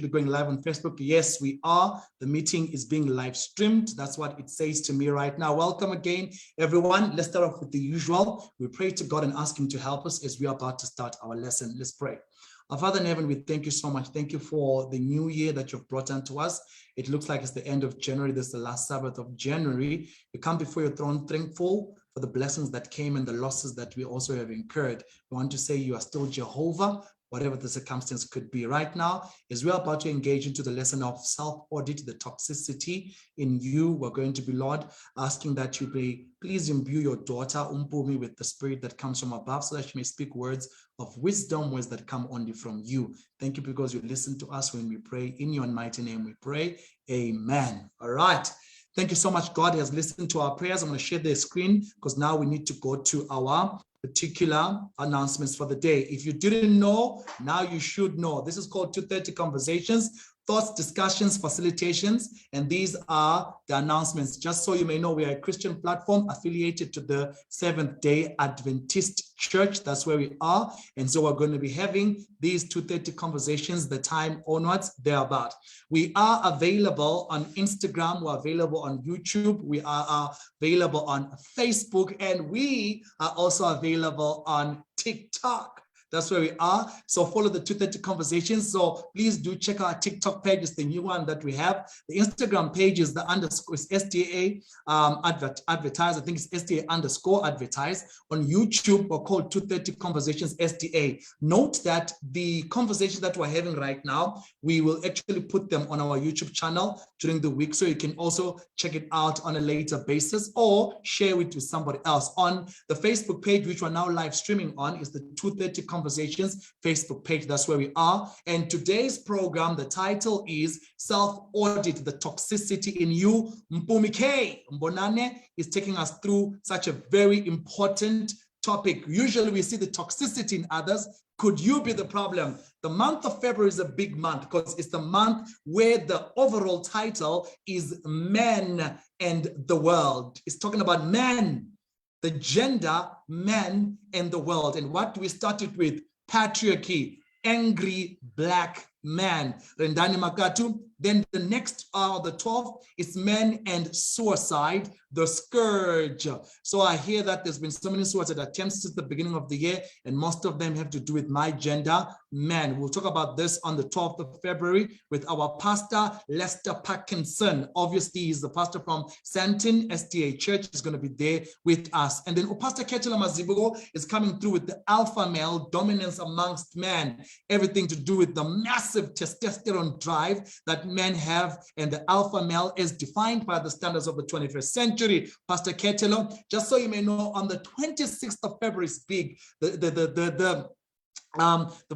be going live on Facebook. Yes, we are. The meeting is being live streamed. That's what it says to me right now. Welcome again, everyone. Let's start off with the usual. We pray to God and ask him to help us as we are about to start our lesson. Let's pray. Our Father in heaven, we thank you so much. Thank you for the new year that you've brought unto us. It looks like it's the end of January. This is the last Sabbath of January. We come before your throne thankful for the blessings that came and the losses that we also have incurred. We want to say you are still Jehovah, whatever the circumstance could be right now. As we are about to engage into the lesson of self-audit, the toxicity in you, we're going to be, Lord, asking that you may please imbue your daughter, Mpumi, with the spirit that comes from above so that she may speak words of wisdom, words that come only from you. Thank you because you listen to us when we pray. In your mighty name we pray. Amen. All right. Thank you so much. God has listened to our prayers. I'm going to share the screen because now we need to go to our particular announcements for the day. If you didn't know, now you should know. This is called 230 Conversations, Thoughts, Discussions, Facilitations, and these are the announcements. Just so you may know, we are a Christian platform affiliated to the Seventh-day Adventist Church. That's where we are. And so we're going to be having these 230 conversations, the time onwards, thereabout. We are available on Instagram. We're available on YouTube. We are available on Facebook. And we are also available on TikTok. That's where we are. So follow the 230 Conversations. So please do check our TikTok page. It's the new one that we have. The Instagram page is the underscore SDA advertise. I think it's SDA underscore advertise. On YouTube, we're called 230 Conversations SDA. Note that the conversations that we're having right now, we will actually put them on our YouTube channel during the week. So you can also check it out on a later basis or share it with somebody else. On the Facebook page, which we're now live streaming on, is the 230 Conversations Facebook page. That's where we are. And today's program, the title is Self-Audit, the Toxicity in You. Mpumi Mbonane is taking us through such a very important topic. Usually we see the toxicity in others. Could you be the problem? The month of February is a big month because it's the month where the overall title is Men and the World. It's talking about men, the gender, men, and the world. And what we started with, patriarchy, angry black man, Rendani Makatu. Then the next, the 12th, is men and suicide, the scourge. So I hear that there's been so many suicide attempts since the beginning of the year, and most of them have to do with my gender, men. We'll talk about this on the 12th of February with our pastor, Lester Parkinson. Obviously, he's the pastor from Santon SDA Church. He's going to be there with us. And then Pastor Ketela Mazibugo is coming through with the alpha male dominance amongst men, everything to do with the massive testosterone drive that men have, and the alpha male is defined by the standards of the 21st century. Pastor Ketelo, just so you may know, on the 26th of February is big. The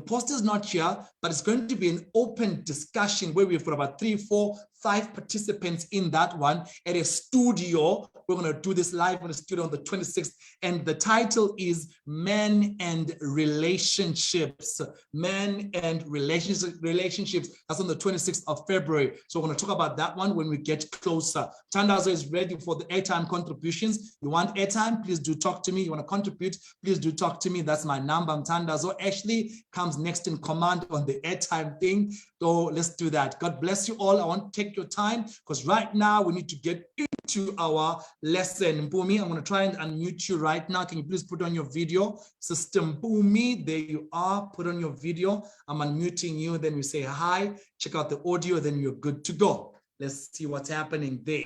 poster is not here, but it's going to be an open discussion where we've got about 3, 4, 5 participants in that one at a studio. We're going to do this live in the studio on the 26th. And the title is Men and Relationships. Men and Relationships. That's on the 26th of February. So we're going to talk about that one when we get closer. Tandazo is ready for the airtime contributions. You want airtime? Please do talk to me. You want to contribute? Please do talk to me. That's my number. I'm Tandazo. Ashley comes next in command on the airtime thing. So let's do that. God bless you all. I want to take your time because right now we need to get into our lesson. Mpumi, I'm going to try and unmute you right now. Can you please put on your video? Sister Mpumi, there you are. Put on your video. I'm unmuting you. Then we say hi. Check out the audio. Then you're good to go. Let's see what's happening there.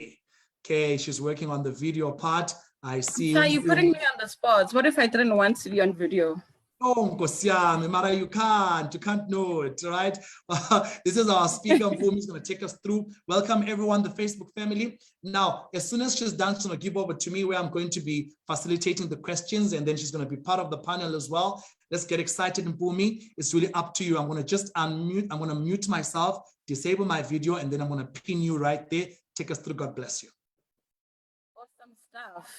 Okay, she's working on the video part. I see. So you're putting me on the spot. What if I didn't want to be on video? Oh, Mara, you can't know it, right? This is our speaker, Mpumi, is going to take us through. Welcome, everyone, the Facebook family. Now, as soon as she's done, she's going to give over to me where I'm going to be facilitating the questions, and then she's going to be part of the panel as well. Let's get excited, Mpumi. It's really up to you. I'm going to just unmute. I'm going to mute myself, disable my video, and then I'm going to pin you right there. Take us through. God bless you. Awesome stuff.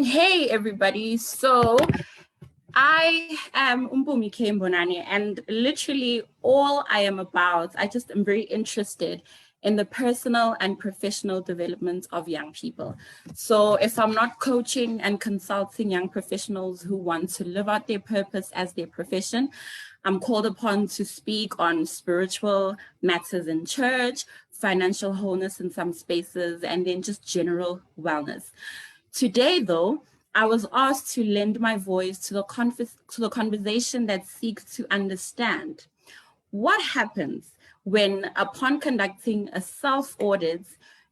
Hey, everybody. So I am Mpumi Mbonane, and literally all I am about, I just am very interested in the personal and professional development of young people. So if I'm not coaching and consulting young professionals who want to live out their purpose as their profession, I'm called upon to speak on spiritual matters in church, financial wholeness in some spaces, and then just general wellness. Today, though, I was asked to lend my voice to the conversation that seeks to understand what happens when, upon conducting a self-audit,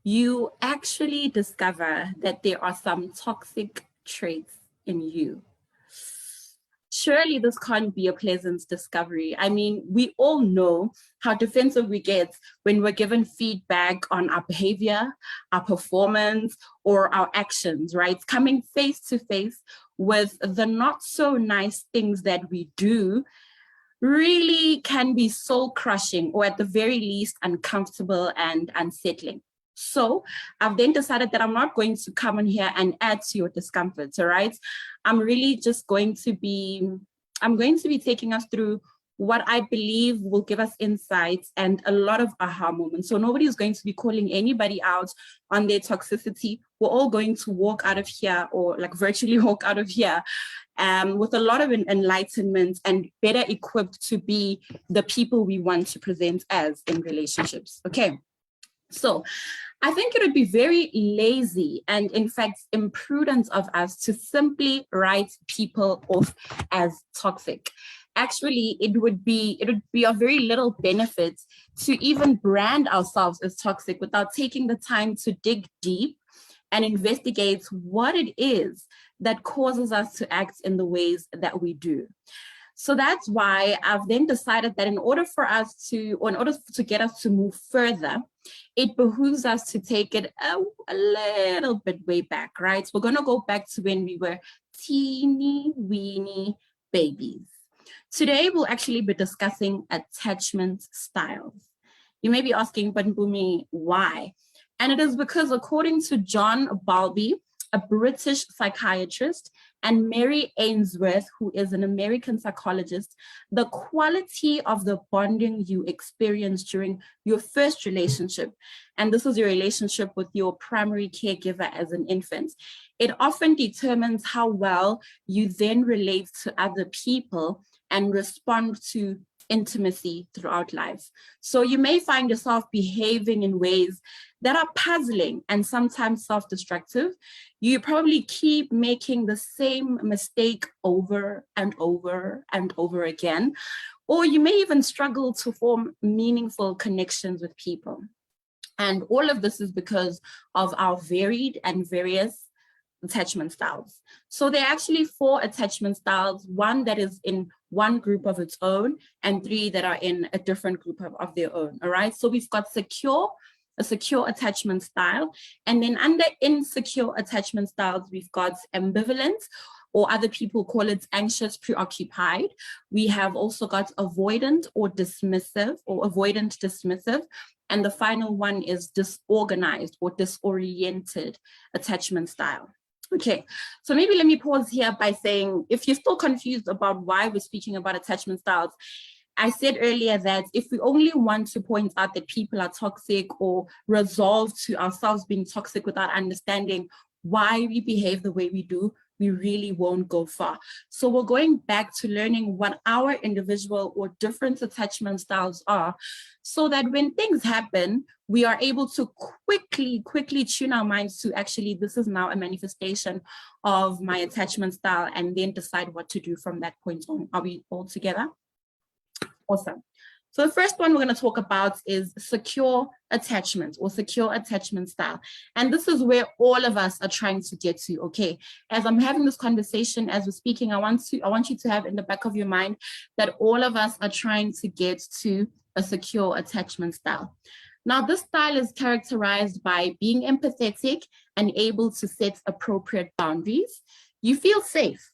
you actually discover that there are some toxic traits in you. Surely this can't be a pleasant discovery. I mean, we all know how defensive we get when we're given feedback on our behavior, our performance, or our actions, right? Coming face to face with the not so nice things that we do really can be soul crushing, or at the very least uncomfortable and unsettling. So I've then decided that I'm not going to come in here and add to your discomfort, all right? I'm really just going to be taking us through what I believe will give us insights and a lot of aha moments. So nobody is going to be calling anybody out on their toxicity. We're all going to walk out of here, or like virtually walk out of here, with a lot of enlightenment and better equipped to be the people we want to present as in relationships. Okay, so I think it would be very lazy and in fact imprudent of us to simply write people off as toxic. Actually, it would be of very little benefit to even brand ourselves as toxic without taking the time to dig deep and investigate what it is that causes us to act in the ways that we do. So that's why I've then decided that in order to get us to move further, it behooves us to take it a little bit way back, right? So we're going to go back to when we were teeny weeny babies. Today, we'll actually be discussing attachment styles. You may be asking, but Mpumi, why? And it is because according to John Bowlby, a British psychiatrist, and Mary Ainsworth, who is an American psychologist, the quality of the bonding you experience during your first relationship, and this is your relationship with your primary caregiver as an infant, it often determines how well you then relate to other people and respond to intimacy throughout life. So you may find yourself behaving in ways that are puzzling and sometimes self-destructive. You probably keep making the same mistake over and over and over again, or you may even struggle to form meaningful connections with people. And all of this is because of our varied and various attachment styles. So there are actually 4 attachment styles, 1 that is in one group of its own, and 3 that are in a different group of their own. All right, so we've got a secure attachment style, and then under insecure attachment styles, we've got ambivalent, or other people call it anxious preoccupied. We have also got avoidant or dismissive, or avoidant dismissive. And the final one is disorganized or disoriented attachment style. Okay, so maybe let me pause here by saying, if you're still confused about why we're speaking about attachment styles, I said earlier that if we only want to point out that people are toxic or resolve to ourselves being toxic without understanding why we behave the way we do, we really won't go far. So we're going back to learning what our individual or different attachment styles are, so that when things happen, we are able to quickly tune our minds to actually, this is now a manifestation of my attachment style, and then decide what to do from that point on. Are we all together? Awesome. So the first one we're going to talk about is secure attachment, or secure attachment style. And this is where all of us are trying to get to, okay? As I'm having this conversation, as we're speaking, I want you to have in the back of your mind that all of us are trying to get to a secure attachment style. Now, this style is characterized by being empathetic and able to set appropriate boundaries. You feel safe.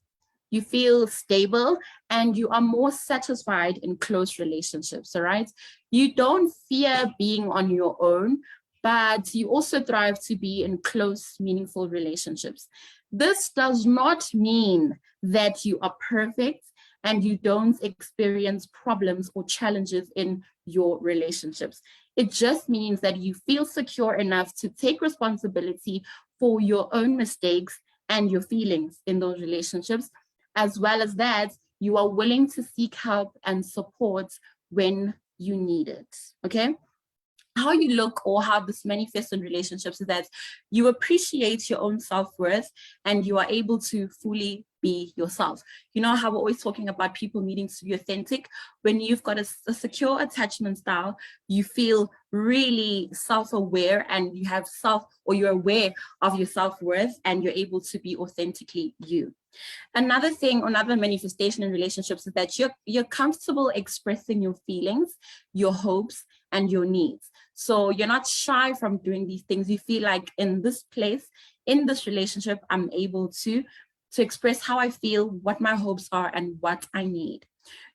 You feel stable, and you are more satisfied in close relationships, all right? You don't fear being on your own, but you also thrive to be in close, meaningful relationships. This does not mean that you are perfect and you don't experience problems or challenges in your relationships. It just means that you feel secure enough to take responsibility for your own mistakes and your feelings in those relationships. As well as that, You are willing to seek help and support when you need it, okay? How you look or how this manifests in relationships is that you appreciate your own self-worth and you are able to fully be yourself. You know how we're always talking about people needing to be authentic? When you've got a secure attachment style, you feel really self-aware and you have you're aware of your self-worth and you're able to be authentically you. Another thing, another manifestation in relationships is that you're comfortable expressing your feelings, your hopes, and your needs. So you're not shy from doing these things. You feel like in this place, in this relationship, I'm able to express how I feel, what my hopes are, and what I need.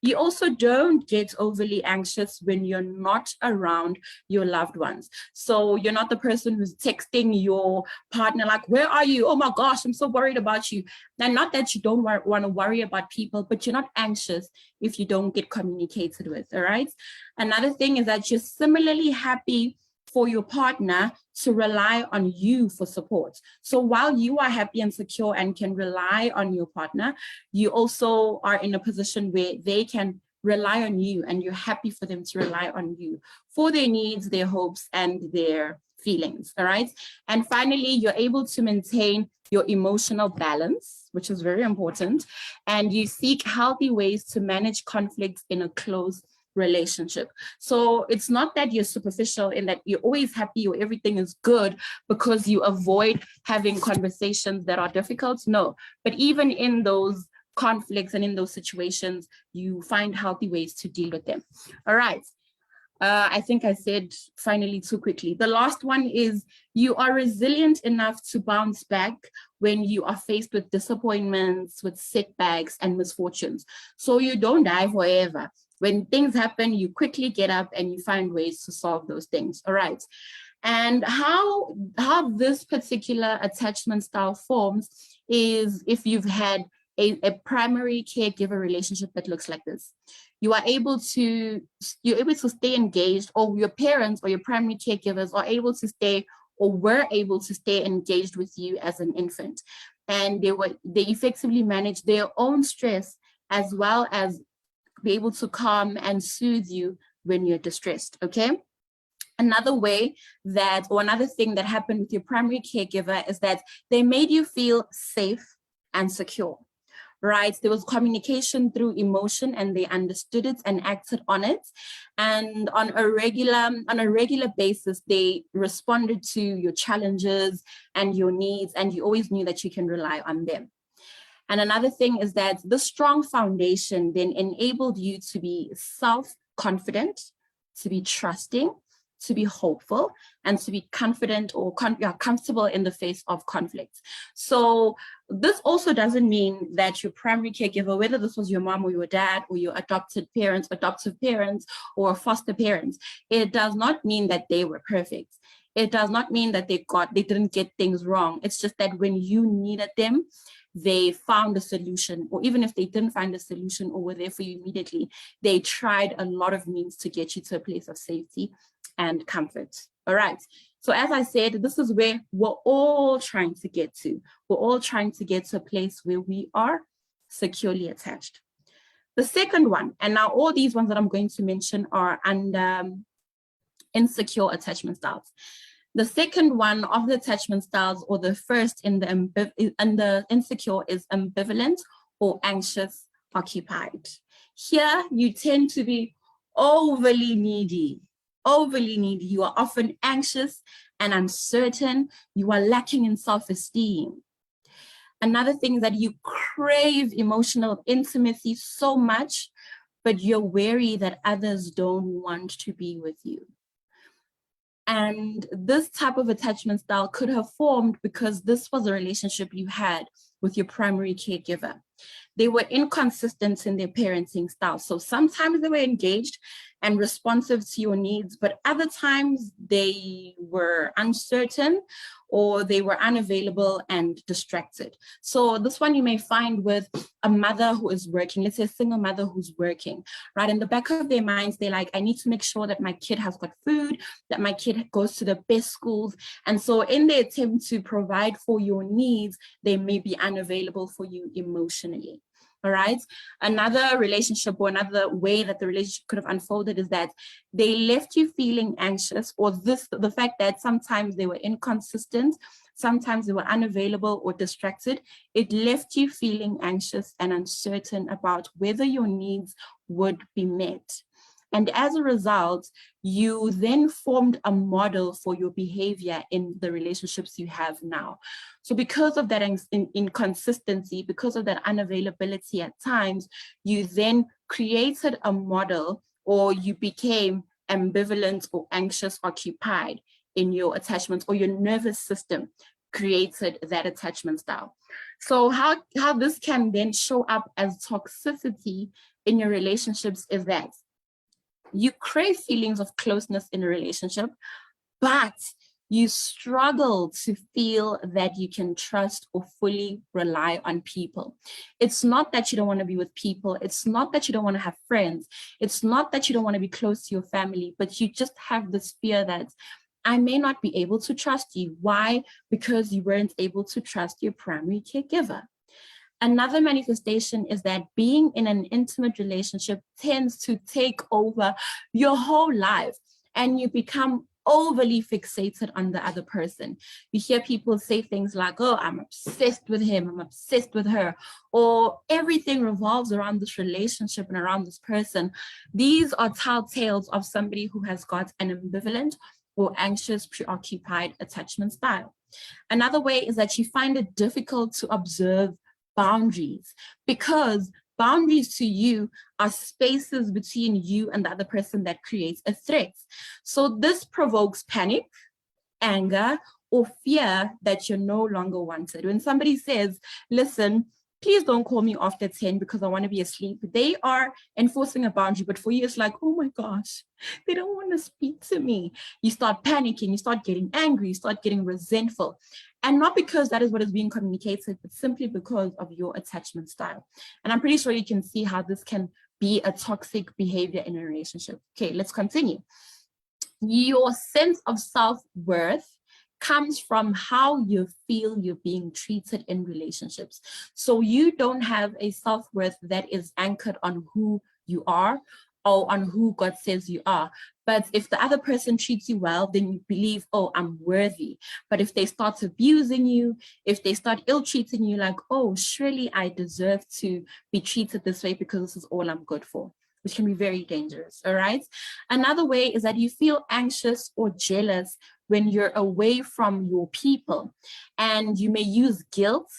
You also don't get overly anxious when you're not around your loved ones. So you're not the person who's texting your partner like, where are you? Oh my gosh, I'm so worried about you. And not that you don't want to worry about people, but you're not anxious if you don't get communicated with, all right? Another thing is that you're similarly happy for your partner to rely on you for support. So while you are happy and secure and can rely on your partner, you also are in a position where they can rely on you and you're happy for them to rely on you for their needs, their hopes, and their feelings, all right? And finally, you're able to maintain your emotional balance, which is very important, and you seek healthy ways to manage conflicts in a close relationship. So it's not that you're superficial in that you're always happy or everything is good because you avoid having conversations that are difficult. No, but even in those conflicts and in those situations, you find healthy ways to deal with them. All right. I think I said finally too quickly. The last one is you are resilient enough to bounce back when you are faced with disappointments, with setbacks and misfortunes. So you don't die forever. When things happen, you quickly get up and you find ways to solve those things. All right. And how this particular attachment style forms is if you've had a primary caregiver relationship that looks like this. You're able to stay engaged, or your parents or your primary caregivers are able to stay or were able to stay engaged with you as an infant. And they effectively manage their own stress as well as be able to calm and soothe you when you're distressed, okay? Another way that, or another thing that happened with your primary caregiver is that they made you feel safe and secure, right? There was communication through emotion and they understood it and acted on it. And on a regular basis, they responded to your challenges and your needs, and you always knew that you can rely on them. And another thing is that the strong foundation then enabled you to be self-confident, to be trusting, to be hopeful, and to be confident or comfortable in the face of conflict. So this also doesn't mean that your primary caregiver, whether this was your mom or your dad or your adoptive parents, or foster parents, it does not mean that they were perfect. It does not mean that they didn't get things wrong. It's just that when you needed them, they found a solution, or even if they didn't find a solution or were there for you immediately, they tried a lot of means to get you to a place of safety and comfort. All right. So as I said, this is where we're all trying to get to. We're all trying to get to a place where we are securely attached. The second one, and now all these ones that I'm going to mention are under insecure attachment styles. The second one of the attachment styles, or the first in the insecure, is ambivalent or anxious occupied. Here, you tend to be overly needy. You are often anxious and uncertain. You are lacking in self-esteem. Another thing is that you crave emotional intimacy so much, but you're wary that others don't want to be with you. And this type of attachment style could have formed because this was a relationship you had with your primary caregiver. They were inconsistent in their parenting style. So sometimes they were engaged and responsive to your needs, but other times they were uncertain or they were unavailable and distracted. So this one you may find with a mother who is working, let's say a single mother who's working, right? In the back of their minds, they're like, I need to make sure that my kid has got food, that my kid goes to the best schools. And so in their attempt to provide for your needs, they may be unavailable for you emotionally. All right. Another relationship or another way that the relationship could have unfolded is that they left you feeling anxious, or the fact that sometimes they were inconsistent, sometimes they were unavailable or distracted. It left you feeling anxious and uncertain about whether your needs would be met. And as a result, you then formed a model for your behavior in the relationships you have now. So because of that inconsistency, because of that unavailability at times, you then created a model, or you became ambivalent or anxious occupied in your attachments, or your nervous system created that attachment style. So how this can then show up as toxicity in your relationships is that you crave feelings of closeness in a relationship, but you struggle to feel that you can trust or fully rely on people. It's not that you don't want to be with people. It's not that you don't want to have friends. It's not that you don't want to be close to your family, but you just have this fear that I may not be able to trust you. Why? Because you weren't able to trust your primary caregiver. Another manifestation is that being in an intimate relationship tends to take over your whole life, and you become overly fixated on the other person. You hear people say things like, oh, I'm obsessed with him, I'm obsessed with her, or everything revolves around this relationship and around this person. These are telltales of somebody who has got an ambivalent or anxious, preoccupied attachment style. Another way is that you find it difficult to observe boundaries, because boundaries to you are spaces between you and the other person that creates a threat. So this provokes panic, anger, or fear that you're no longer wanted. When somebody says, listen, please don't call me after 10 because I want to be asleep, they are enforcing a boundary. But for you, it's like, oh my gosh, they don't want to speak to me. You start panicking, you start getting angry, you start getting resentful. And not because that is what is being communicated, but simply because of your attachment style. And I'm pretty sure you can see how this can be a toxic behavior in a relationship. Okay, let's continue. Your sense of self-worth comes from how you feel you're being treated in relationships. So you don't have a self-worth that is anchored on who you are or on who God says you are. But if the other person treats you well, then you believe, oh, I'm worthy. But if they start abusing you, if they start ill-treating you, like, oh, surely I deserve to be treated this way because this is all I'm good for, which can be very dangerous, all right? Another way is that you feel anxious or jealous when you're away from your people, and you may use guilt,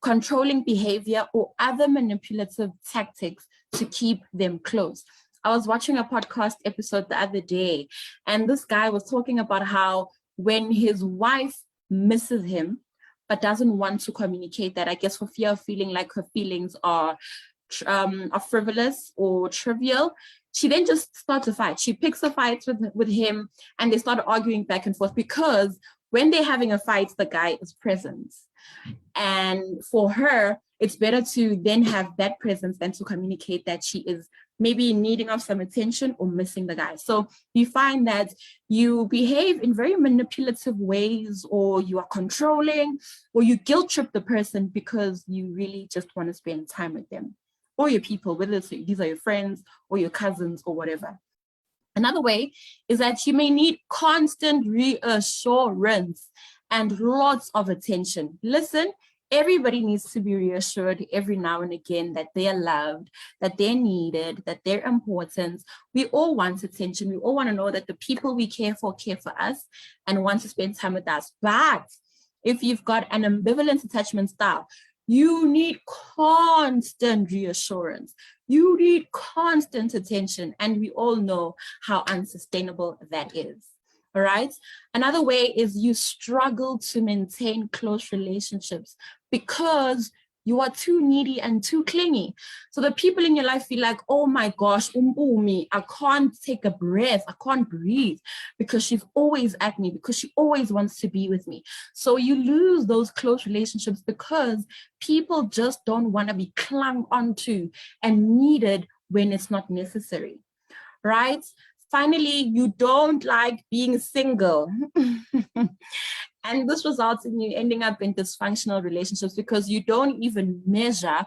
controlling behavior, or other manipulative tactics to keep them close. I was watching a podcast episode the other day, and this guy was talking about how when his wife misses him, but doesn't want to communicate that, I guess for fear of feeling like her feelings are frivolous or trivial, she then just starts a fight. She picks a fight with him, and they start arguing back and forth, because when they're having a fight, the guy is present. And for her, it's better to then have that presence than to communicate that she is maybe needing of some attention or missing the guy. So you find that you behave in very manipulative ways, or you are controlling, or you guilt trip the person because you really just want to spend time with them or your people, whether these are your friends or your cousins or whatever. Another way is that you may need constant reassurance and lots of attention. Listen, everybody needs to be reassured every now and again that they are loved, that they're needed, that they're important. We all want attention. We all want to know that the people we care for us and want to spend time with us. But if you've got an ambivalent attachment style, you need constant reassurance. You need constant attention. And we all know how unsustainable that is. All right. Another way is you struggle to maintain close relationships because you are too needy and too clingy. So the people in your life feel like, oh my gosh, Mpumi, I can't take a breath. I can't breathe because she's always at me, because she always wants to be with me. So you lose those close relationships because people just don't want to be clung onto and needed when it's not necessary, right? Finally, you don't like being single. And this results in you ending up in dysfunctional relationships because you don't even measure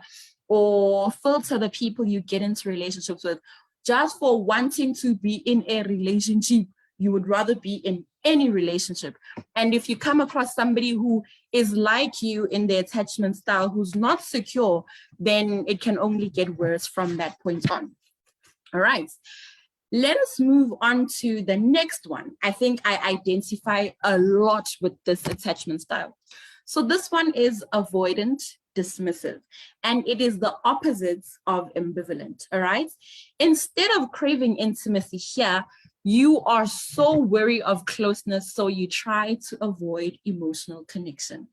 or filter the people you get into relationships with just for wanting to be in a relationship. You would rather be in any relationship. And if you come across somebody who is like you in their attachment style, who's not secure, then it can only get worse from that point on. All right. Let us move on to the next one. I think I identify a lot with this attachment style. So this one is avoidant dismissive, and it is the opposite of ambivalent, all right? Instead of craving intimacy here, you are so wary of closeness, so you try to avoid emotional connection.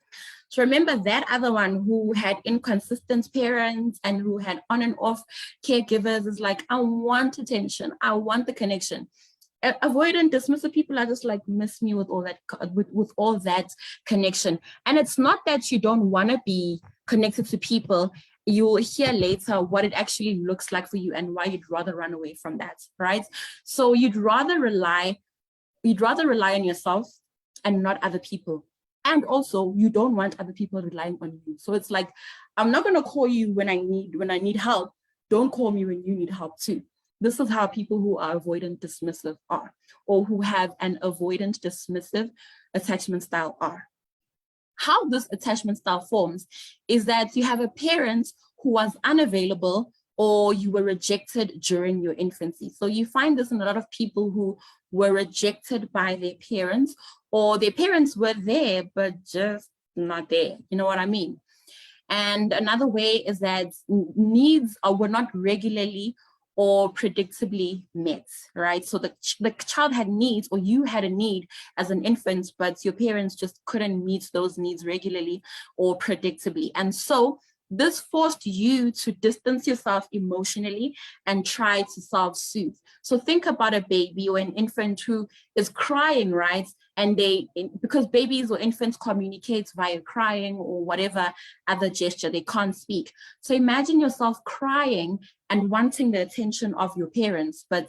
So remember that other one who had inconsistent parents and who had on and off caregivers is like, I want attention, I want the connection. Avoidant dismissive people are just like, miss me with all that, with all that connection. And it's not that you don't want to be connected to people. You will hear later what it actually looks like for you and why you'd rather run away from that, right? So you'd rather rely on yourself and not other people. And also you don't want other people relying on you. So it's like, I'm not going to call you when I need help. Don't call me when you need help too. This is how people who are avoidant dismissive are, or who have an avoidant dismissive attachment style are. How this attachment style forms is that you have a parent who was unavailable or you were rejected during your infancy. So you find this in a lot of people who were rejected by their parents, or their parents were there, but just not there. You know what I mean? And another way is that needs were not regularly or predictably met, right? So the child had needs, or you had a need as an infant, but your parents just couldn't meet those needs regularly or predictably. And so this forced you to distance yourself emotionally and try to self-soothe. So think about a baby or an infant who is crying, right? And because babies or infants communicate via crying or whatever other gesture, they can't speak. So imagine yourself crying and wanting the attention of your parents, but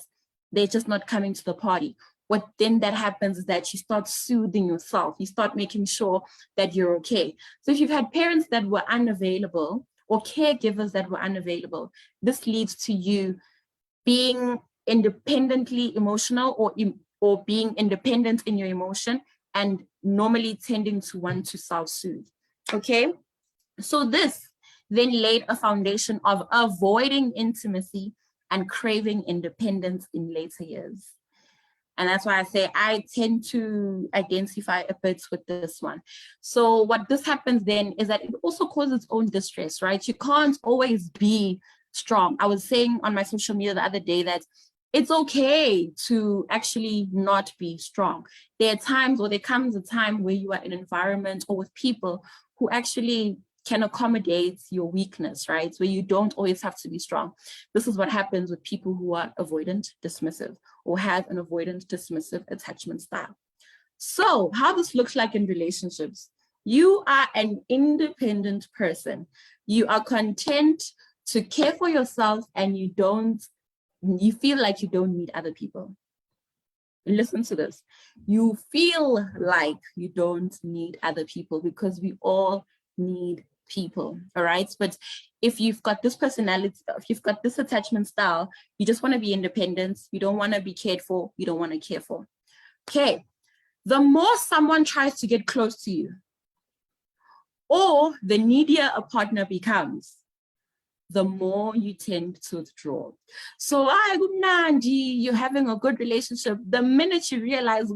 they're just not coming to the party. What then that happens is that you start soothing yourself. You start making sure that you're okay. So if you've had parents that were unavailable or caregivers that were unavailable, this leads to you being independently emotional or being independent in your emotion and normally tending to want to self-soothe, okay? So this then laid a foundation of avoiding intimacy and craving independence in later years. And that's why I say I tend to identify a bit with this one. So what this happens then is that it also causes its own distress, right? You can't always be strong. I was saying on my social media the other day that it's okay to actually not be strong. There are times, or there comes a time where you are in an environment or with people who actually can accommodate your weakness, right? Where you don't always have to be strong. This is what happens with people who are avoidant dismissive or have an avoidant dismissive attachment style. So how this looks like in relationships: you are an independent person. You are content to care for yourself and you feel like you don't need other people. Listen to this. You feel like you don't need other people because we all need people, all right? But if you've got this personality, if you've got this attachment style, you just want to be independent, you don't want to be cared for, you don't want to care for. Okay, the more someone tries to get close to you, or the needier a partner becomes, the more you tend to withdraw. So you're having a good relationship. The minute you realize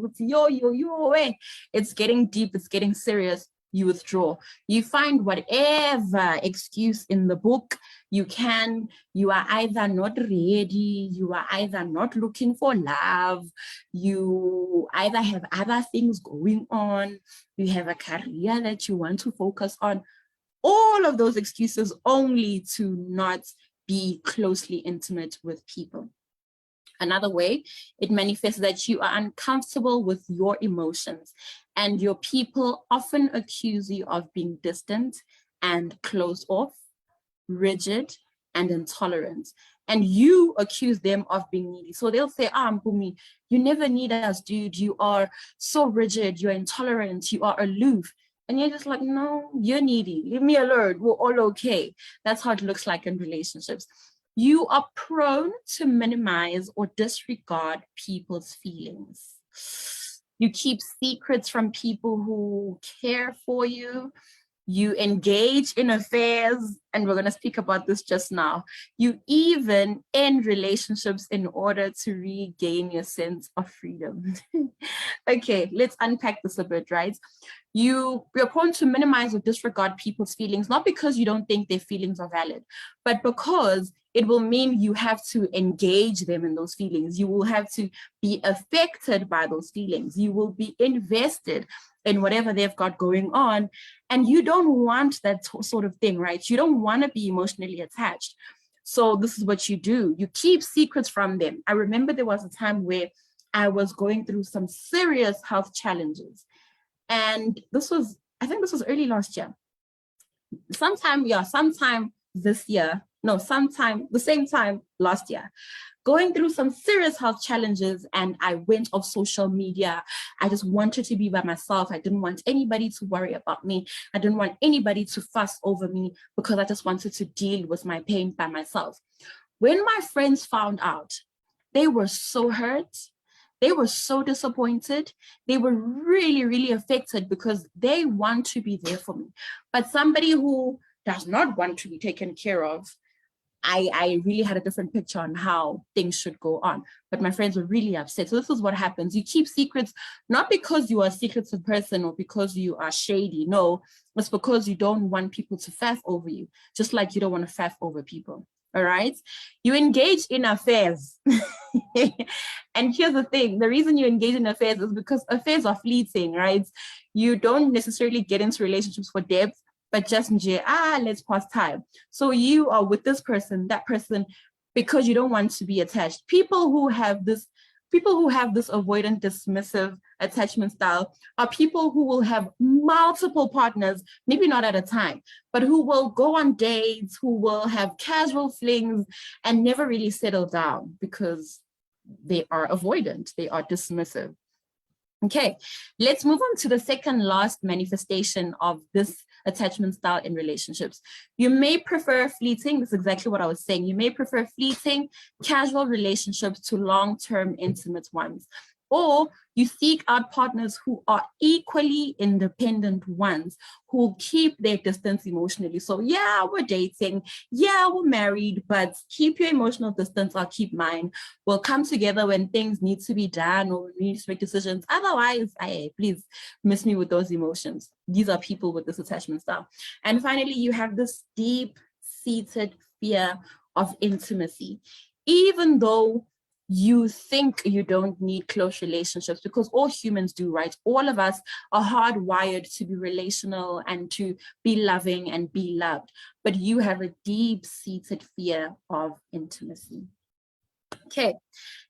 it's getting deep, it's getting serious, you withdraw. You find whatever excuse in the book you can. You are either not ready, you are either not looking for love, you either have other things going on, you have a career that you want to focus on. All of those excuses only to not be closely intimate with people. Another way it manifests that you are uncomfortable with your emotions, and your people often accuse you of being distant and closed off, rigid and intolerant. And you accuse them of being needy. So they'll say, Mpumi, you never need us, dude. You are so rigid, you're intolerant, you are aloof. And you're just like, no, you're needy. Leave me alone. We're all okay. That's how it looks like in relationships. You are prone to minimize or disregard people's feelings. You keep secrets from people who care for you. You engage in affairs, and we're going to speak about this just now. You even end relationships in order to regain your sense of freedom. Okay, let's unpack this a bit, right? You're prone to minimize or disregard people's feelings, not because you don't think their feelings are valid, but because it will mean you have to engage them in those feelings. You will have to be affected by those feelings. You will be invested in whatever they've got going on. And you don't want that sort of thing, right? You don't want to be emotionally attached. So this is what you do. You keep secrets from them. I remember there was a time where I was going through some serious health challenges. And I think this was early last year. Sometime this year, no, sometime the same time last year, going through some serious health challenges, and I went off social media. I just wanted to be by myself. I didn't want anybody to worry about me. I didn't want anybody to fuss over me because I just wanted to deal with my pain by myself. When my friends found out, they were so hurt. They were so disappointed. They were really, really affected because they want to be there for me. But somebody who does not want to be taken care of, I really had a different picture on how things should go on. But my friends were really upset. So this is what happens. You keep secrets, not because you are a secretive person or because you are shady. No, it's because you don't want people to faff over you, just like you don't want to faff over people. All right. You engage in affairs. And here's the thing. The reason you engage in affairs is because affairs are fleeting, right? You don't necessarily get into relationships for depth, but just let's pass time. So you are with this person, that person, because you don't want to be attached. People who have this avoidant dismissive attachment style are people who will have multiple partners, maybe not at a time, but who will go on dates, who will have casual flings and never really settle down because they are avoidant, they are dismissive. Okay, let's move on to the second last manifestation of this attachment style in relationships. You may prefer fleeting, this is exactly what I was saying. You may prefer fleeting, casual relationships to long-term intimate ones. Or you seek out partners who are equally independent ones, who keep their distance emotionally. So yeah, we're dating, yeah, we're married, but keep your emotional distance, I'll keep mine. We'll come together when things need to be done or we need to make decisions. Otherwise, please miss me with those emotions. These are people with this attachment style. And finally, you have this deep-seated fear of intimacy. Even though you think you don't need close relationships, because all humans do, right? All of us are hardwired to be relational and to be loving and be loved, but you have a deep-seated fear of intimacy. Okay,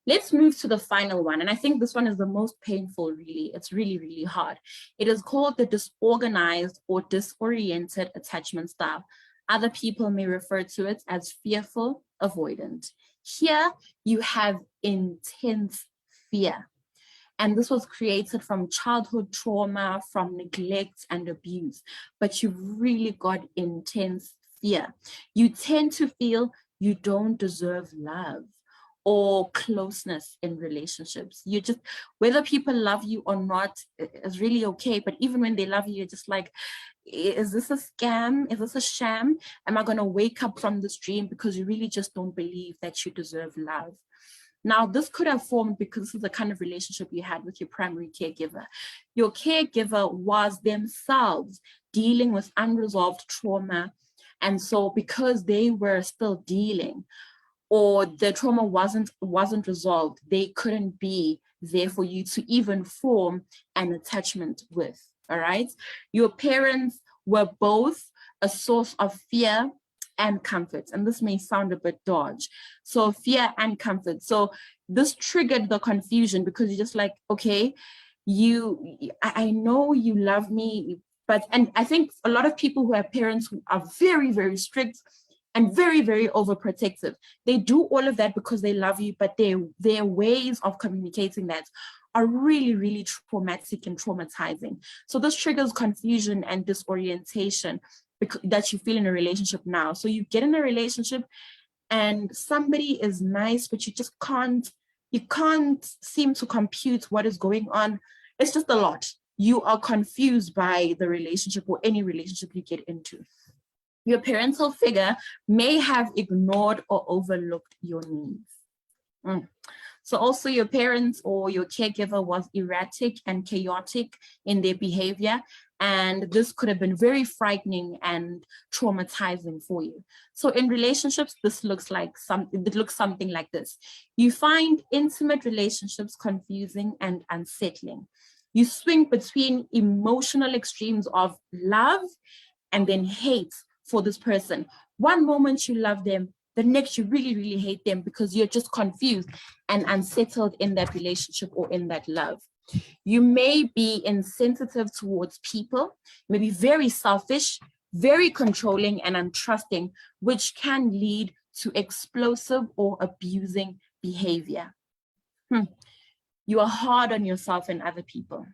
let's move to the final one. And I think this one is the most painful, really. It's really, really hard. It is called the disorganized or disoriented attachment style. Other people may refer to it as fearful avoidant. Here you have intense fear. And this was created from childhood trauma, from neglect and abuse. But you've really got intense fear. You tend to feel you don't deserve love or closeness in relationships. You just, whether people love you or not is really okay. But even when they love you, you're just like, is this a scam? Is this a sham? Am I going to wake up from this dream? Because you really just don't believe that you deserve love. Now, this could have formed because this is the kind of relationship you had with your primary caregiver. Your caregiver was themselves dealing with unresolved trauma. And so because they were still dealing, or the trauma wasn't resolved, they couldn't be there for you to even form an attachment with. All right. Your parents were both a source of fear and comfort. And this may sound a bit dodge. So fear and comfort. So this triggered the confusion because you're just like, okay, I know you love me, but, and I think a lot of people who have parents who are very, very strict and very, very overprotective, they do all of that because they love you, but their ways of communicating that are really, really traumatic and traumatizing. So this triggers confusion and disorientation that you feel in a relationship now. So you get in a relationship and somebody is nice, but you can't seem to compute what is going on. It's just a lot. You are confused by the relationship or any relationship you get into. Your parental figure may have ignored or overlooked your needs. So also your parents or your caregiver was erratic and chaotic in their behavior, and this could have been very frightening and traumatizing for you. So in relationships, this looks like something like this. You find intimate relationships confusing and unsettling. You swing between emotional extremes of love and then hate for this person. One moment you love them, the next you really, really hate them because you're just confused and unsettled in that relationship or in that love. You may be insensitive towards people, maybe very selfish, very controlling and untrusting, which can lead to explosive or abusing behavior. You are hard on yourself and other people.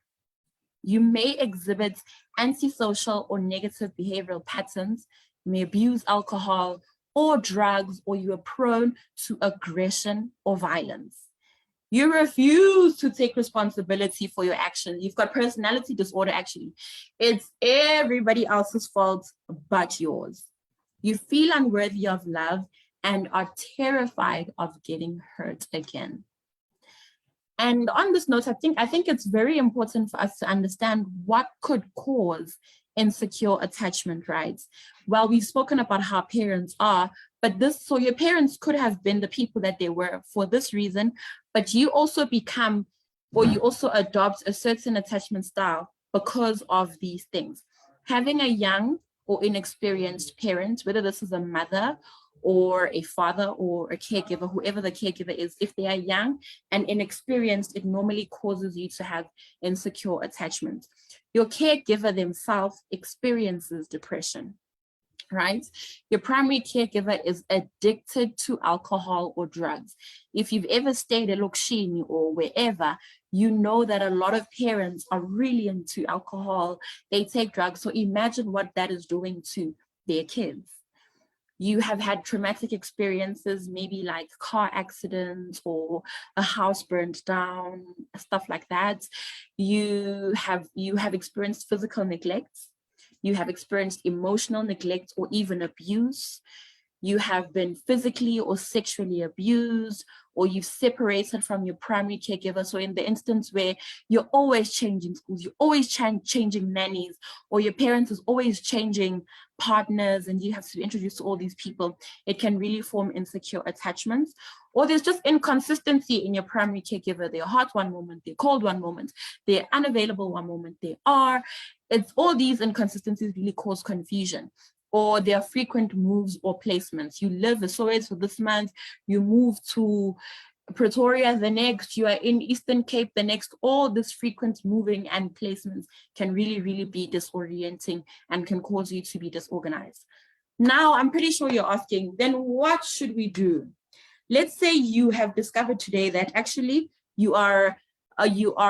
You may exhibit antisocial or negative behavioral patterns. You may abuse alcohol or drugs, or you are prone to aggression or violence. You refuse to take responsibility for your actions. You've got personality disorder, actually. It's everybody else's fault but yours. You feel unworthy of love and are terrified of getting hurt again. And on this note, I think it's very important for us to understand what could cause insecure attachment, right? Well, we've spoken about how parents are, but so your parents could have been the people that they were for this reason, but you also become, or you also adopt a certain attachment style because of these things. Having a young or inexperienced parent, whether this is a mother or a father or a caregiver, whoever the caregiver is, if they are young and inexperienced, it normally causes you to have insecure attachment. Your caregiver themselves experiences depression, right? Your primary caregiver is addicted to alcohol or drugs. If you've ever stayed at Lokshini or wherever, you know that a lot of parents are really into alcohol, they take drugs. So imagine what that is doing to their kids. You have had traumatic experiences, maybe like car accidents or a house burned down, stuff like that. You have experienced physical neglect. You have experienced emotional neglect or even abuse. You have been physically or sexually abused, or you've separated from your primary caregiver. So in the instance where you're always changing schools, you're always changing nannies, or your parents is always changing partners and you have to be introduced to all these people, it can really form insecure attachments. Or there's just inconsistency in your primary caregiver. They're hot one moment, they're cold one moment, they're unavailable one moment, they are. It's all these inconsistencies really cause confusion. Or there are frequent moves or placements. You live in Soweto for this month, you move to Pretoria the next, you are in Eastern Cape the next. All this frequent moving and placements can really, really be disorienting and can cause you to be disorganized. Now, I'm pretty sure you're asking, then what should we do? Let's say you have discovered today that actually you are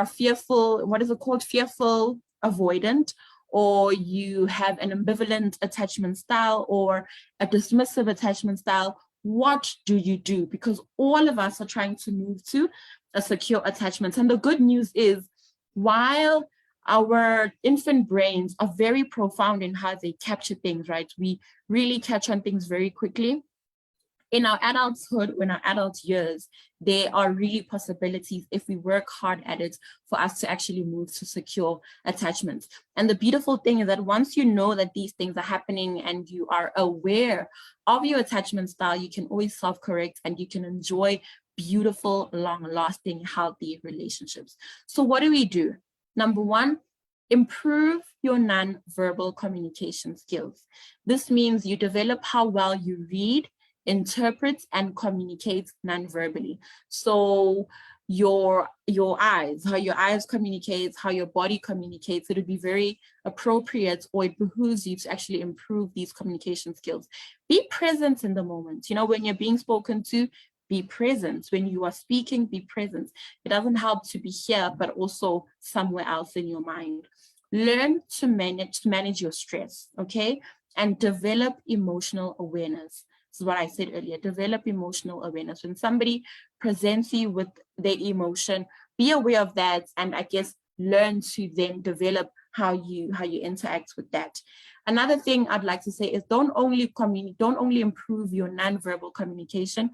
fearful, what is it called? Fearful avoidant, or you have an ambivalent attachment style or a dismissive attachment style. What do you do? Because all of us are trying to move to a secure attachment. And the good news is, while our infant brains are very profound in how they capture things, right? We really catch on things very quickly. In our adulthood, in our adult years, there are really possibilities if we work hard at it for us to actually move to secure attachments. And the beautiful thing is that once you know that these things are happening and you are aware of your attachment style, you can always self-correct and you can enjoy beautiful, long-lasting, healthy relationships. So what do we do? Number one, improve your non-verbal communication skills. This means you develop how well you read, interpret and communicate non-verbally. So your eyes, how your eyes communicate, how your body communicates, it would be very appropriate, or it behooves you to actually improve these communication skills. Be present in the moment. You know, when you're being spoken to, be present. When you are speaking, be present. It doesn't help to be here, but also somewhere else in your mind. Learn to manage your stress, okay? And develop emotional awareness. This is what I said earlier, develop emotional awareness. When somebody presents you with their emotion, be aware of that, and I guess learn to then develop how you interact with that. Another thing I'd like to say is don't only improve your nonverbal communication,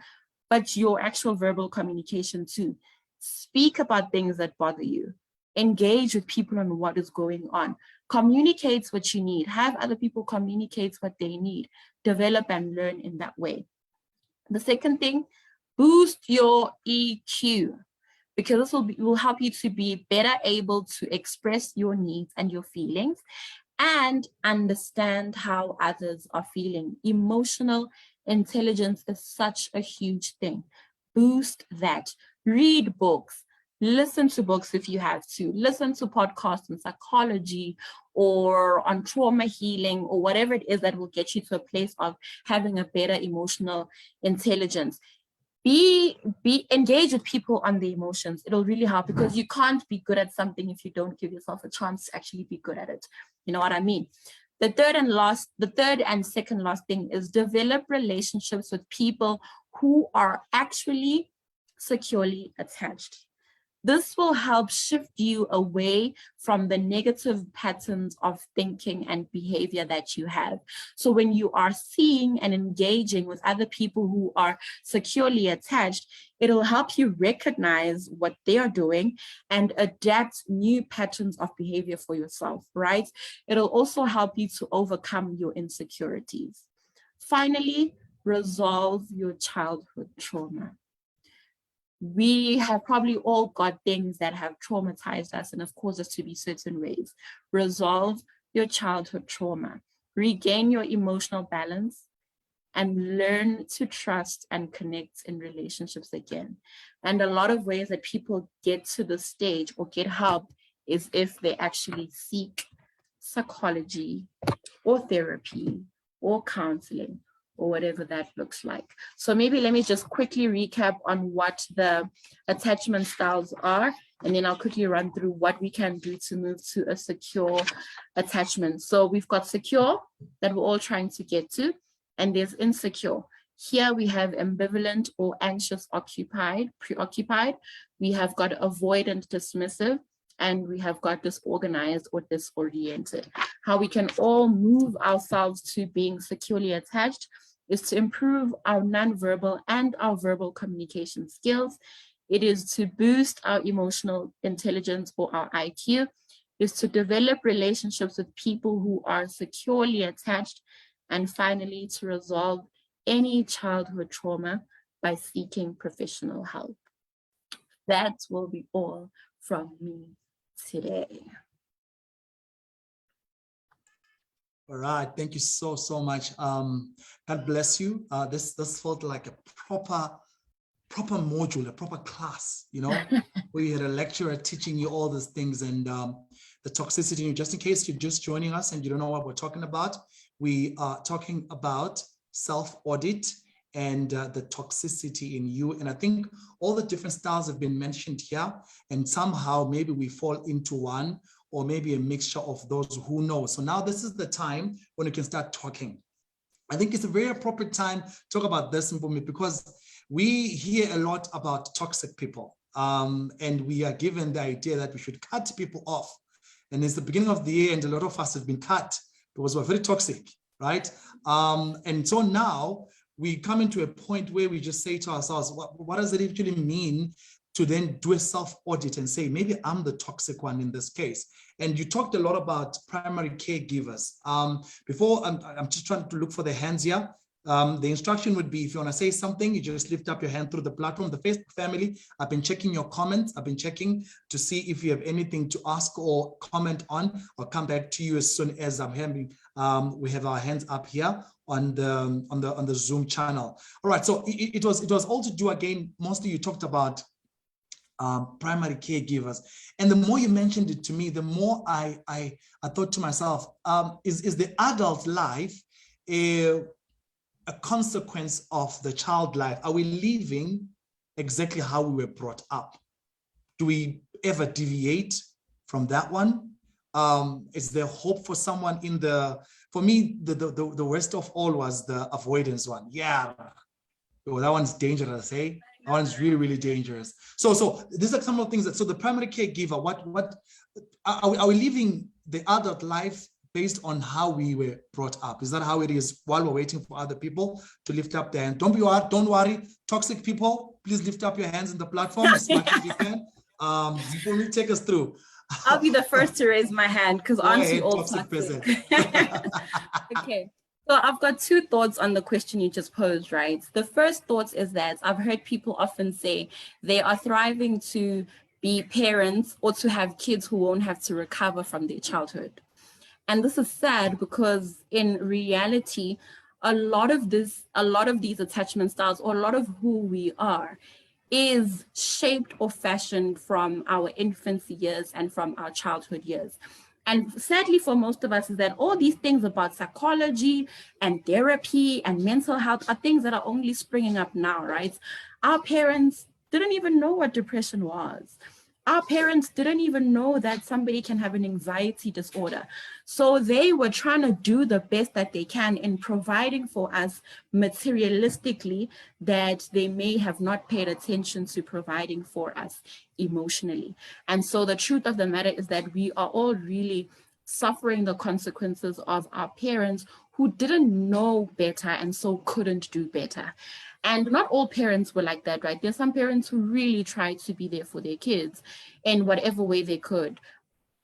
but your actual verbal communication too. Speak about things that bother you. Engage with people on what is going on. Communicate what you need. Have other people communicate what they need. Develop and learn in that way. The second thing, boost your EQ, because this will help you to be better able to express your needs and your feelings and understand how others are feeling. Emotional intelligence is such a huge thing. Boost that. Read books. Listen to books if you have to. Listen to podcasts on psychology or on trauma healing or whatever it is that will get you to a place of having a better emotional intelligence. Be engaged with people on the emotions. It'll really help, because you can't be good at something if you don't give yourself a chance to actually be good at it. You know what I mean? The third and second last thing is develop relationships with people who are actually securely attached. This will help shift you away from the negative patterns of thinking and behavior that you have. So when you are seeing and engaging with other people who are securely attached, it'll help you recognize what they are doing and adapt new patterns of behavior for yourself, right? It'll also help you to overcome your insecurities. Finally, resolve your childhood trauma. We have probably all got things that have traumatized us and have caused us to be certain ways. Resolve your childhood trauma, regain your emotional balance, and learn to trust and connect in relationships again. And a lot of ways that people get to the stage or get help is if they actually seek psychology or therapy or counseling, or whatever that looks like. So maybe let me just quickly recap on what the attachment styles are, and then I'll quickly run through what we can do to move to a secure attachment. So we've got secure that we're all trying to get to, and there's insecure. Here we have ambivalent or anxious preoccupied. We have got avoidant dismissive, and we have got disorganized or disoriented. How we can all move ourselves to being securely attached is to improve our nonverbal and our verbal communication skills. It is to boost our emotional intelligence or our IQ. Is to develop relationships with people who are securely attached. And finally, to resolve any childhood trauma by seeking professional help. That will be all from me today. All right, thank you so much. God bless you. This felt like a proper module, a proper class, you know, where you had a lecturer teaching you all these things. And the toxicity, just in case you're just joining us and you don't know what we're talking about, we are talking about self-audit and the toxicity in you. And I think all the different styles have been mentioned here, and somehow maybe we fall into one, or maybe a mixture of those, who knows. So now this is the time when you can start talking. I think it's a very appropriate time to talk about this, Mpumi, because we hear a lot about toxic people, and we are given the idea that we should cut people off. And it's the beginning of the year, and a lot of us have been cut because we're very toxic, right? And so now we come into a point where we just say to ourselves, what does it actually mean to then do a self-audit and say, maybe I'm the toxic one in this case? And you talked a lot about primary caregivers. Before, I'm just trying to look for the hands here. The instruction would be, if you want to say something, you just lift up your hand through the platform. The Facebook family, I've been checking your comments. I've been checking to see if you have anything to ask or comment on. I'll come back to you as soon as I'm having, we have our hands up here on the Zoom channel. All right, so it was all to do, again, mostly you talked about primary caregivers. And the more you mentioned it to me, the more I thought to myself, is the adult life a a consequence of the child life? Are we living exactly how we were brought up? Do we ever deviate from that one? Is there hope for someone in for me, the worst of all was the avoidance one. Yeah, oh, that one's dangerous, eh? That one's really, really dangerous. So these are some of the things so the primary caregiver, what are we living the adult life based on how we were brought up? Is that how it is while we're waiting for other people to lift up their hand? Don't worry, toxic people, please lift up your hands in the platform as much as you can. Mpumi, take us through. I'll be the first to raise my hand because aren't you all toxic toxic? person. Okay. So I've got two thoughts on the question you just posed, right? The first thought is that I've heard people often say they are thriving to be parents or to have kids who won't have to recover from their childhood. And this is sad because in reality, a lot of these attachment styles, or a lot of who we are, is shaped or fashioned from our infancy years and from our childhood years. And sadly for most of us is that all these things about psychology and therapy and mental health are things that are only springing up now, right? Our parents didn't even know what depression was. Our parents didn't even know that somebody can have an anxiety disorder. So they were trying to do the best that they can in providing for us materialistically that they may have not paid attention to providing for us emotionally. And so the truth of the matter is that we are all really suffering the consequences of our parents who didn't know better and so couldn't do better. And not all parents were like that, right? There's some parents who really tried to be there for their kids in whatever way they could,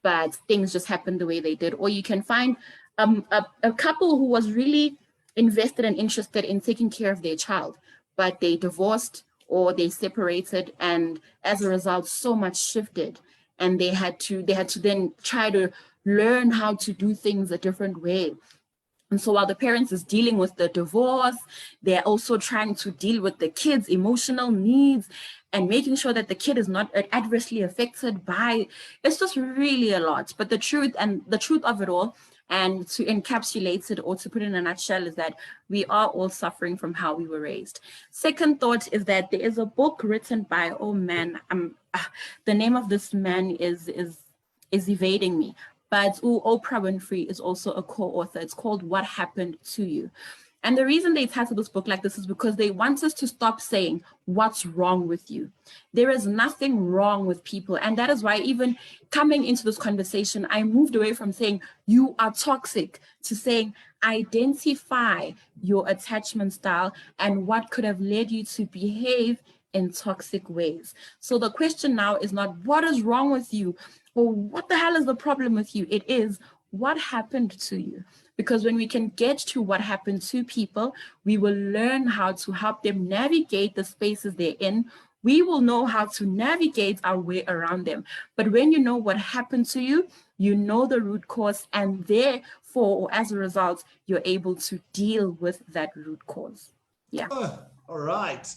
but things just happened the way they did. Or you can find a couple who was really invested and interested in taking care of their child, but they divorced or they separated, and as a result, so much shifted, and they had to then try to learn how to do things a different way. And so while the parents is dealing with the divorce, they're also trying to deal with the kids' emotional needs and making sure that the kid is not adversely affected by, it's just really a lot. But the truth of it all, and to encapsulate it or to put it in a nutshell, is that we are all suffering from how we were raised. Second thought is that there is a book written by, oh man, the name of this man is evading me. But Oprah Winfrey is also a co-author. It's called What Happened to You. And the reason they titled this book like this is because they want us to stop saying, what's wrong with you? There is nothing wrong with people. And that is why even coming into this conversation, I moved away from saying, you are toxic, to saying, identify your attachment style and what could have led you to behave in toxic ways. So the question now is not, what is wrong with you? Or what the hell is the problem with you? It is, what happened to you? Because when we can get to what happened to people, we will learn how to help them navigate the spaces they're in. We will know how to navigate our way around them. But when you know what happened to you, you know the root cause, and therefore, or as a result, you're able to deal with that root cause. Yeah. All right.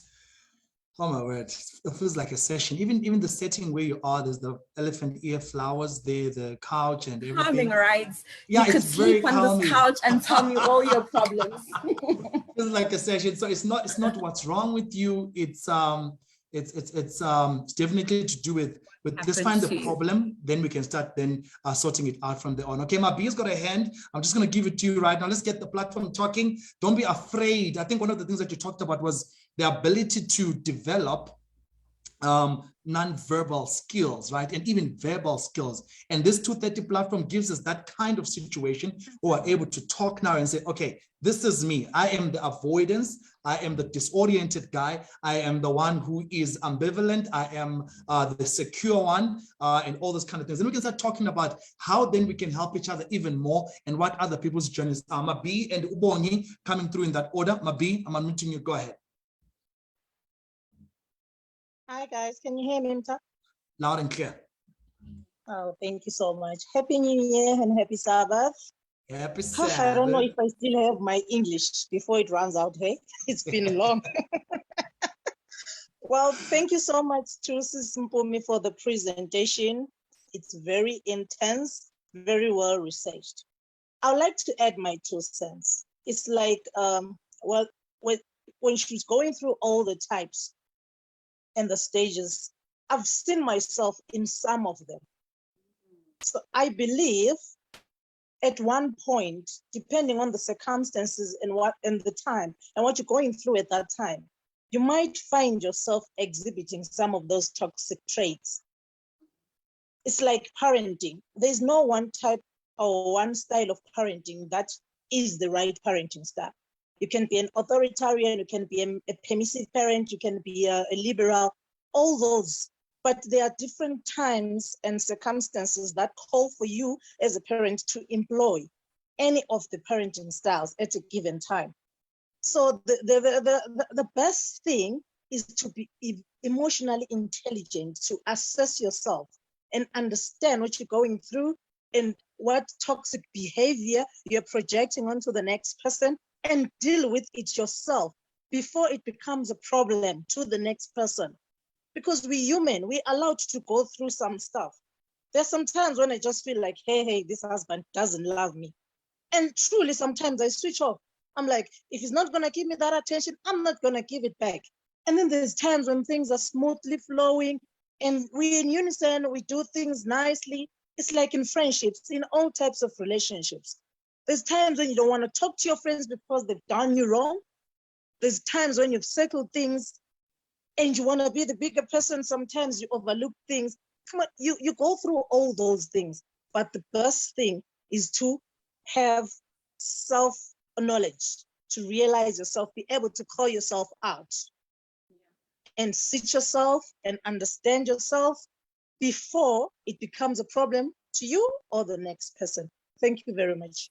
Oh my word, it feels like a session. Even the setting where you are, there's the elephant ear flowers there, the couch and everything. Calming, right? Yeah, you could sleep on this couch and tell me all your problems. It's like a session. So it's not what's wrong with you. It's definitely to do with let's find the problem, then we can start sorting it out from there on. Okay, Mabi's got a hand. I'm just going to give it to you right now. Let's get the platform talking. Don't be afraid. I think one of the things that you talked about was the ability to develop non-verbal skills, right? And even verbal skills. And this 230 platform gives us that kind of situation where we're able to talk now and say, okay, this is me. I am the avoidance. I am the disoriented guy. I am the one who is ambivalent. I am the secure one, and all those kind of things. And we can start talking about how then we can help each other even more and what other people's journeys are. Mabi and Ubongi coming through in that order. Mabi, I'm unmuting you. Go ahead. Hi guys, can you hear me, Mta? Loud and clear. Oh, thank you so much. Happy New Year and happy Sabbath. Happy Sabbath. I don't know if I still have my English before it runs out, hey? It's been long. Well, thank you so much to Sis Mpumi for the presentation. It's very intense, very well researched. I would like to add my 2 cents. It's like, well, when she's going through all the types and the stages, I've seen myself in some of them. So I believe at one point, depending on the circumstances and the time and what you're going through at that time, you might find yourself exhibiting some of those toxic traits. It's like parenting. There's no one type or one style of parenting that is the right parenting style. You can be an authoritarian, you can be a permissive parent, you can be a liberal, all those. But there are different times and circumstances that call for you as a parent to employ any of the parenting styles at a given time. So the best thing is to be emotionally intelligent, to assess yourself and understand what you're going through and what toxic behavior you're projecting onto the next person, and deal with it yourself before it becomes a problem to the next person. Because we're human, we're allowed to go through some stuff. There's some times when I just feel like, hey, this husband doesn't love me. And truly, sometimes I switch off. I'm like, if he's not gonna give me that attention, I'm not gonna give it back. And then there's times when things are smoothly flowing and we're in unison, we do things nicely. It's like in friendships, in all types of relationships. There's times when you don't want to talk to your friends because they've done you wrong. There's times when you've settled things and you want to be the bigger person. Sometimes you overlook things. Come on, you go through all those things. But the best thing is to have self-knowledge, to realize yourself, be able to call yourself out and sit yourself and understand yourself before it becomes a problem to you or the next person. Thank you very much.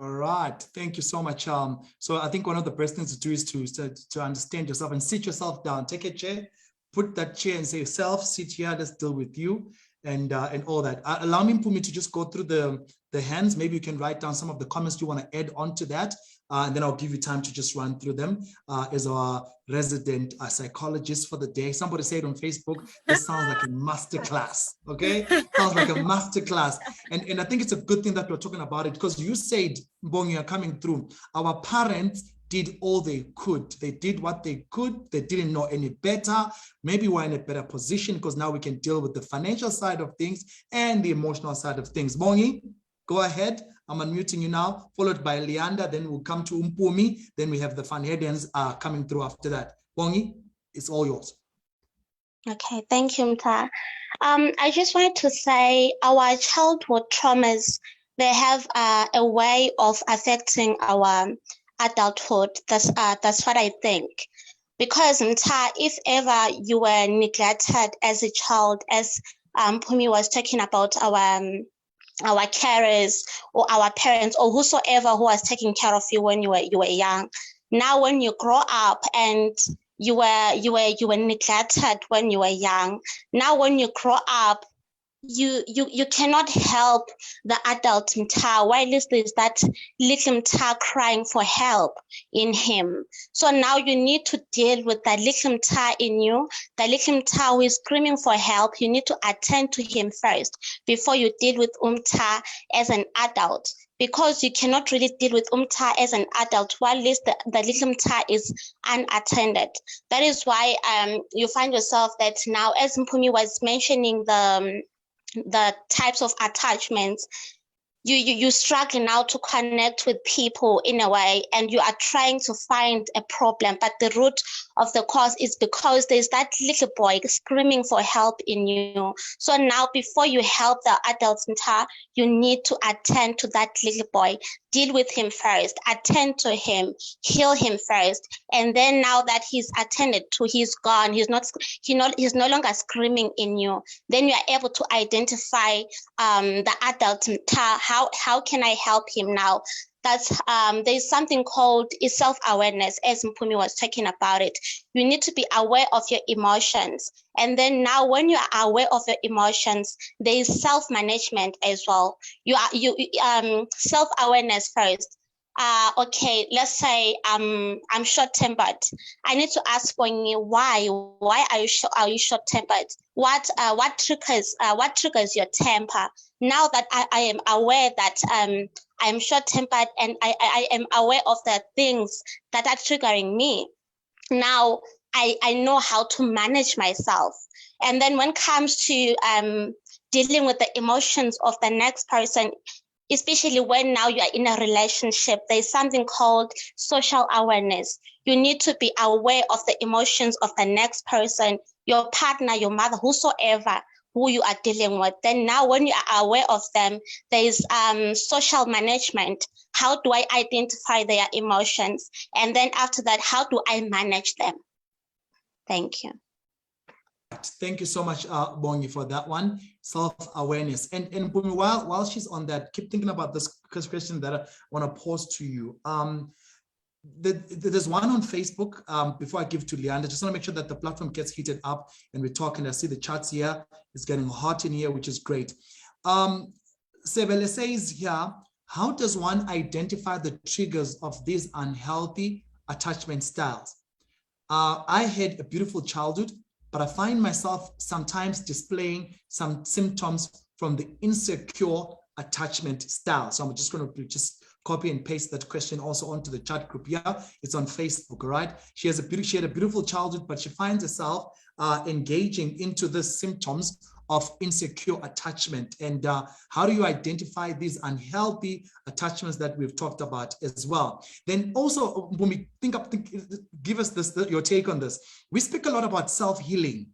All right, thank you so much. So I think one of the best things to do is to understand yourself and sit yourself down. Take a chair, put that chair and say, self, sit here, let's deal with you, and all that. Allow me, Mpumi, to just go through the hands. Maybe you can write down some of the comments you want to add on to that, and then I'll give you time to just run through them as our resident psychologist for the day. Somebody said on Facebook, this sounds like a masterclass, okay? Sounds like a masterclass. And I think it's a good thing that we're talking about it, because you said, Mbongi, you're coming through. Our parents did all they could. They did what they could. They didn't know any better. Maybe we're in a better position because now we can deal with the financial side of things and the emotional side of things. Mbongi, go ahead. I'm unmuting you now, followed by Leander, then we'll come to Mpumi, then we have the fun headings coming through after that. Mbongi, it's all yours. Okay, thank you, Mta. I just wanted to say our childhood traumas, they have a way of affecting our adulthood. That's what I think. Because Mta, if ever you were neglected as a child, as Mpumi was talking about our carers or our parents or whosoever who was taking care of you when you were young. Now, when you grow up and you were neglected when you were young. Now, when you grow up, you cannot help the adult Mta, while there's that little Mta crying for help in him. So now you need to deal with that little Mta in you, the little Mta who is screaming for help. You need to attend to him first before you deal with Mta as an adult, because you cannot really deal with Mta as an adult while the little Mta is unattended. That is why you find yourself that now, as Mpumi was mentioning the types of attachments, you struggle now to connect with people in a way, and you are trying to find a problem, but the root of the cause is because there's that little boy screaming for help in you. So now, before you help the adults, you need to attend to that little boy, deal with him first, attend to him, heal him first, and then now that he's attended to, he's gone, he's no longer screaming in you, then you are able to identify the adult. How can I help him now? That's there's something called self-awareness, as Mpumi was talking about it. You need to be aware of your emotions. And then now, when you are aware of your emotions, there is self-management as well. You self-awareness first. okay, let's say I'm short-tempered. I need to ask Bongi why are you short-tempered? What triggers your temper? Now that I am aware that I'm short-tempered and I am aware of the things that are triggering me, now I know how to manage myself. And then when it comes to dealing with the emotions of the next person, especially when now you are in a relationship, there's something called social awareness. You need to be aware of the emotions of the next person, your partner, your mother, whosoever who you are dealing with. Then now when you are aware of them, there's social management. How do I identify their emotions? And then after that, how do I manage them? Thank you. Thank you so much, Bongi, for that one. Self-awareness. And Mpumi, while she's on that, keep thinking about this question that I want to pose to you. There's one on Facebook. Before I give to Leander, just want to make sure that the platform gets heated up and we're talking. I see the chats here. It's getting hot in here, which is great. Sevele says here, how does one identify the triggers of these unhealthy attachment styles? I had a beautiful childhood, but I find myself sometimes displaying some symptoms from the insecure attachment style. So I'm just going to just copy and paste that question also onto the chat group here. It's on Facebook, all right? She had a beautiful childhood, but she finds herself engaging into the symptoms of insecure attachment. And how do you identify these unhealthy attachments that we've talked about as well? Then also, when we give us your take on this. We speak a lot about self-healing.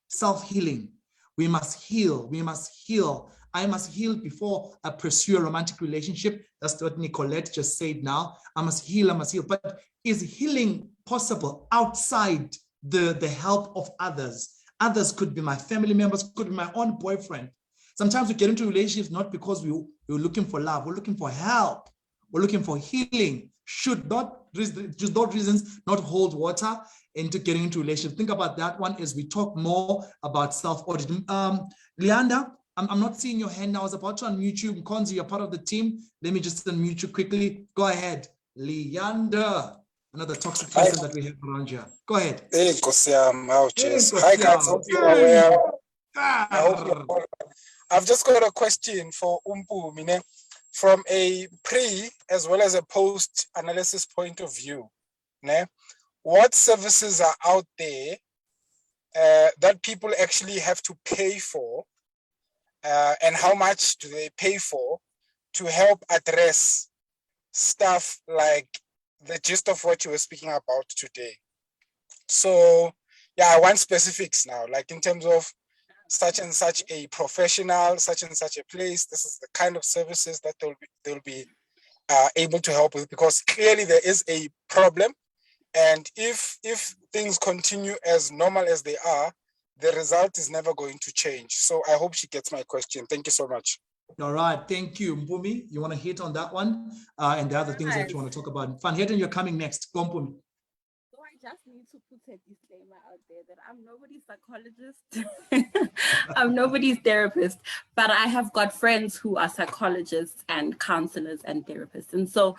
Self-healing. We must heal. We must heal. I must heal before I pursue a romantic relationship. That's what Nicolette just said now. I must heal, I must heal. But is healing possible outside the help of others? Others could be my family members, could be my own boyfriend. Sometimes we get into relationships not because we're looking for love, we're looking for help, we're looking for healing. Should not, just those reasons not hold water into getting into relationships. Think about that one as we talk more about self-audit. Leander, I'm not seeing your hand now. I was about to unmute you. Mkonzi, you're part of the team. Let me just unmute you quickly. Go ahead. Leander, another toxic person that we have around here. Go ahead. Hey, Kosiam. Hi, guys. Hope you're aware. I've just got a question for Mpumi from a pre as well as a post analysis point of view. What services are out there that people actually have to pay for? And how much do they pay for to help address stuff like the gist of what you were speaking about today? So yeah, I want specifics now, like in terms of such and such a professional, such and such a place. This is the kind of services that they'll be able to help with, because clearly there is a problem. And if things continue as normal as they are, the result is never going to change. So I hope she gets my question. Thank you so much. All right. Thank you. Mpumi, you want to hit on that one? And the other things that you want to talk about. Van Heerden, you're coming next. Go, Mpumi. So I just need to put a disclaimer out there that I'm nobody's psychologist. I'm nobody's therapist, but I have got friends who are psychologists and counselors and therapists. And so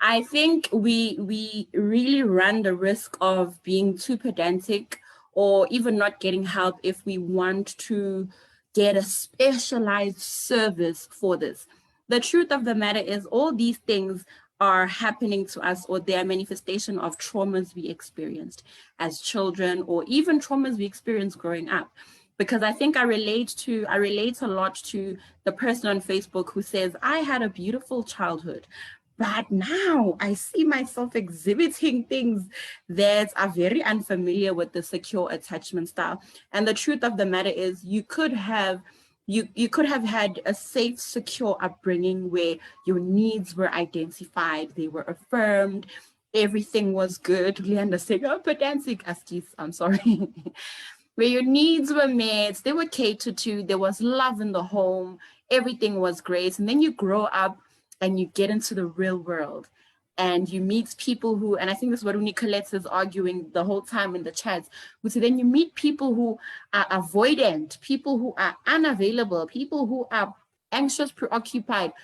I think we really run the risk of being too pedantic or even not getting help if we want to get a specialized service for this. The truth of the matter is all these things are happening to us, or they are manifestation of traumas we experienced as children, or even traumas we experienced growing up. Because I think I relate a lot to the person on Facebook who says, I had a beautiful childhood, but now I see myself exhibiting things that are very unfamiliar with the secure attachment style. And the truth of the matter is you could have had a safe, secure upbringing where your needs were identified, they were affirmed, everything was good. Leander saying, oh, pedantic, I'm sorry. Where your needs were met, they were catered to, there was love in the home, everything was great. And then you grow up and you get into the real world and you meet people who, and I think this is what Nicolette is arguing the whole time in the chats, which then you meet people who are avoidant, people who are unavailable, people who are anxious, preoccupied,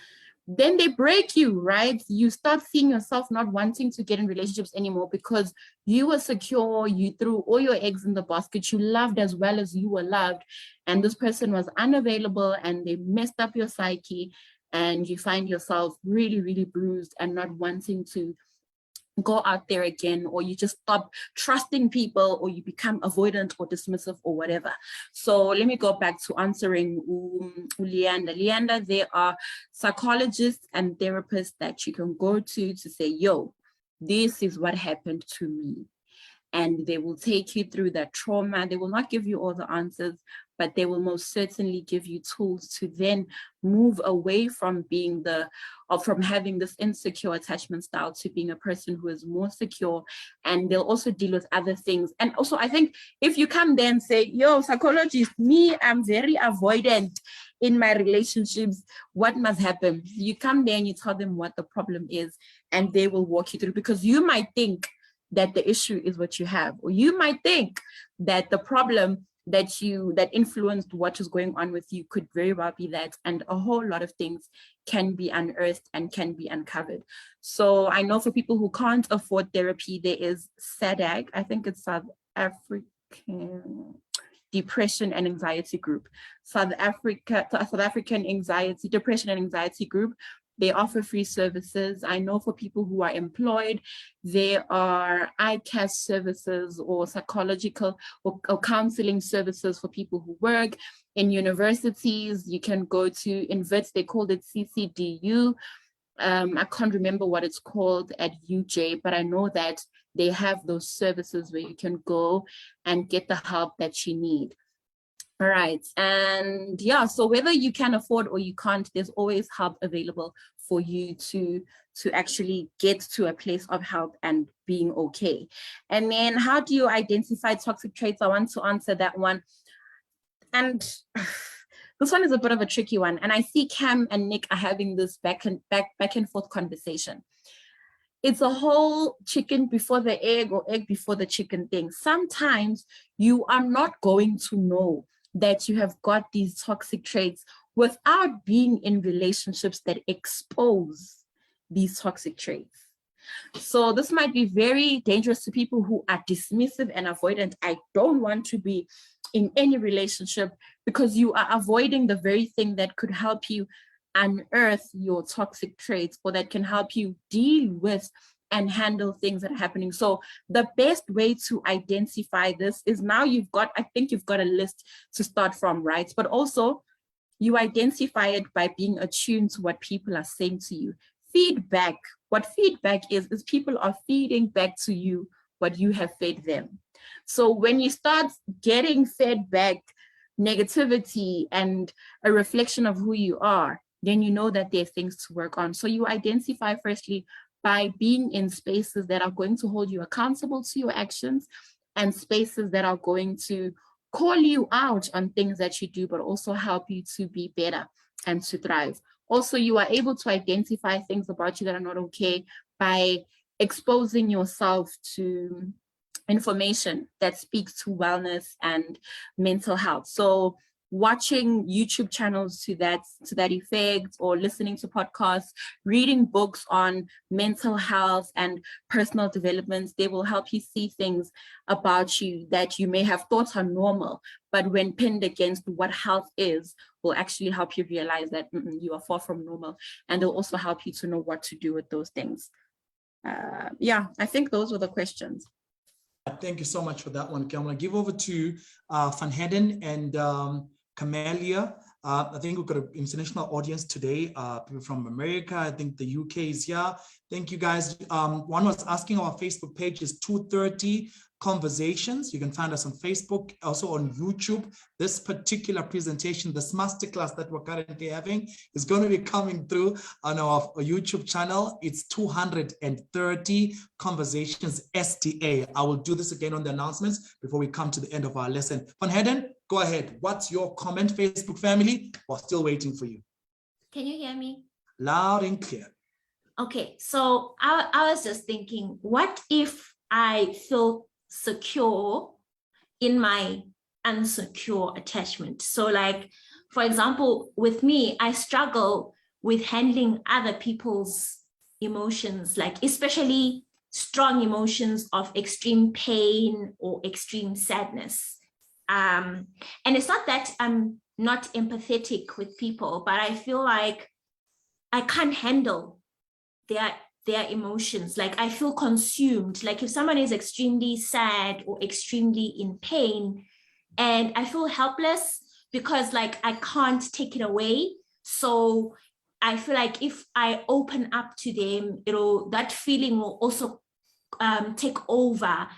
then they break you, right? You start seeing yourself not wanting to get in relationships anymore because you were secure, you threw all your eggs in the basket, you loved as well as you were loved, and this person was unavailable and they messed up your psyche, and you find yourself really, really bruised and not wanting to go out there again, or you just stop trusting people, or you become avoidant or dismissive or whatever. So let me go back to answering Leander. Leander, there are psychologists and therapists that you can go to say, yo, this is what happened to me. And they will take you through that trauma. They will not give you all the answers, but they will most certainly give you tools to then move away from being from having this insecure attachment style to being a person who is more secure. And they'll also deal with other things. And also, I think if you come there and say, yo, psychologist, me, I'm very avoidant in my relationships, what must happen? You come there and you tell them what the problem is, and they will walk you through, because you might think that the issue is what you have, or you might think that the problem that influenced what is going on with you could very well be that, and a whole lot of things can be unearthed and can be uncovered. So I know for people who can't afford therapy, there is SADAG, I think it's South African Depression and Anxiety Group, South African Depression and Anxiety Group. They offer free services. I know for people who are employed, there are ICAS services or psychological or counseling services for people who work. In universities, you can go to INVIT, they called it CCDU. I can't remember what it's called at UJ, but I know that they have those services where you can go and get the help that you need. All right, and yeah, so whether you can afford or you can't, there's always help available for you to actually get to a place of help and being okay. And then how do you identify toxic traits? I want to answer that one. And this one is a bit of a tricky one. And I see Cam and Nick are having this back and forth conversation. It's a whole chicken before the egg or egg before the chicken thing. Sometimes you are not going to know that you have got these toxic traits without being in relationships that expose these toxic traits. So this might be very dangerous to people who are dismissive and avoidant. I don't want to be in any relationship, because you are avoiding the very thing that could help you unearth your toxic traits, or that can help you deal with and handle things that are happening. So the best way to identify this is, now I think you've got a list to start from, right? But also you identify it by being attuned to what people are saying to you. Feedback, what feedback is people are feeding back to you what you have fed them. So when you start getting fed back negativity and a reflection of who you are, then you know that there are things to work on. So you identify firstly by being in spaces that are going to hold you accountable to your actions, and spaces that are going to call you out on things that you do, but also help you to be better and to thrive. Also, you are able to identify things about you that are not okay by exposing yourself to information that speaks to wellness and mental health. So watching YouTube channels to that effect, or listening to podcasts, reading books on mental health and personal development, they will help you see things about you that you may have thought are normal, but when pinned against what health is, will actually help you realize that you are far from normal, and they'll also help you to know what to do with those things. Yeah, I think those were the questions. Thank you so much for that one. Okay, I'm going to give over to Van Heiden and Camelia. I think we've got an international audience today, people from America. I think the UK is here. Thank you guys. One was asking, our Facebook page is 230 Conversations. You can find us on Facebook, also on YouTube. This particular presentation, this masterclass that we're currently having, is going to be coming through on our YouTube channel. It's 230 Conversations STA. I will do this again on the announcements before we come to the end of our lesson. Van Heiden, go ahead. What's your comment, Facebook family? We're still waiting for you. Can you hear me? Loud and clear. Okay, so I was just thinking, what if I feel secure in my unsecure attachment? So like, for example, with me, I struggle with handling other people's emotions, like especially strong emotions of extreme pain or extreme sadness. And it's not that I'm not empathetic with people, but I feel like I can't handle their emotions. Like I feel consumed. Like if someone is extremely sad or extremely in pain, and I feel helpless because like I can't take it away. So I feel like if I open up to them, that feeling will also take over,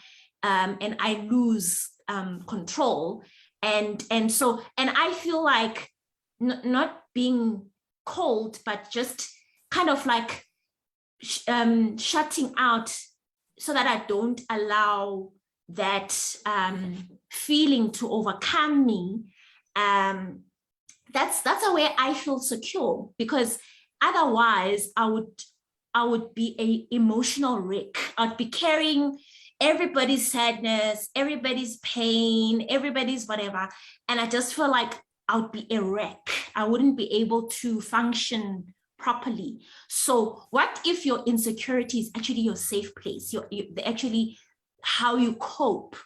and I lose control. And I feel like not being cold, but just kind of like shutting out so that I don't allow that feeling to overcome me. That's a way I feel secure, because otherwise I would be an emotional wreck. I'd be carrying everybody's sadness, everybody's pain, everybody's whatever. And I just feel like I would be a wreck. I wouldn't be able to function properly. So what if your insecurity is actually your safe place? Actually how you cope,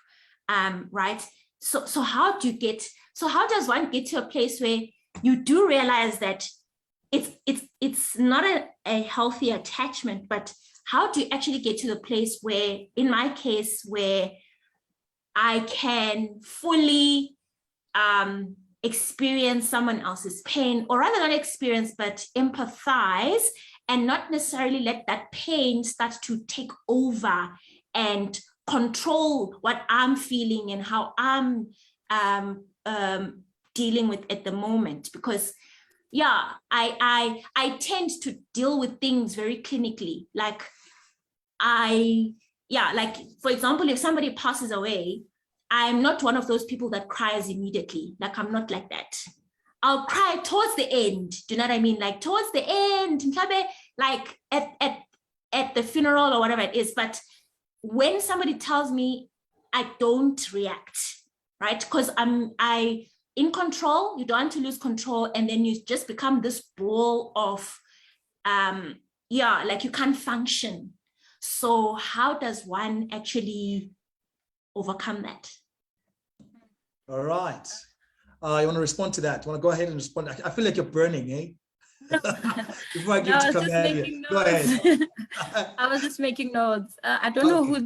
right? So how does one get to a place where you do realize that it's not a healthy attachment, but how do you actually get to the place where, in my case, where I can fully experience someone else's pain, or rather not experience, but empathize, and not necessarily let that pain start to take over and control what I'm feeling and how I'm dealing with at the moment. Because yeah, I tend to deal with things very clinically. Like like for example, if somebody passes away, I'm not one of those people that cries immediately. Like I'm not like that. I'll cry towards the end. Do you know what I mean? Like towards the end, like at the funeral or whatever it is. But when somebody tells me, I don't react, right? Because I in control. You don't want to lose control, and then you just become this ball of like you can't function. So how does one actually overcome that? All right. You want to respond to that? You want to go ahead and respond? I feel like you're burning, eh? Before I give to Camelia, go ahead. I was just making notes. I don't know who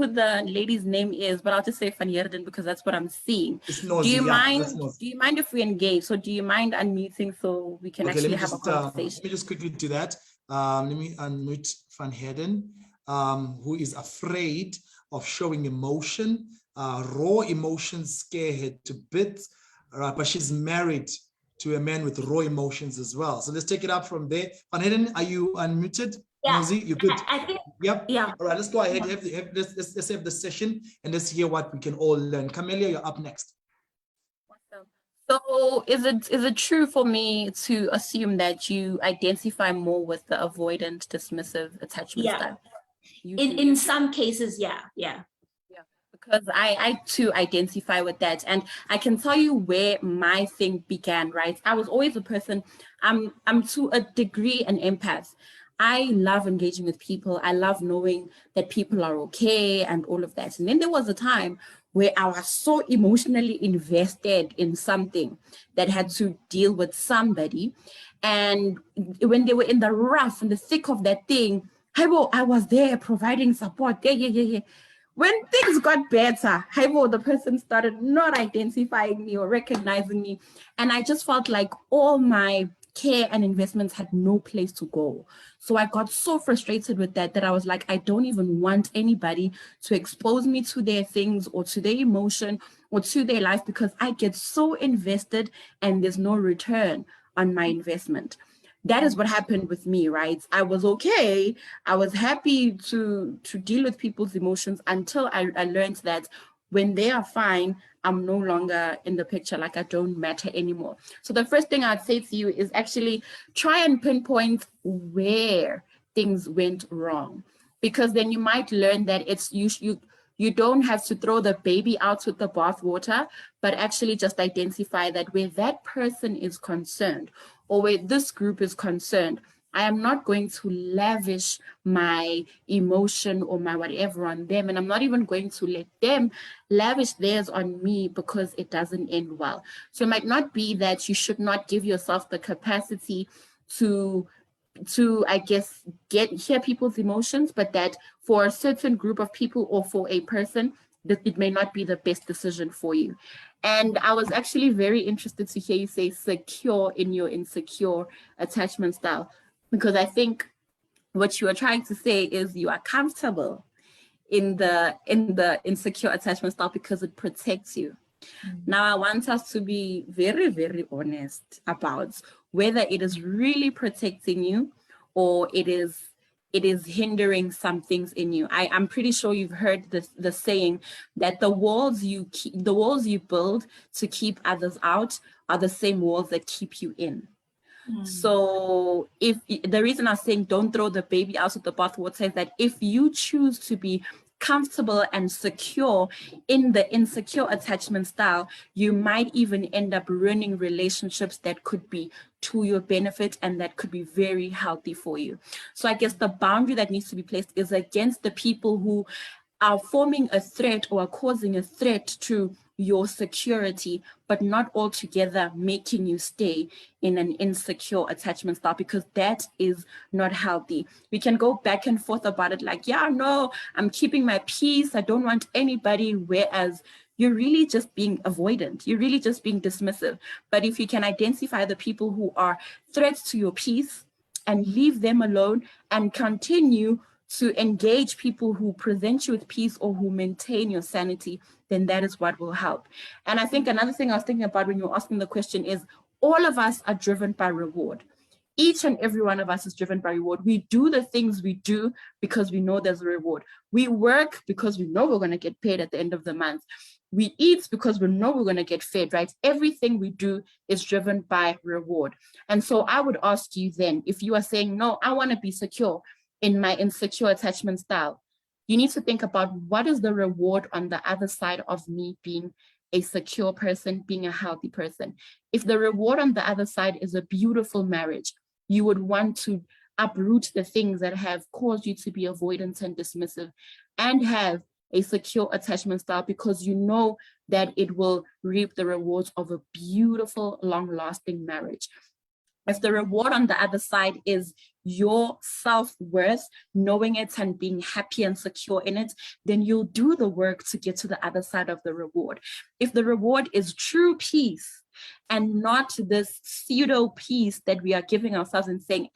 the lady's name is, but I'll just say Van Heerden because that's what I'm seeing. It's nosy, do you mind? Do you mind if we engage? So do you mind unmuting so we can actually have a conversation? Let me just quickly do that. Let me unmute Van Heerden, who is afraid of showing emotion. Raw emotions scare her to bits, but she's married to a man with raw emotions as well. So let's take it up from there. Van Heerden, are you unmuted? Yeah, Nosy, you're good. I think. Yep. Yeah. All right, let's go ahead. Let's have the session and let's hear what we can all learn. Camelia, you're up next. So is it true for me to assume that you identify more with the avoidant dismissive attachment style? In some cases, yeah. Because I too identify with that, and I can tell you where my thing began, right? I was always a person, I'm to a degree an empath. I love engaging with people. I love knowing that people are okay and all of that. And then there was a time where I was so emotionally invested in something that had to deal with somebody. And when they were in the rough, in the thick of that thing, I was there providing support. Yeah. When things got better, the person started not identifying me or recognizing me. And I just felt like all my care and investments had no place to go. So I got so frustrated with that I was like, I don't even want anybody to expose me to their things or to their emotion or to their life, because I get so invested and there's no return on my investment. That is what happened with me, right? I was okay. I was happy to deal with people's emotions until I learned that when they are fine, I'm no longer in the picture, like I don't matter anymore. So the first thing I'd say to you is actually try and pinpoint where things went wrong, because then you might learn that it's you You don't have to throw the baby out with the bathwater, but actually just identify that where that person is concerned or where this group is concerned, I am not going to lavish my emotion or my whatever on them. And I'm not even going to let them lavish theirs on me because it doesn't end well. So it might not be that you should not give yourself the capacity to I guess hear people's emotions, but that for a certain group of people or for a person, that it may not be the best decision for you. And I was actually very interested to hear you say secure in your insecure attachment style, because I think what you are trying to say is you are comfortable in the insecure attachment style because it protects you. Now, I want us to be very, very honest about whether it is really protecting you or it is hindering some things in you. I'm pretty sure you've heard the saying that the walls you build to keep others out are the same walls that keep you in. So if the reason I'm saying don't throw the baby out with the bathwater is that if you choose to be comfortable and secure in the insecure attachment style, you might even end up ruining relationships that could be to your benefit and that could be very healthy for you. So I guess the boundary that needs to be placed is against the people who are forming a threat or are causing a threat to your security, but not altogether making you stay in an insecure attachment style, because that is not healthy. We can go back and forth about it like, yeah, no, I'm keeping my peace, I don't want anybody, whereas you're really just being avoidant, you're really just being dismissive. But if you can identify the people who are threats to your peace and leave them alone and continue to engage people who present you with peace or who maintain your sanity, then that is what will help. And I think another thing I was thinking about when you were asking the question is all of us are driven by reward. Each and every one of us is driven by reward. We do the things we do because we know there's a reward. We work because we know we're going to get paid at the end of the month. We eat because we know we're going to get fed, right? Everything we do is driven by reward. And so I would ask you then, if you are saying, no, I want to be secure in my insecure attachment style, you need to think about what is the reward on the other side of me being a secure person, being a healthy person. If the reward on the other side is a beautiful marriage, you would want to uproot the things that have caused you to be avoidant and dismissive and have a secure attachment style, because you know that it will reap the rewards of a beautiful, long-lasting marriage. If the reward on the other side is your self-worth, knowing it and being happy and secure in it, then you'll do the work to get to the other side of the reward. If the reward is true peace and not this pseudo peace that we are giving ourselves and saying,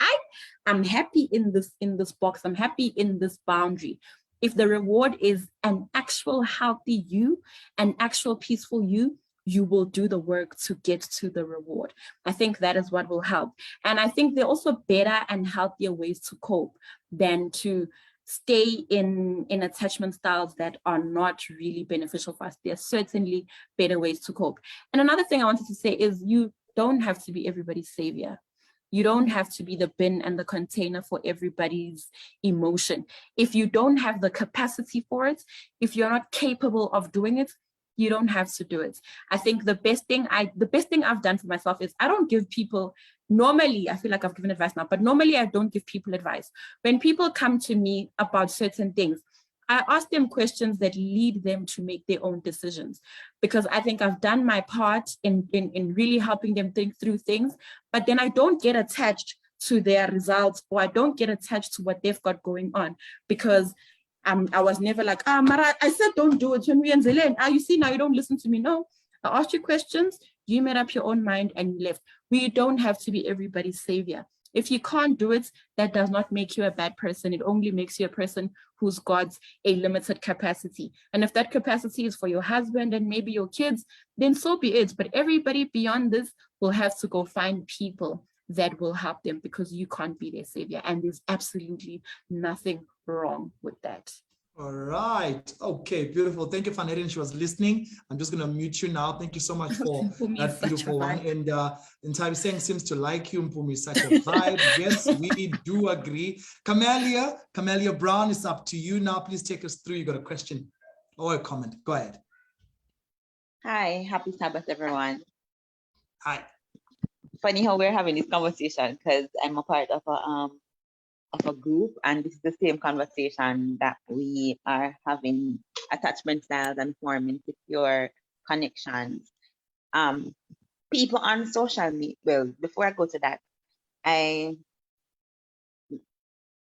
I'm happy in this box, I'm happy in this boundary. If the reward is an actual healthy you, an actual peaceful you will do the work to get to the reward. I think that is what will help. And I think there are also better and healthier ways to cope than to stay in attachment styles that are not really beneficial for us. There are certainly better ways to cope. And another thing I wanted to say is you don't have to be everybody's savior. You don't have to be the bin and the container for everybody's emotion. If you don't have the capacity for it, if you're not capable of doing it, you don't have to do it. I think the best thing I've done for myself is I don't give people, normally, I feel like I've given advice now, but normally I don't give people advice. When people come to me about certain things, I ask them questions that lead them to make their own decisions, because I think I've done my part in really helping them think through things, but then I don't get attached to their results, or I don't get attached to what they've got going on, because I was never like, Mara, I said don't do it. You see, now you don't listen to me. No, I asked you questions, you made up your own mind and you left. We don't have to be everybody's savior. If you can't do it, that does not make you a bad person. It only makes you a person who's got a limited capacity. And if that capacity is for your husband and maybe your kids, then so be it. But everybody beyond this will have to go find people that will help them, because you can't be their savior. And there's absolutely nothing wrong with that. All right. Okay, beautiful. Thank you, Fanette. She was listening. I'm just going to mute you now. Thank you so much for that beautiful one. And Ntabi saying seems to like you. Mpumi is such a vibe. Yes, we do agree. Camelia Brown, it's up to you now. Please take us through. You got a question. or a comment. Go ahead. Hi, happy Sabbath, everyone. Hi. Funny how we're having this conversation because I'm a part of a group, and this is the same conversation that we are having: attachment styles and forming secure connections. People on social media. Well, before I go to that,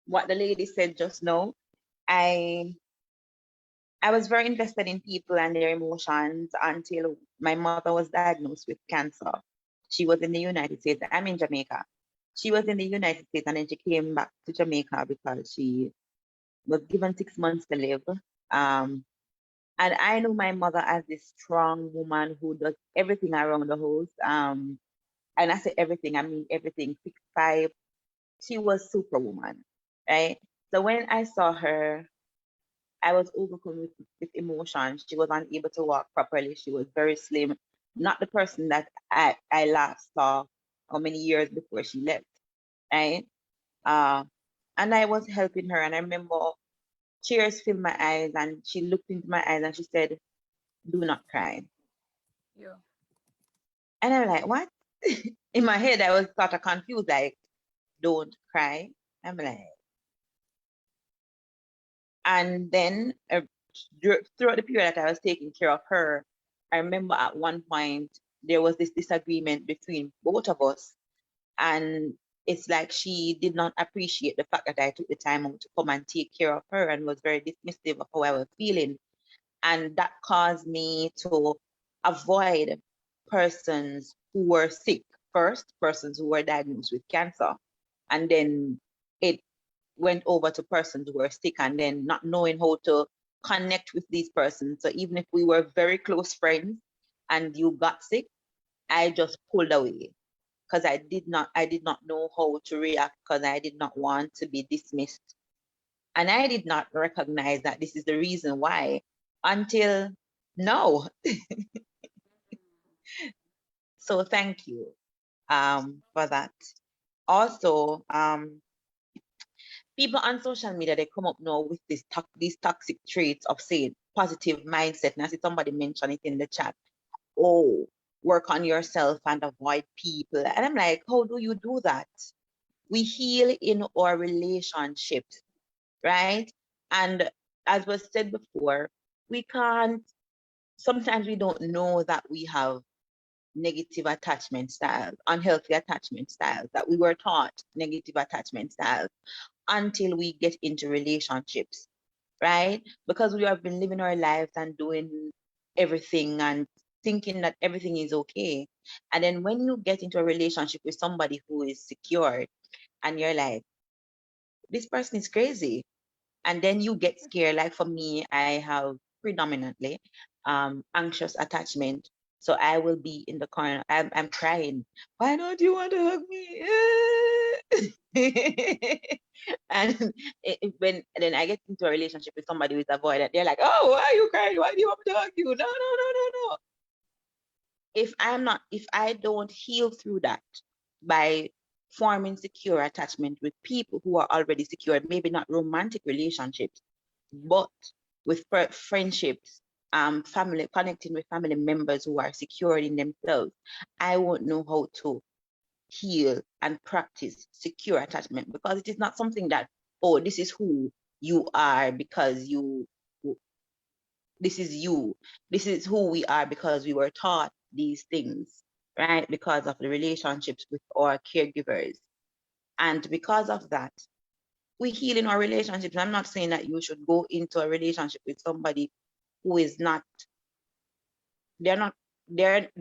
what the lady said just now, I was very invested in people and their emotions until my mother was diagnosed with cancer. She was in the United States. I'm in Jamaica. She was in the United States, and then she came back to Jamaica because she was given 6 months to live. And I know my mother as this strong woman who does everything around the house. And I say everything, I mean everything. 6'5". She was superwoman, right? So when I saw her, I was overcome with emotion. She was unable to walk properly. She was very slim, not the person that I last saw how many years before she left, right? And I was helping her, and I remember tears filled my eyes, and she looked into my eyes and she said, "Do not cry." Yeah. And I'm like, what? In my head, I was sort of confused, like, don't cry. I'm like, and then throughout the period that I was taking care of her, I remember at one point there was this disagreement between both of us, and it's like she did not appreciate the fact that I took the time out to come and take care of her, and was very dismissive of how I was feeling. And that caused me to avoid persons who were sick first, persons who were diagnosed with cancer, and then it went over to persons who were sick, and then not knowing how to connect with these persons. So even if we were very close friends and you got sick, I just pulled away because I did not know how to react, because I did not want to be dismissed. And I did not recognize that this is the reason why until now. So thank you for that. Also, people on social media, they come up now with these toxic traits of saying positive mindset. And I see somebody mention it in the chat. Oh, work on yourself and avoid people. And I'm like, how do you do that? We heal in our relationships, right? And as was said before, we can't, sometimes we don't know that we have negative attachment styles, unhealthy attachment styles, that we were taught negative attachment styles until we get into relationships, right? Because we have been living our lives and doing everything and thinking that everything is okay. And then when you get into a relationship with somebody who is secure, and you're like, this person is crazy. And then you get scared. Like for me, I have predominantly anxious attachment. So I will be in the corner. I'm crying. Why don't you want to hug me? And when then I get into a relationship with somebody who is avoidant, they're like, "Oh, why are you crying? Why do you want me to hug you?" No. If I don't heal through that by forming secure attachment with people who are already secure, maybe not romantic relationships, but with friendships, family, connecting with family members who are secure in themselves, I won't know how to heal and practice secure attachment, because it is not something that, oh, this is who you are because this is you. This is who we are because we were taught these things, right? Because of the relationships with our caregivers. And because of that, we heal in our relationships. I'm not saying that you should go into a relationship with somebody who is not, they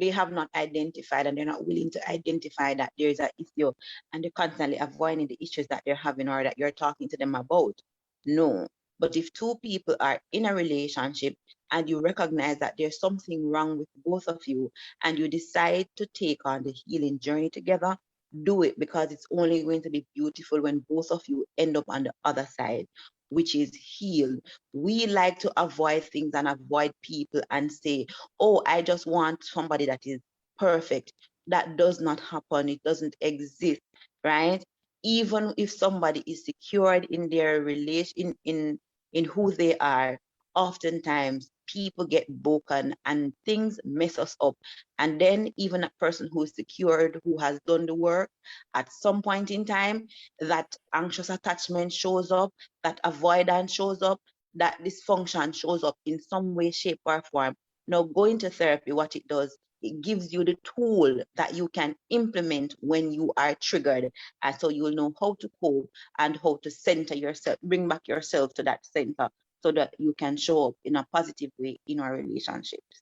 have not identified, and they're not willing to identify that there is an issue, and they're constantly avoiding the issues that they're having or that you're talking to them about. No. But if two people are in a relationship and you recognize that there's something wrong with both of you, and you decide to take on the healing journey together, do it, because it's only going to be beautiful when both of you end up on the other side, which is healed. We like to avoid things and avoid people and say, oh, I just want somebody that is perfect. That does not happen. It doesn't exist, right? Even if somebody is secured in their relation, in who they are, oftentimes people get broken and things mess us up. And then even a person who is secured, who has done the work, at some point in time, that anxious attachment shows up, that avoidance shows up, that dysfunction shows up in some way, shape, or form. Now, going to therapy, what it does, it gives you the tool that you can implement when you are triggered. And so you'll know how to cope and how to center yourself, bring back yourself to that center so that you can show up in a positive way in our relationships.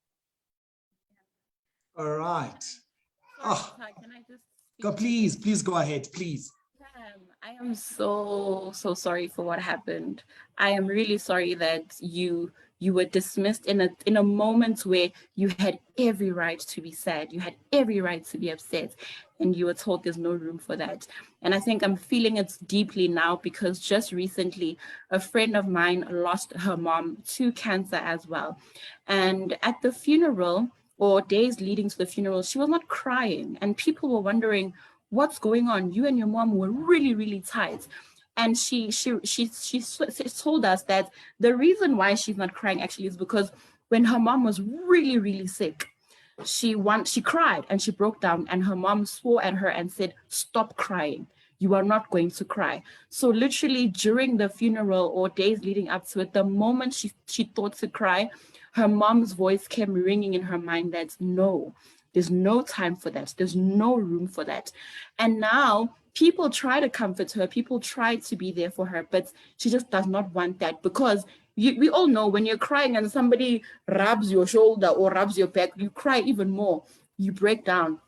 All right. Oh, Can I just please go ahead, please. I am so sorry for what happened. I am really sorry that you were dismissed in a moment where you had every right to be sad. You had every right to be upset, and you were told there's no room for that. And I think I'm feeling it deeply now because just recently, a friend of mine lost her mom to cancer as well. And at the funeral, or days leading to the funeral, she was not crying, and people were wondering, what's going on? You and your mom were really, really tight. And she told us that the reason why she's not crying actually is because when her mom was really, really sick, she cried and she broke down, and her mom swore at her and said, stop crying. You are not going to cry. So literally during the funeral or days leading up to it, the moment she thought to cry, her mom's voice came ringing in her mind that no, there's no time for that. There's no room for that. And now people try to comfort her. People try to be there for her, but she just does not want that because we all know when you're crying and somebody rubs your shoulder or rubs your back, you cry even more. You break down.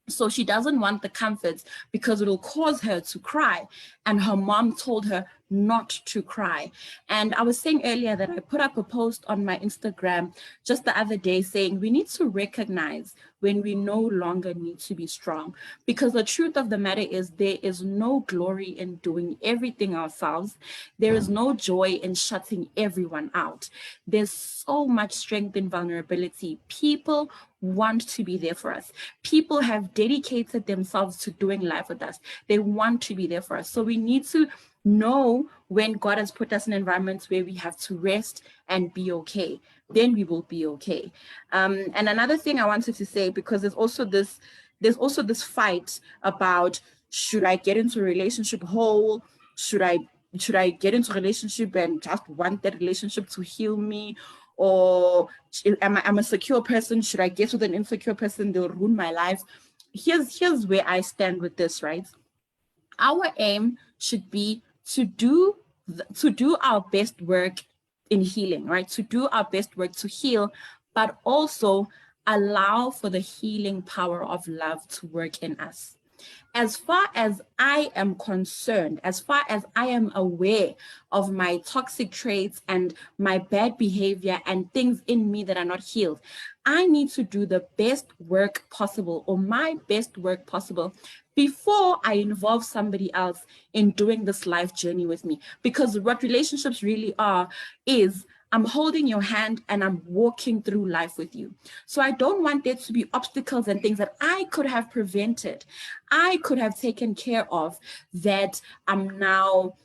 So she doesn't want the comforts because it'll cause her to cry. And her mom told her not to cry. And I was saying earlier that I put up a post on my Instagram just the other day saying we need to recognize when we no longer need to be strong. Because the truth of the matter is there is no glory in doing everything ourselves. There is no joy in shutting everyone out. There's so much strength in vulnerability. People want to be there for us. People have dedicated themselves to doing life with us. They want to be there for us. So we need to know when God has put us in environments where we have to rest and be okay. Then we will be okay. And another thing I wanted to say, because there's also this fight about, should I get into a relationship whole? Should I get into a relationship and just want that relationship to heal me? Or I'm a secure person. Should I get with an insecure person? They'll ruin my life. Here's where I stand with this, right? Our aim should be to do our best work in healing, right? To do our best work to heal, but also allow for the healing power of love to work in us. As far as I am concerned, as far as I am aware of my toxic traits and my bad behavior and things in me that are not healed, I need to do the best work possible, or my best work possible, before I involve somebody else in doing this life journey with me. Because what relationships really are is I'm holding your hand and I'm walking through life with you. So I don't want there to be obstacles and things that I could have prevented, I could have taken care of, that I'm now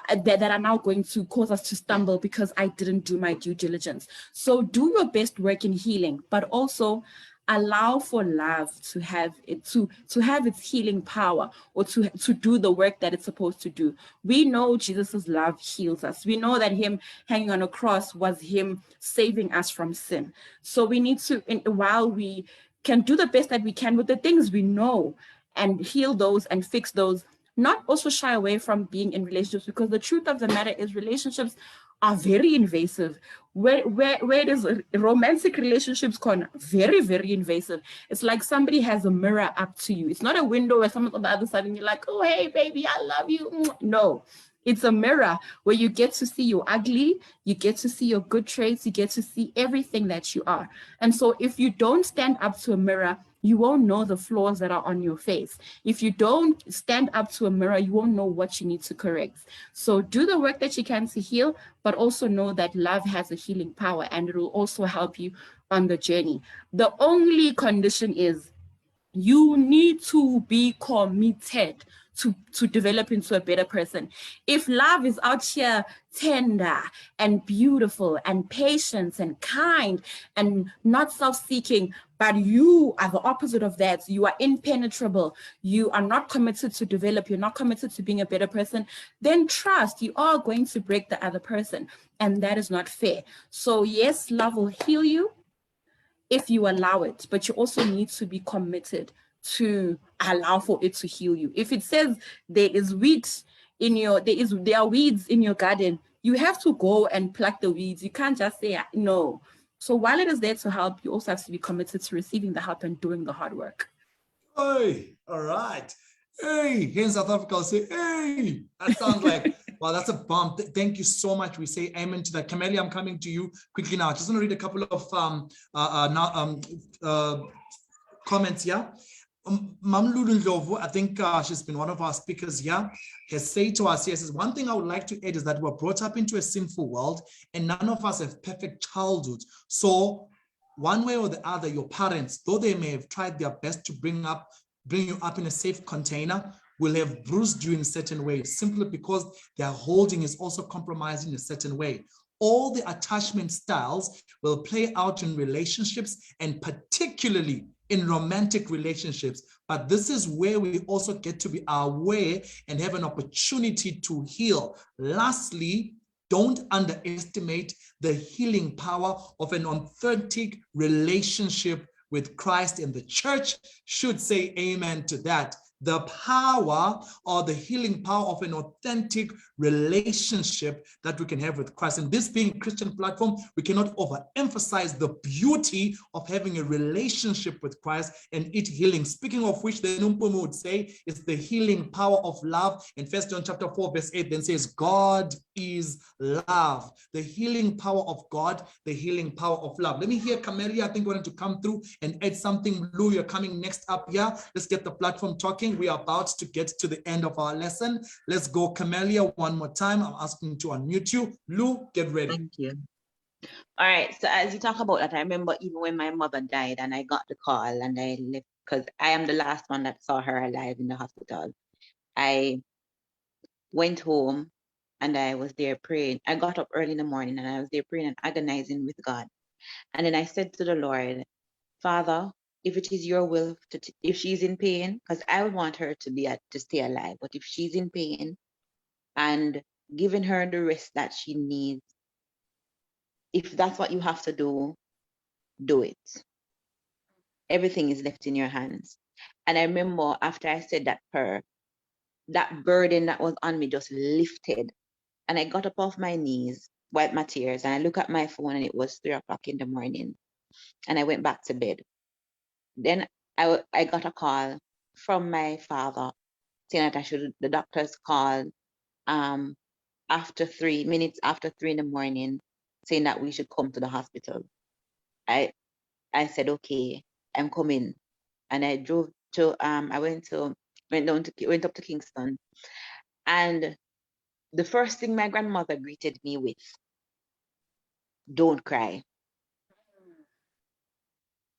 that are now going to cause us to stumble because I didn't do my due diligence. So do your best work in healing, but also allow for love to have its healing power, or to do the work that it's supposed to do. We know Jesus's love heals us. We know that him hanging on a cross was him saving us from sin. So we need to, while we can do the best that we can with the things we know and heal those and fix those, not also shy away from being in relationships, because the truth of the matter is relationships are very invasive. Where does romantic relationships gone? Very, very invasive. It's like somebody has a mirror up to you. It's not a window where someone's on the other side and you're like, oh, hey, baby, I love you. No, it's a mirror where you get to see your ugly, you get to see your good traits, you get to see everything that you are. And so if you don't stand up to a mirror, you won't know the flaws that are on your face. If you don't stand up to a mirror, you won't know what you need to correct. So do the work that you can to heal, but also know that love has a healing power and it will also help you on the journey. The only condition is you need to be committed to develop into a better person. If love is out here tender and beautiful and patient and kind and not self-seeking, but you are the opposite of that, you are impenetrable, you are not committed to develop, you're not committed to being a better person, then trust, you are going to break the other person. And that is not fair. So yes, love will heal you if you allow it, but you also need to be committed to allow for it to heal you. If it says there is weeds in your, there are weeds in your garden, you have to go and pluck the weeds. You can't just say no. So while it is there to help, you also have to be committed to receiving the help and doing the hard work. Hey, all right. Hey, here in South Africa, I'll say, hey, that sounds like, wow, that's a bomb. Thank you so much. We say amen to that. Camelia, I'm coming to you quickly now. I just want to read a couple of comments here. Mamlulu Ndlovu, I think she's been one of our speakers here, has said to us, yes, one thing I would like to add is that we're brought up into a sinful world and none of us have perfect childhood. So one way or the other, your parents, though they may have tried their best to bring you up in a safe container, will have bruised you in a certain way, simply because their holding is also compromised in a certain way. All the attachment styles will play out in relationships and particularly in romantic relationships. But this is where we also get to be aware and have an opportunity to heal. Lastly, don't underestimate the healing power of an authentic relationship with Christ, and the church should say amen to that. The power or the healing power of an authentic relationship that we can have with Christ. And this being a Christian platform, we cannot overemphasize the beauty of having a relationship with Christ and it healing. Speaking of which, the Mpumi would say it's the healing power of love. In 1 John chapter 4, verse 8, then says, God is love. The healing power of God, the healing power of love. Let me hear Camelia, I think wanted to come through and add something. Lou, you're coming next up here. Let's get the platform talking. We are about to get to the end of our lesson. Let's go, Camelia, one more time. I'm asking to unmute you. Lou, get ready. Thank you. All right. So as you talk about that, I remember even when my mother died and I got the call and I left, because I am the last one that saw her alive in the hospital. I went home and I was there praying. I got up early in the morning and I was there praying and agonizing with God. And then I said to the Lord, Father, if it is your will, if she's in pain, because I would want her to stay alive, but if she's in pain and giving her the rest that she needs, if that's what you have to do, do it. Everything is left in your hands. And I remember after I said that prayer, that burden that was on me just lifted. And I got up off my knees, wiped my tears, and I looked at my phone and it was 3 o'clock in the morning. And I went back to bed. Then I got a call from my father saying that the doctors called after 3 minutes after 3 in the morning, saying that we should come to the hospital. I said, okay, I'm coming. And I drove to, I went up to Kingston. And the first thing my grandmother greeted me with, don't cry.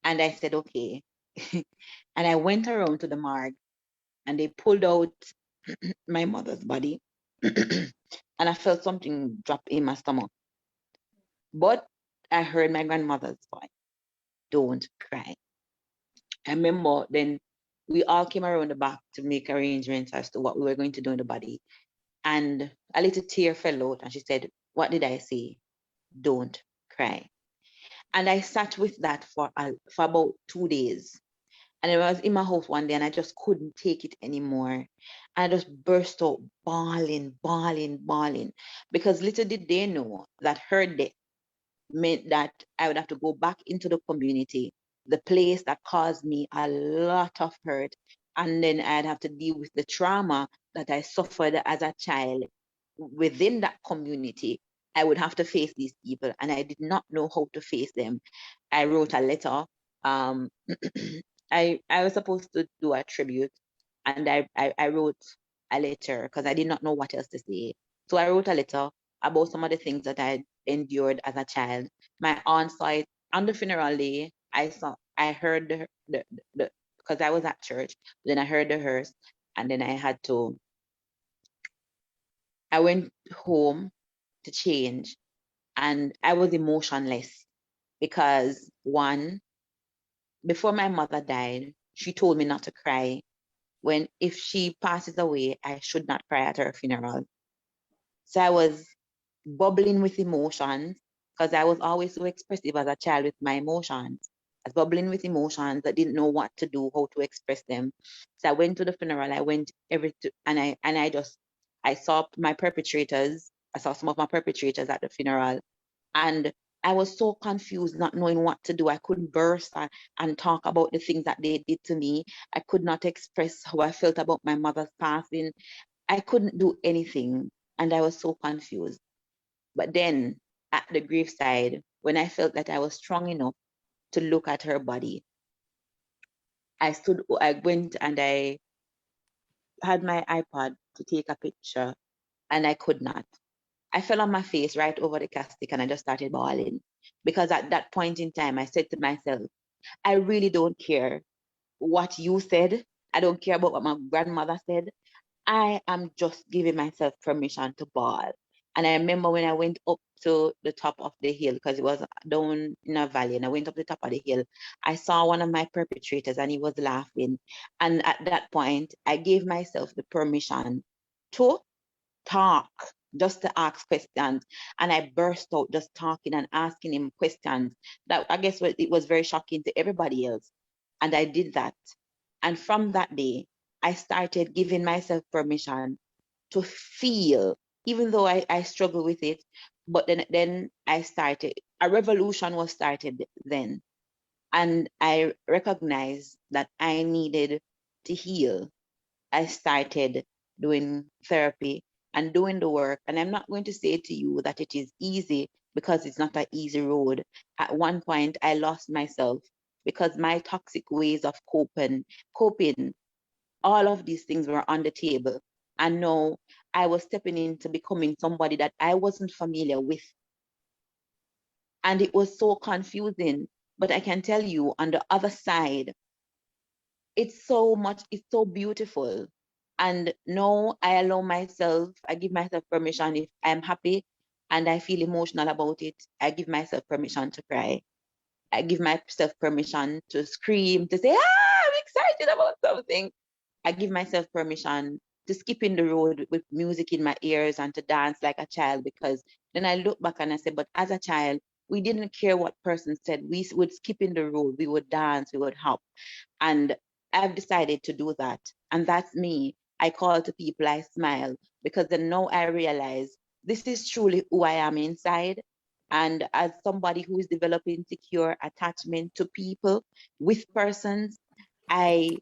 And I said, okay. And I went around to the morgue and they pulled out my mother's body. And I felt something drop in my stomach. But I heard my grandmother's voice, don't cry. I remember then we all came around the back to make arrangements as to what we were going to do in the body. And a little tear fell out and she said, what did I say? Don't cry. And I sat with that for about 2 days. And I was in my house one day and I just couldn't take it anymore. And I just burst out bawling. Because little did they know that her death meant that I would have to go back into the community, the place that caused me a lot of hurt. And then I'd have to deal with the trauma that I suffered as a child within that community. I would have to face these people and I did not know how to face them. I wrote a letter. I was supposed to do a tribute and I wrote a letter because I did not know what else to say. So I wrote a letter about some of the things that I endured as a child. My aunt saw it on the funeral day. I heard the because I was at church, then I heard the hearse And then I went home to change, and I was emotionless because, one, before my mother died, she told me not to cry when if she passes away, I should not cry at her funeral. So I was bubbling with emotions because I was always so expressive as a child with my emotions. I was bubbling with emotions. I didn't know what to do, how to express them. So I went to the funeral. I went I saw my perpetrators. I saw some of my perpetrators at the funeral, and I was so confused, not knowing what to do. I couldn't burst and talk about the things that they did to me. I could not express how I felt about my mother's passing. I couldn't do anything, and I was so confused. But then at the graveside, when I felt that I was strong enough to look at her body, I went and I had my iPod to take a picture, and I could not. I fell on my face right over the casket and I just started bawling. Because at that point in time, I said to myself, I really don't care what you said. I don't care about what my grandmother said. I am just giving myself permission to bawl. And I remember when I went up to the top of the hill, because it was down in a valley, and I went up the top of the hill, I saw one of my perpetrators and he was laughing. And at that point, I gave myself the permission to talk, just to ask questions. And I burst out just talking and asking him questions that I guess it was very shocking to everybody else. And I did that. And from that day, I started giving myself permission to feel, even though I struggle with it. But then I started, a revolution was started then. And I recognized that I needed to heal. I started doing therapy and doing the work. And I'm not going to say to you that it is easy, because it's not an easy road. At one point, I lost myself because my toxic ways of coping, all of these things were on the table. And now I was stepping into becoming somebody that I wasn't familiar with. And it was so confusing. But I can tell you, on the other side, it's so beautiful. And now I allow myself, I give myself permission. If I'm happy and I feel emotional about it, I give myself permission to cry. I give myself permission to scream, to say, I'm excited about something. I give myself permission to skip in the road with music in my ears and to dance like a child, because then I look back and I say, but as a child, we didn't care what person said. We would skip in the road, we would dance, we would hop. And I've decided to do that. And that's me. I call to people, I smile, because then now I realize this is truly who I am inside. And as somebody who is developing secure attachment to people, with persons, I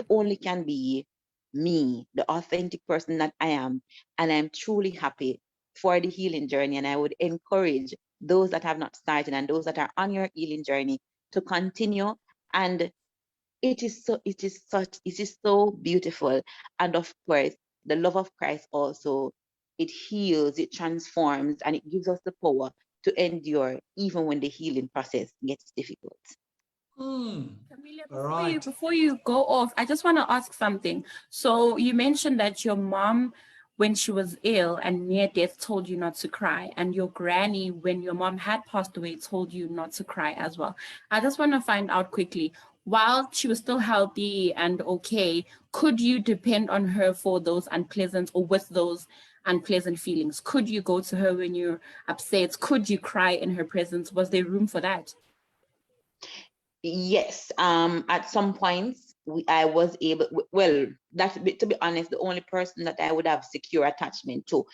only can be me, the authentic person that I am. And I'm truly happy for the healing journey. And I would encourage those that have not started and those that are on your healing journey to continue. And it is so beautiful. And of course, the love of Christ also, it heals, it transforms, and it gives us the power to endure even when the healing process gets difficult. Camilla, All right. before you go off, I just want to ask something. So you mentioned that your mom, when she was ill and near death, told you not to cry, and your granny, when your mom had passed away, told you not to cry as well. I just want to find out quickly, while she was still healthy and okay, could you depend on her for those unpleasant or with those unpleasant feelings? Could you go to her when you're upset? Could you cry in her presence? Was there room for that? Yes, at some points I was able, well, to be honest, the only person that I would have secure attachment to,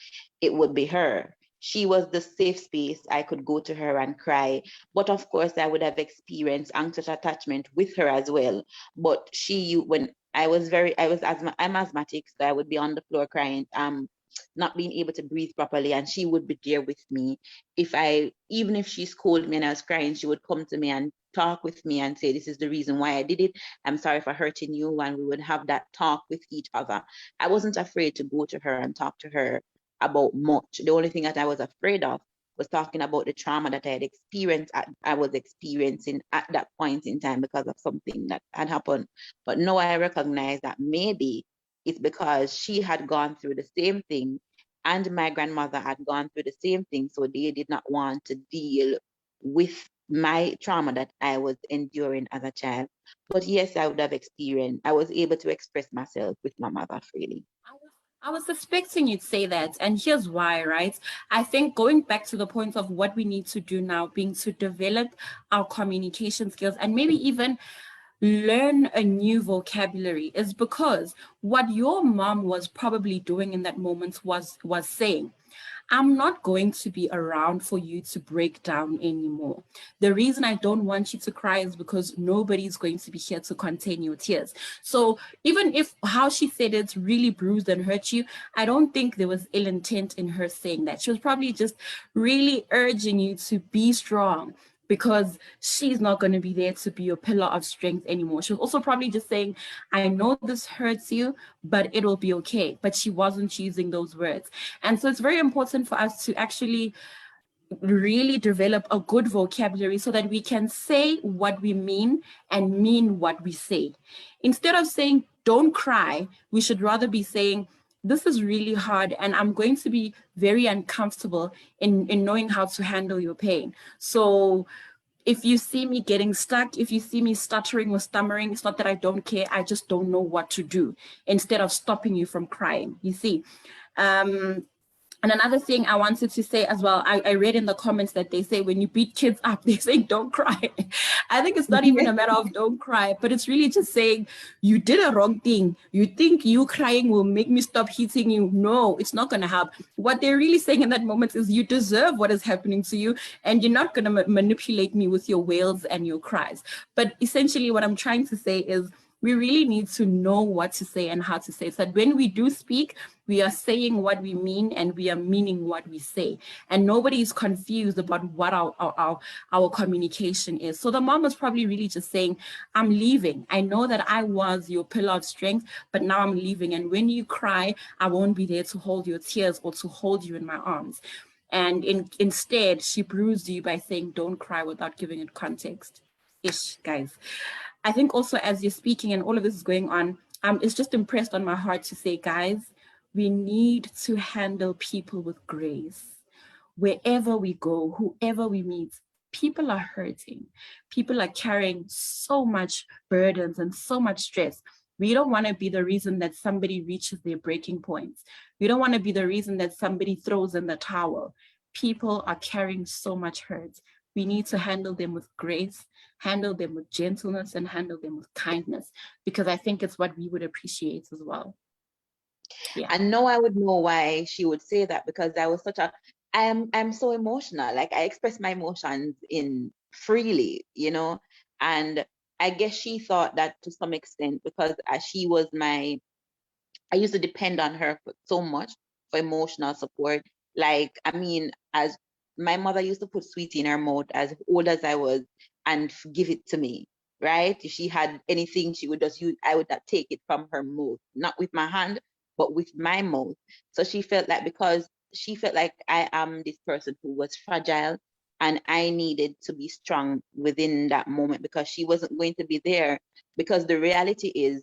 it would be her. She was the safe space. I could go to her and cry. But of course, I would have experienced anxious attachment with her as well. But when I'm asthmatic, so I would be on the floor crying, not being able to breathe properly, and she would be there with me. Even if she scolded me and I was crying, she would come to me and talk with me and say, this is the reason why I did it. I'm sorry for hurting you. And we would have that talk with each other. I wasn't afraid to go to her and talk to her about much. The only thing that I was afraid of was talking about the trauma that I had experienced, I was experiencing at that point in time because of something that had happened. But now I recognize that maybe it's because she had gone through the same thing and my grandmother had gone through the same thing. So they did not want to deal with my trauma that I was enduring as a child. But yes, I would have experienced, I was able to express myself with my mother freely. I was suspecting you'd say that, and here's why, right? I think going back to the point of what we need to do now being to develop our communication skills and maybe even learn a new vocabulary is because what your mom was probably doing in that moment was saying, I'm not going to be around for you to break down anymore. The reason I don't want you to cry is because nobody's going to be here to contain your tears. So even if how she said it really bruised and hurt you, I don't think there was ill intent in her saying that. She was probably just really urging you to be strong, because she's not going to be there to be your pillar of strength anymore. She was also probably just saying, I know this hurts you, but it'll be okay. But she wasn't using those words. And so it's very important for us to actually really develop a good vocabulary so that we can say what we mean and mean what we say. Instead of saying, don't cry, we should rather be saying, this is really hard and I'm going to be very uncomfortable in knowing how to handle your pain. So if you see me getting stuck, if you see me stuttering or stammering, it's not that I don't care, I just don't know what to do, instead of stopping you from crying, you see. And another thing I wanted to say as well, I read in the comments that they say when you beat kids up, they say don't cry. I think it's not even a matter of don't cry, but it's really just saying you did a wrong thing. You think you crying will make me stop hitting you. No, it's not going to help. What they're really saying in that moment is you deserve what is happening to you and you're not going to manipulate me with your wails and your cries. But essentially what I'm trying to say is we really need to know what to say and how to say it. So that when we do speak, we are saying what we mean and we are meaning what we say. And nobody is confused about what our communication is. So the mom was probably really just saying, I'm leaving. I know that I was your pillar of strength, but now I'm leaving. And when you cry, I won't be there to hold your tears or to hold you in my arms. And instead, she bruised you by saying, don't cry, without giving it context. Ish, guys. I think also as you're speaking and all of this is going on, it's just impressed on my heart to say, guys, we need to handle people with grace. Wherever we go, whoever we meet, people are hurting. People are carrying so much burdens and so much stress. We don't want to be the reason that somebody reaches their breaking points. We don't want to be the reason that somebody throws in the towel. People are carrying so much hurt. We need to handle them with grace, handle them with gentleness, and handle them with kindness, because I think it's what we would appreciate as well. Yeah. And now I would know why she would say that, because I was I'm so emotional. Like I express my emotions in freely, you know, and I guess she thought that to some extent, because she was I used to depend on her so much for emotional support. Like, I mean, as my mother used to put sweetie in her mouth as old as I was and give it to me, right? If she had anything, she would just use, I would not take it from her mouth, not with my hand, but with my mouth. So she felt like, because she felt like I am this person who was fragile and I needed to be strong within that moment, because she wasn't going to be there. Because the reality is,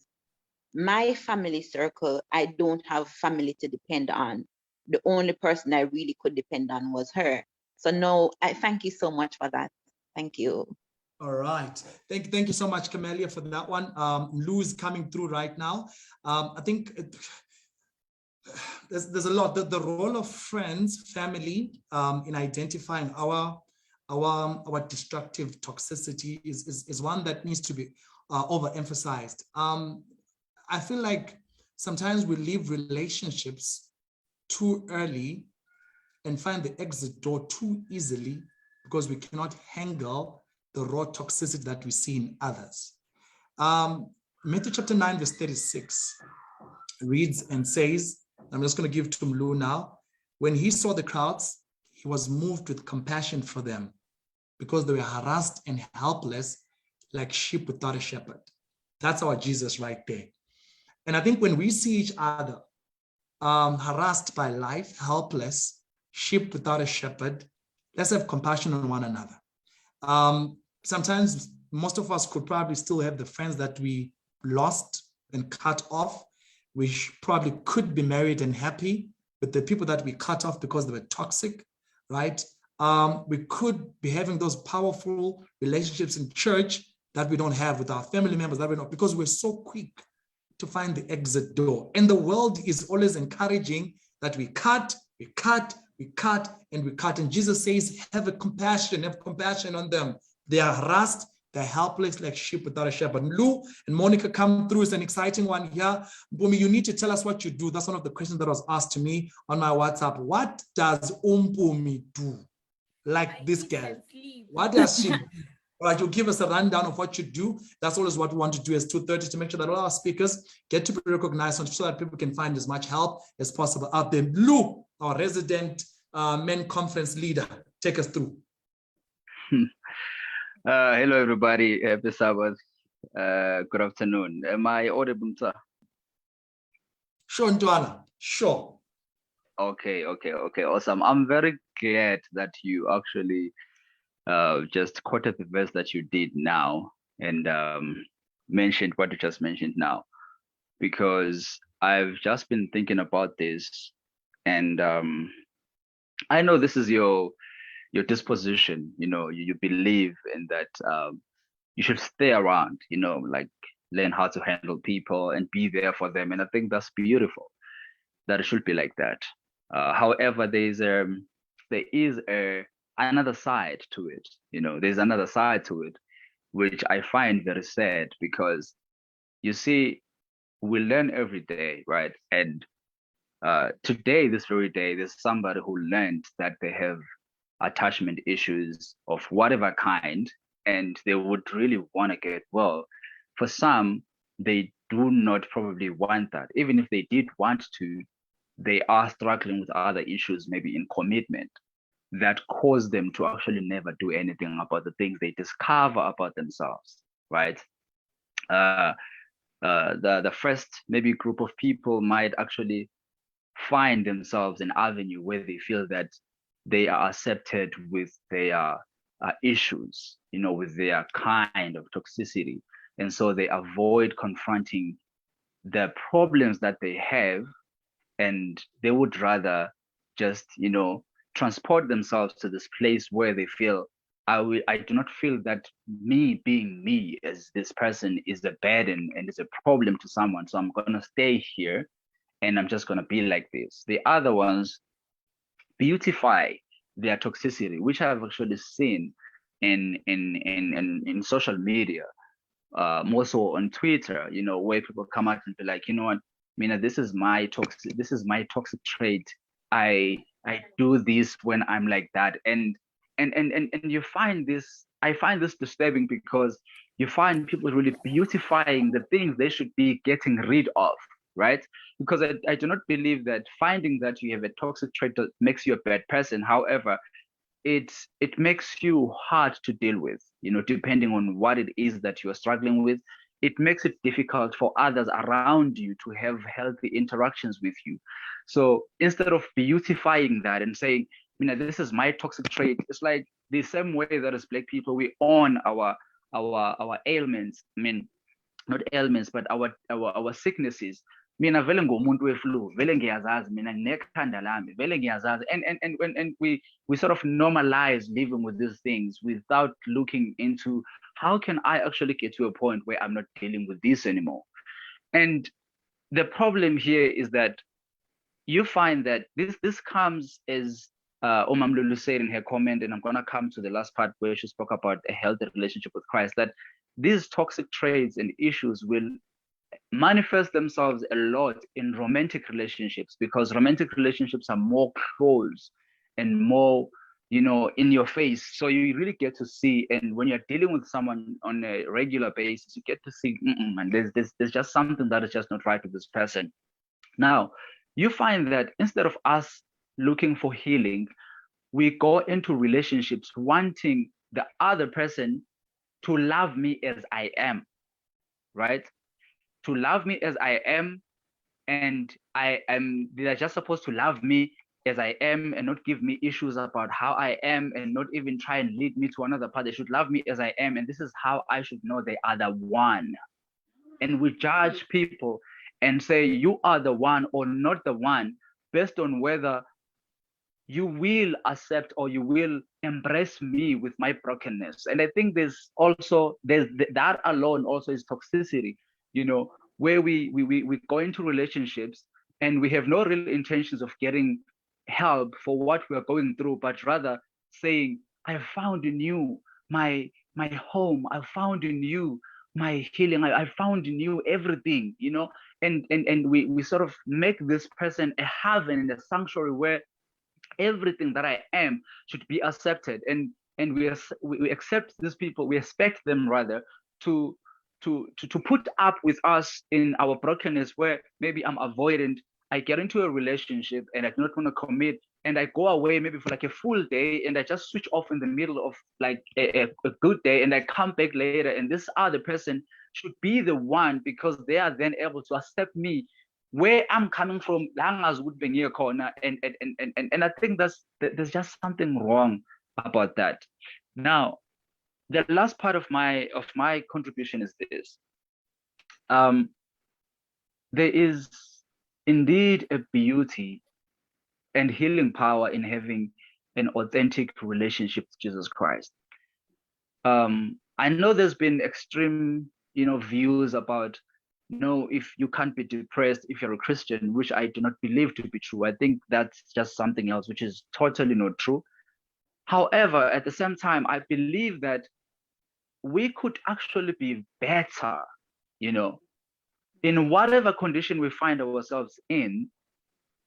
my family circle, I don't have family to depend on. The only person I really could depend on was her. So no, I thank you so much for that. Thank you. All right. Thank you so much, Camelia, for that one. Lou's coming through right now. I think there's a lot. The role of friends, family, in identifying our destructive toxicity is one that needs to be overemphasized. I feel like sometimes we leave relationships too early and find the exit door too easily because we cannot handle the raw toxicity that we see in others. Matthew chapter 9, verse 36 reads and says, I'm just going to give to Mlu now. When he saw the crowds, he was moved with compassion for them because they were harassed and helpless like sheep without a shepherd. That's our Jesus right there. And I think when we see each other harassed by life, helpless, sheep without a shepherd, Let's have compassion on one another. Sometimes most of us could probably still have the friends that we lost and cut off. We probably could be married and happy, but the people that we cut off because they were toxic, right? We could be having those powerful relationships in church that we don't have with our family members, that we don't, because we're so quick to find the exit door. And the world is always encouraging that we cut, we cut, we cut, and we cut. And Jesus says, have compassion on them. They are harassed, they're helpless like sheep without a shepherd. Lou and Monica come through. It's an exciting one here. Mpumi, you need to tell us what you do. That's one of the questions that was asked to me on my WhatsApp. What does Mpumi do? Like this girl. What does she do? All right, you'll give us a rundown of what you do. That's always what we want to do as 2:30 to make sure that all our speakers get to be recognized so that people can find as much help as possible out there. Lou, our resident men conference leader, take us through. Hello, everybody. Happy Sabbath. Good afternoon. Am I audible, sir? Sure, Ntwana. Sure. Okay. Awesome. I'm very glad that you actually just quoted the verse that you did now and mentioned what you just mentioned now, because I've just been thinking about this, and I know this is your disposition. You believe in that you should stay around, like learn how to handle people and be there for them, and I think that's beautiful, that it should be like that. However, there is another side to it. There's another side to it, which I find very sad, because you see, we learn every day, right? And today, this very day, there's somebody who learned that they have attachment issues of whatever kind, and they would really want to get well. For some, they do not probably want that. Even if they did want to, they are struggling with other issues, maybe in commitment, that cause them to actually never do anything about the things they discover about themselves, right? The first maybe group of people might actually find themselves an avenue where they feel that they are accepted with their issues, with their kind of toxicity. And so they avoid confronting the problems that they have, and they would rather just, transport themselves to this place where they feel, I do not feel that me being me as this person is a burden and is a problem to someone. So I'm going to stay here and I'm just going to be like this. The other ones beautify their toxicity, which I've actually seen in social media, more so on Twitter, where people come out and be like, you know what, Mina, this is my toxic trait. I do this when I'm like that. And you find this, I find this disturbing, because you find people really beautifying the things they should be getting rid of, right? Because I do not believe that finding that you have a toxic trait that makes you a bad person. However, it makes you hard to deal with, depending on what it is that you are struggling with. It makes it difficult for others around you to have healthy interactions with you. So instead of beautifying that and saying, this is my toxic trait, it's like the same way that as Black people, we own our ailments. Not ailments, but our sicknesses. Mina vele ngumuntu weflu, vele ngiyazazi, mina nginekhanda lami, vele ngiyazazi. And we sort of normalize living with these things without looking into how can I actually get to a point where I'm not dealing with this anymore. And the problem here is that you find that this comes as Lulu said in her comment, and I'm going to come to the last part where she spoke about a healthy relationship with Christ, that these toxic traits and issues will manifest themselves a lot in romantic relationships, because romantic relationships are more close and more, in your face. So you really get to see, and when you're dealing with someone on a regular basis, you get to see, and there's just something that is just not right with this person. Now, you find that instead of us looking for healing, we go into relationships wanting the other person to love me as I am, right? To love me as I am, and they're just supposed to love me as I am and not give me issues about how I am and not even try and lead me to another path. They should love me as I am. And this is how I should know they are the one. And we judge people and say, you are the one or not the one based on whether you will accept or you will embrace me with my brokenness. And I think there's that alone also is toxicity, you know, where we go into relationships and we have no real intentions of getting help for what we are going through, but rather saying, I found in you my home, I found in you my healing, I found in you everything, you know, and we sort of make this person a heaven and a sanctuary where everything that I am should be accepted, and we accept these people, we expect them rather to put up with us in our brokenness, where maybe I'm avoidant, I get into a relationship and I do not want to commit, and I go away maybe for like a full day and I just switch off in the middle of like a good day, and I come back later, and this other person should be the one because they are then able to accept me where I'm coming from, and I think there's just something wrong about that. Now, the last part of my contribution is this: there is indeed a beauty and healing power in having an authentic relationship with Jesus Christ. I know there's been extreme, views about, if you can't be depressed if you're a Christian, which I do not believe to be true. I think that's just something else, which is totally not true. However, at the same time, I believe that we could actually be better, in whatever condition we find ourselves in,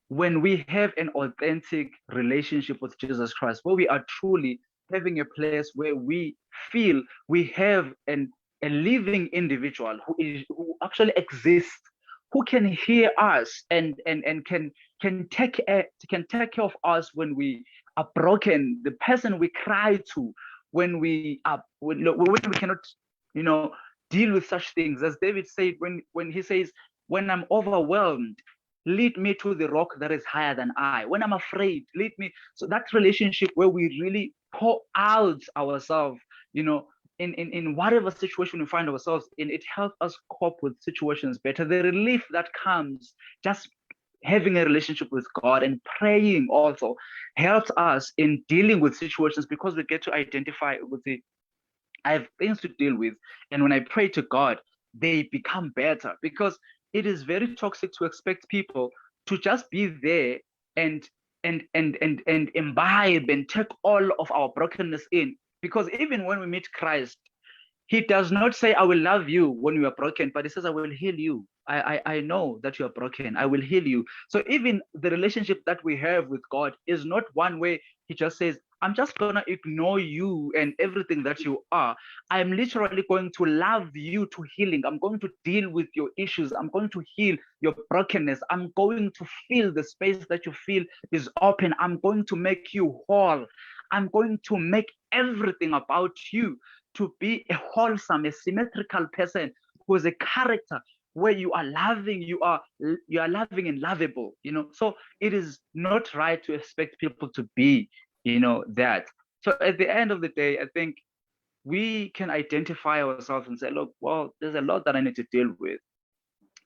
when we have an authentic relationship with Jesus Christ, where we are truly having a place where we feel we have a living individual who actually exists, who can hear us and can take care of us when we are broken, the person we cry to when we cannot, deal with such things. As David said, when he says, when I'm overwhelmed, lead me to the rock that is higher than I. When I'm afraid, lead me. So that relationship where we really pour out ourselves, in whatever situation we find ourselves in, it helps us cope with situations better. The relief that comes just having a relationship with God and praying also helps us in dealing with situations, because we get to identify with I have things to deal with. And when I pray to God, they become better, because it is very toxic to expect people to just be there and imbibe and take all of our brokenness in. Because even when we meet Christ, he does not say, I will love you when you are broken, but he says, I will heal you. I know that you are broken. I will heal you. So even the relationship that we have with God is not one way he just says, I'm just going to ignore you and everything that you are. I'm literally going to love you to healing. I'm going to deal with your issues. I'm going to heal your brokenness. I'm going to fill the space that you feel is open. I'm going to make you whole. I'm going to make everything about you to be a wholesome, a symmetrical person who has a character where you are loving, you are loving and lovable, So it is not right to expect people to be, that. So at the end of the day, I think we can identify ourselves and say, look, well, there's a lot that I need to deal with,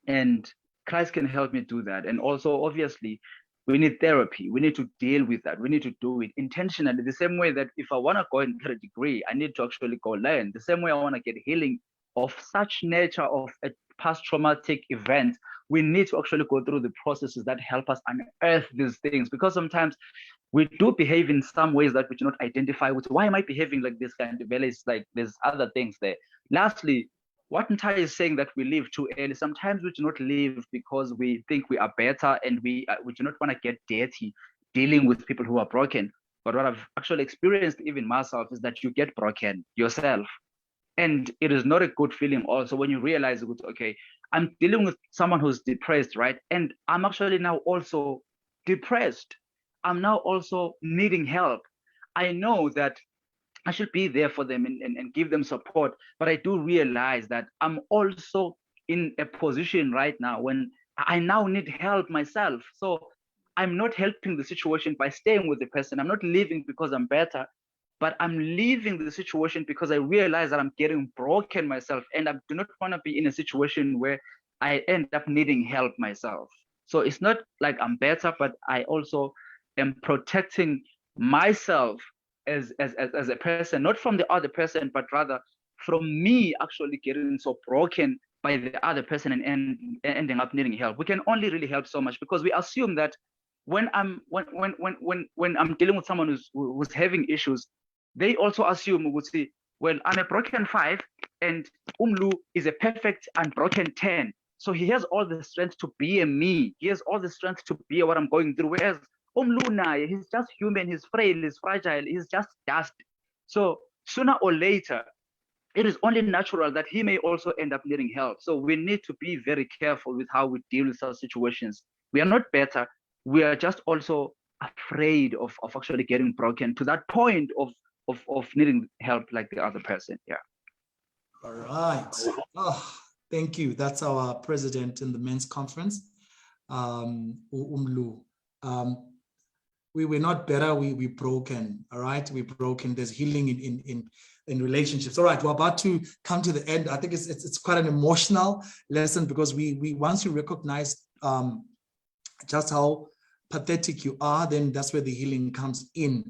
and Christ can help me do that. And also, obviously, we need therapy. We need to deal with that. We need to do it intentionally. The same way that if I want to go and get a degree, I need to actually go learn. The same way I want to get healing of such nature of a past traumatic event, we need to actually go through the processes that help us unearth these things. Because sometimes we do behave in some ways that we do not identify with. Why am I behaving like this kind of values? Like there's other things there. Lastly, what Ntai is saying that we live too early. Sometimes we do not live because we think we are better, and we do not want to get dirty dealing with people who are broken. But what I've actually experienced even myself is that you get broken yourself. And it is not a good feeling also when you realize, okay, I'm dealing with someone who's depressed, right? And I'm actually now also depressed. I'm now also needing help. I know that I should be there for them and give them support. But I do realize that I'm also in a position right now when I now need help myself. So I'm not helping the situation by staying with the person. I'm not leaving because I'm better, but I'm leaving the situation because I realize that I'm getting broken myself, and I do not want to be in a situation where I end up needing help myself. So it's not like I'm better, but I also am protecting myself as a person, not from the other person, but rather from me actually getting so broken by the other person and ending up needing help. We can only really help so much because we assume that when I'm dealing with someone who's having issues, they also assume, would say, well, I'm a broken 5 and Umlu is a perfect unbroken 10. So he has all the strength to be a me. He has all the strength to be what I'm going through. Whereas Umlu, he's just human, he's frail, he's fragile, he's just dust. So sooner or later, it is only natural that he may also end up needing help. So we need to be very careful with how we deal with such situations. We are not better. We are just also afraid of actually getting broken to that point of needing help like the other person. Yeah. All right. Oh, thank you. That's our president in the men's conference, Umlu. We're not better. We're broken. All right. We're broken. There's healing in relationships. All right. We're about to come to the end. I think it's quite an emotional lesson because we once you recognize just how pathetic you are, then that's where the healing comes in.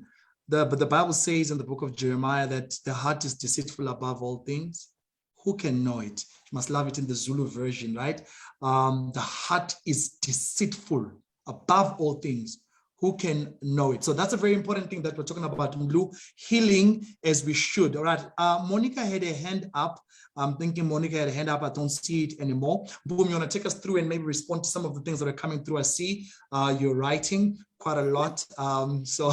But the Bible says in the book of Jeremiah that the heart is deceitful above all things. Who can know it? You must love it in the Zulu version, right? The heart is deceitful above all things. Who can know it? So that's a very important thing that we're talking about, Mlu, healing as we should. All right. Monica had a hand up. I'm thinking Monica had a hand up. I don't see it anymore. Boom, you want to take us through and maybe respond to some of the things that are coming through? I see you're writing quite a lot. So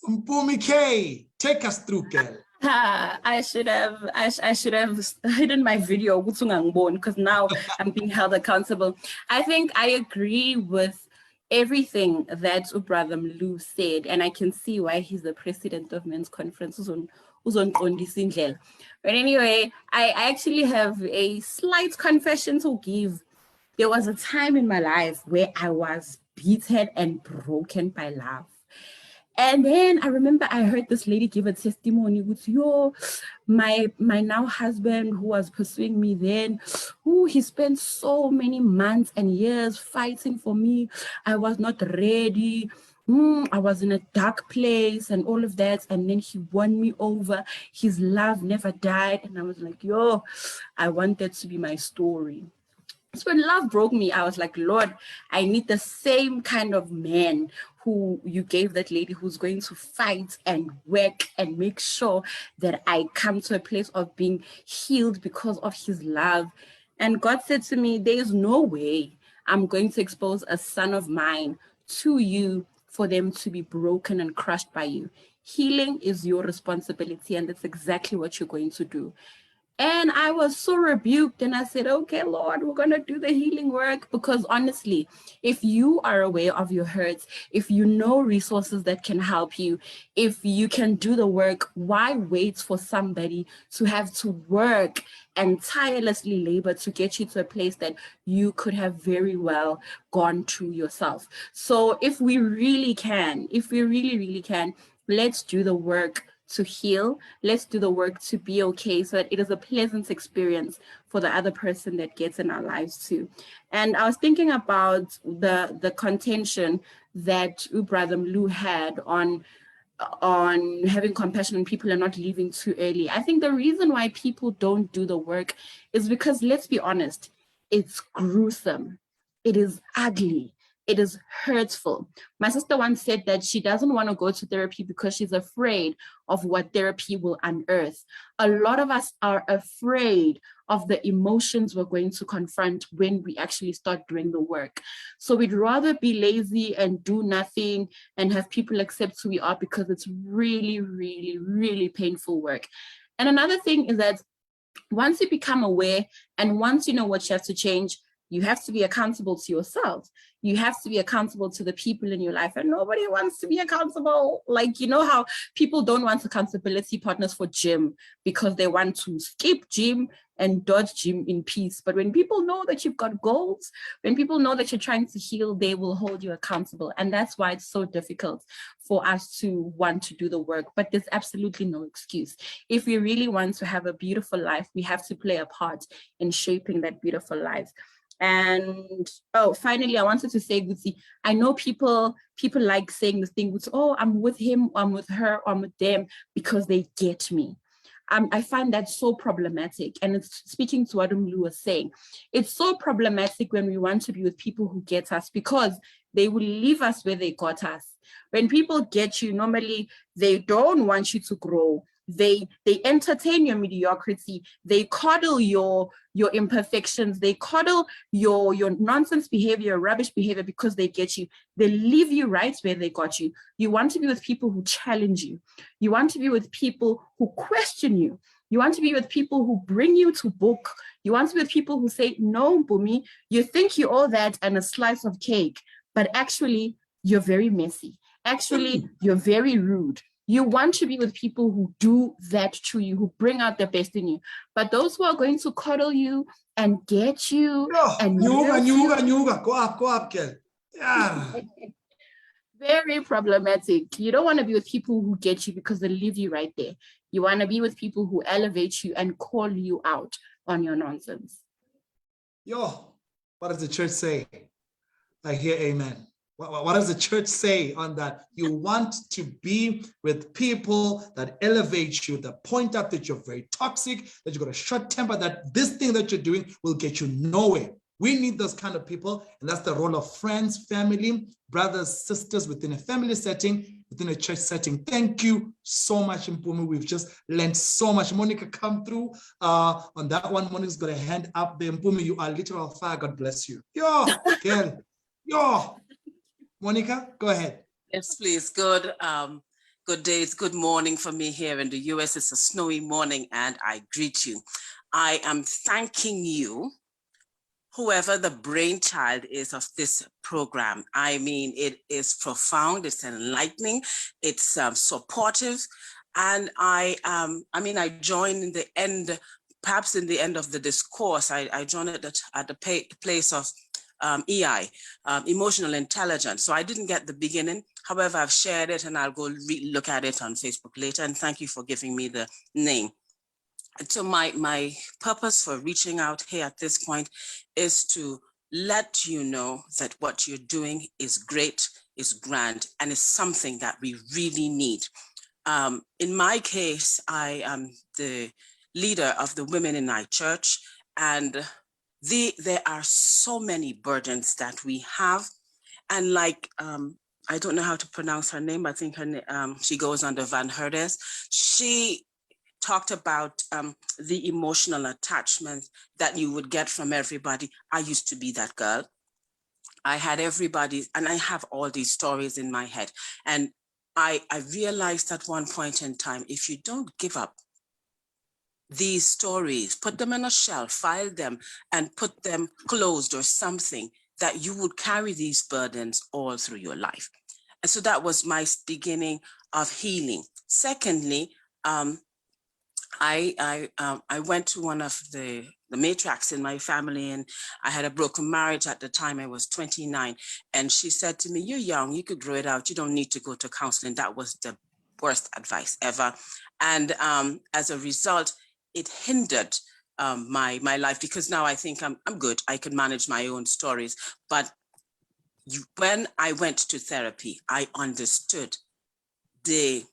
Mpumi K, take us through, girl. I should have hidden my video because now I'm being held accountable. I think I agree with everything that Brother Mlu said, and I can see why he's the president of men's conferences on But anyway, I actually have a slight confession to give. There was a time in my life where I was beaten and broken by love. And then I remember I heard this lady give a testimony with my now husband who was pursuing me then, he spent so many months and years fighting for me. I was not ready. I was in a dark place and all of that. And then he won me over. His love never died. And I was like, I want that to be my story. So when love broke me, I was like, Lord, I need the same kind of man who you gave that lady who's going to fight and work and make sure that I come to a place of being healed because of his love. And God said to me, there is no way I'm going to expose a son of mine to you for them to be broken and crushed by you. Healing is your responsibility, and that's exactly what you're going to do. And I was so rebuked, and I said, okay, Lord, we're going to do the healing work, because honestly, if you are aware of your hurts, if you know resources that can help you, if you can do the work, why wait for somebody to have to work and tirelessly labor to get you to a place that you could have very well gone to yourself? So if we really can, if we really can, let's do the work to heal. Let's do the work to be okay so that it is a pleasant experience for the other person that gets in our lives too. And I was thinking about the contention that Brother Mlu had on having compassion on people and not leaving too early. I think the reason why people don't do the work is because, let's be honest, it's gruesome. It is ugly. It is hurtful. My sister once said that she doesn't want to go to therapy because she's afraid of what therapy will unearth. A lot of us are afraid of the emotions we're going to confront when we actually start doing the work. So we'd rather be lazy and do nothing and have people accept who we are, because it's really, really, really painful work. And another thing is that once you become aware and once you know what you have to change, you have to be accountable to yourself. You have to be accountable to the people in your life, and nobody wants to be accountable. Like, you know how people don't want accountability partners for gym because they want to skip gym and dodge gym in peace. But when people know that you've got goals, when people know that you're trying to heal, they will hold you accountable. And that's why it's so difficult for us to want to do the work. But there's absolutely no excuse. If we really want to have a beautiful life, we have to play a part in shaping that beautiful life. And finally, I wanted to say, Gutsi, I know people like saying the thing, oh, I'm with him, I'm with her, or I'm with them because they get me. I find that so problematic. And it's speaking to what Umlu was saying. It's so problematic when we want to be with people who get us, because they will leave us where they got us. When people get you, normally they don't want you to grow. They entertain your mediocrity. They coddle your imperfections. They coddle your nonsense behavior, rubbish behavior, because they get you. They leave you right where they got you. You want to be with people who challenge you. You want to be with people who question you. You want to be with people who bring you to book. You want to be with people who say, no, Mpumi, you think you're all that and a slice of cake, but actually you're very messy. Actually, you're very rude. You want to be with people who do that to you, who bring out the best in you. But those who are going to coddle you and get you and Nyuga, go up, girl. Yeah. Very problematic. You don't want to be with people who get you because they leave you right there. You want to be with people who elevate you and call you out on your nonsense. Yo, what does the church say? I hear amen. What does the church say on that? You want to be with people that elevate you, that point out that you're very toxic, that you've got a short temper, that this thing that you're doing will get you nowhere. We need those kind of people, and that's the role of friends, family, brothers, sisters within a family setting, within a church setting. Thank you so much, Mpumi. We've just learned so much. Monica, come through on that one. Monica's got a hand up there. Mpumi, you are literal fire. God bless you. Yo, girl. Yo. Monica, go ahead. Yes, please. Good day. It's good morning for me here in the US. It's a snowy morning and I greet you. I am thanking you, whoever the brainchild is of this program. I mean, it is profound, it's enlightening, it's supportive. And I joined in the end, perhaps in the end of the discourse, I joined at the place of EI, emotional intelligence. So I didn't get the beginning. However, I've shared it and I'll go look at it on Facebook later. And thank you for giving me the name. So my purpose for reaching out here at this point is to let you know that what you're doing is great, is grand, and is something that we really need. In my case, I am the leader of the women in my church, and there are so many burdens that we have. And like, I don't know how to pronounce her name. I think she goes under Van Herdes. She talked about the emotional attachment that you would get from everybody. I used to be that girl. I had everybody, and I have all these stories in my head. And I realized at one point in time, if you don't give up these stories, put them in a shelf, file them, and put them closed or something, that you would carry these burdens all through your life. And so that was my beginning of healing. Secondly, I went to one of the matriarchs in my family, and I had a broken marriage at the time. I was 29, and she said to me, "You're young, you could grow it out. You don't need to go to counseling." That was the worst advice ever. And as a result, it hindered my life, because now I think I'm good. I can manage my own stories. But when I went to therapy, I understood the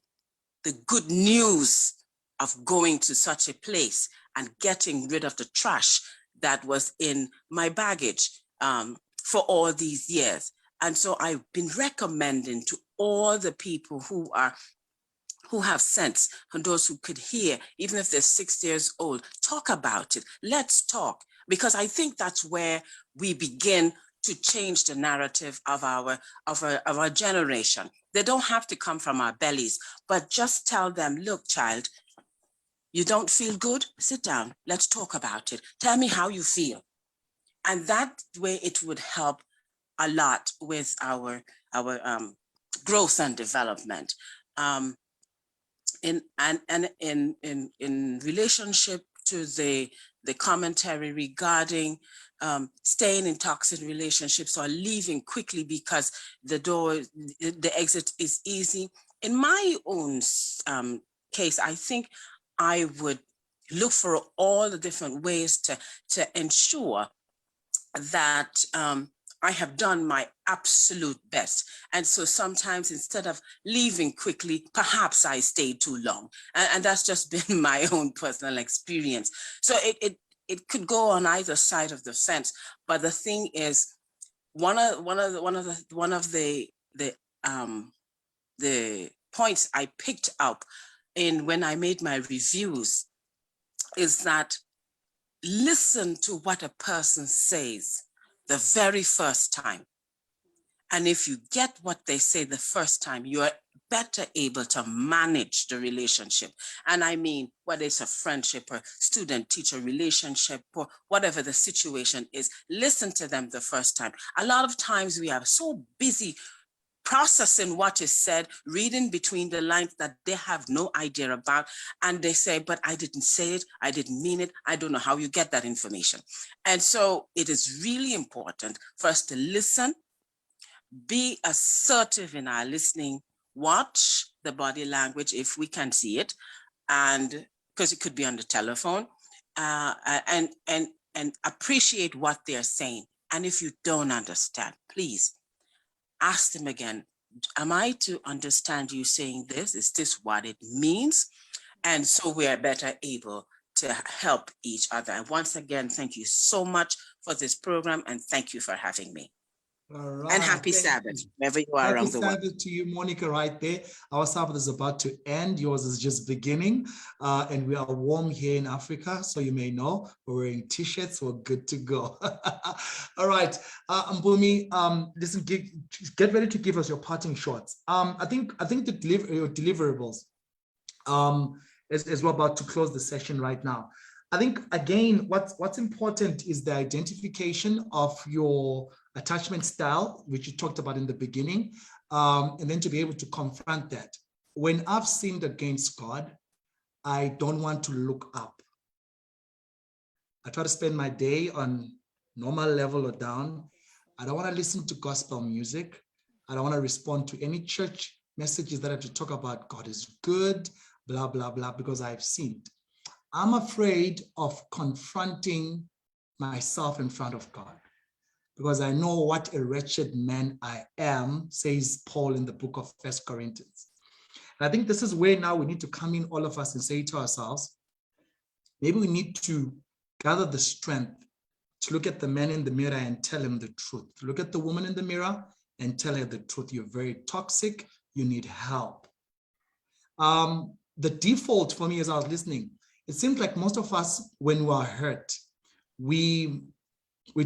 good news of going to such a place and getting rid of the trash that was in my baggage for all these years. And so I've been recommending to all the people who have sense, and those who could hear, even if they're 6 years old, talk about it. Let's talk, because I think that's where we begin to change the narrative of our generation. They don't have to come from our bellies, but just tell them, "Look, child, you don't feel good? Sit down. Let's talk about it. Tell me how you feel." And that way it would help a lot with our growth and development. In relationship to the commentary regarding staying in toxic relationships or leaving quickly because the exit is easy. In my own case, I think I would look for all the different ways to ensure that I have done my absolute best. And so sometimes instead of leaving quickly, perhaps I stayed too long. And that's just been my own personal experience. So it could go on either side of the fence. But the thing is, one of the points I picked up when I made my reviews is that listen to what a person says the very first time. And if you get what they say the first time, you're better able to manage the relationship. And I mean, whether it's a friendship or student-teacher relationship or whatever the situation is, listen to them the first time. A lot of times we are so busy processing what is said, reading between the lines that they have no idea about. And they say, but I didn't say it, I didn't mean it, I don't know how you get that information. And so it is really important for us to listen, be assertive in our listening, watch the body language if we can see it, and because it could be on the telephone, and appreciate what they're saying. And if you don't understand, please ask them again, am I to understand you saying this? Is this what it means? And so we are better able to help each other. And once again, thank you so much for this program, and thank you for having me. All right. And happy Sabbath, wherever you are around the world. Happy Sabbath to you, Monica, right there. Our Sabbath is about to end. Yours is just beginning. And we are warm here in Africa, so you may know we're wearing t-shirts. We're good to go. All right, Mpumi, listen, get ready to give us your parting shots. I think your deliverables, as we're about to close the session right now. I think, again, what's important is the identification of your attachment style, which you talked about in the beginning, and then to be able to confront that. When I've sinned against God, I don't want to look up. I try to spend my day on normal level or down. I don't want to listen to gospel music. I don't want to respond to any church messages that have to talk about God is good, blah, blah, blah, because I've sinned. I'm afraid of confronting myself in front of God because I know what a wretched man I am, says Paul in the book of 1 Corinthians. And I think this is where now we need to come in, all of us, and say to ourselves, maybe we need to gather the strength to look at the man in the mirror and tell him the truth. To look at the woman in the mirror and tell her the truth. You're very toxic. You need help. The default for me as I was listening, it seems like most of us, when we're hurt, we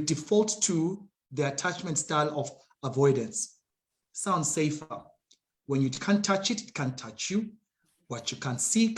default to the attachment style of avoidance. Sounds safer. When you can't touch it, it can't touch you. What you can't see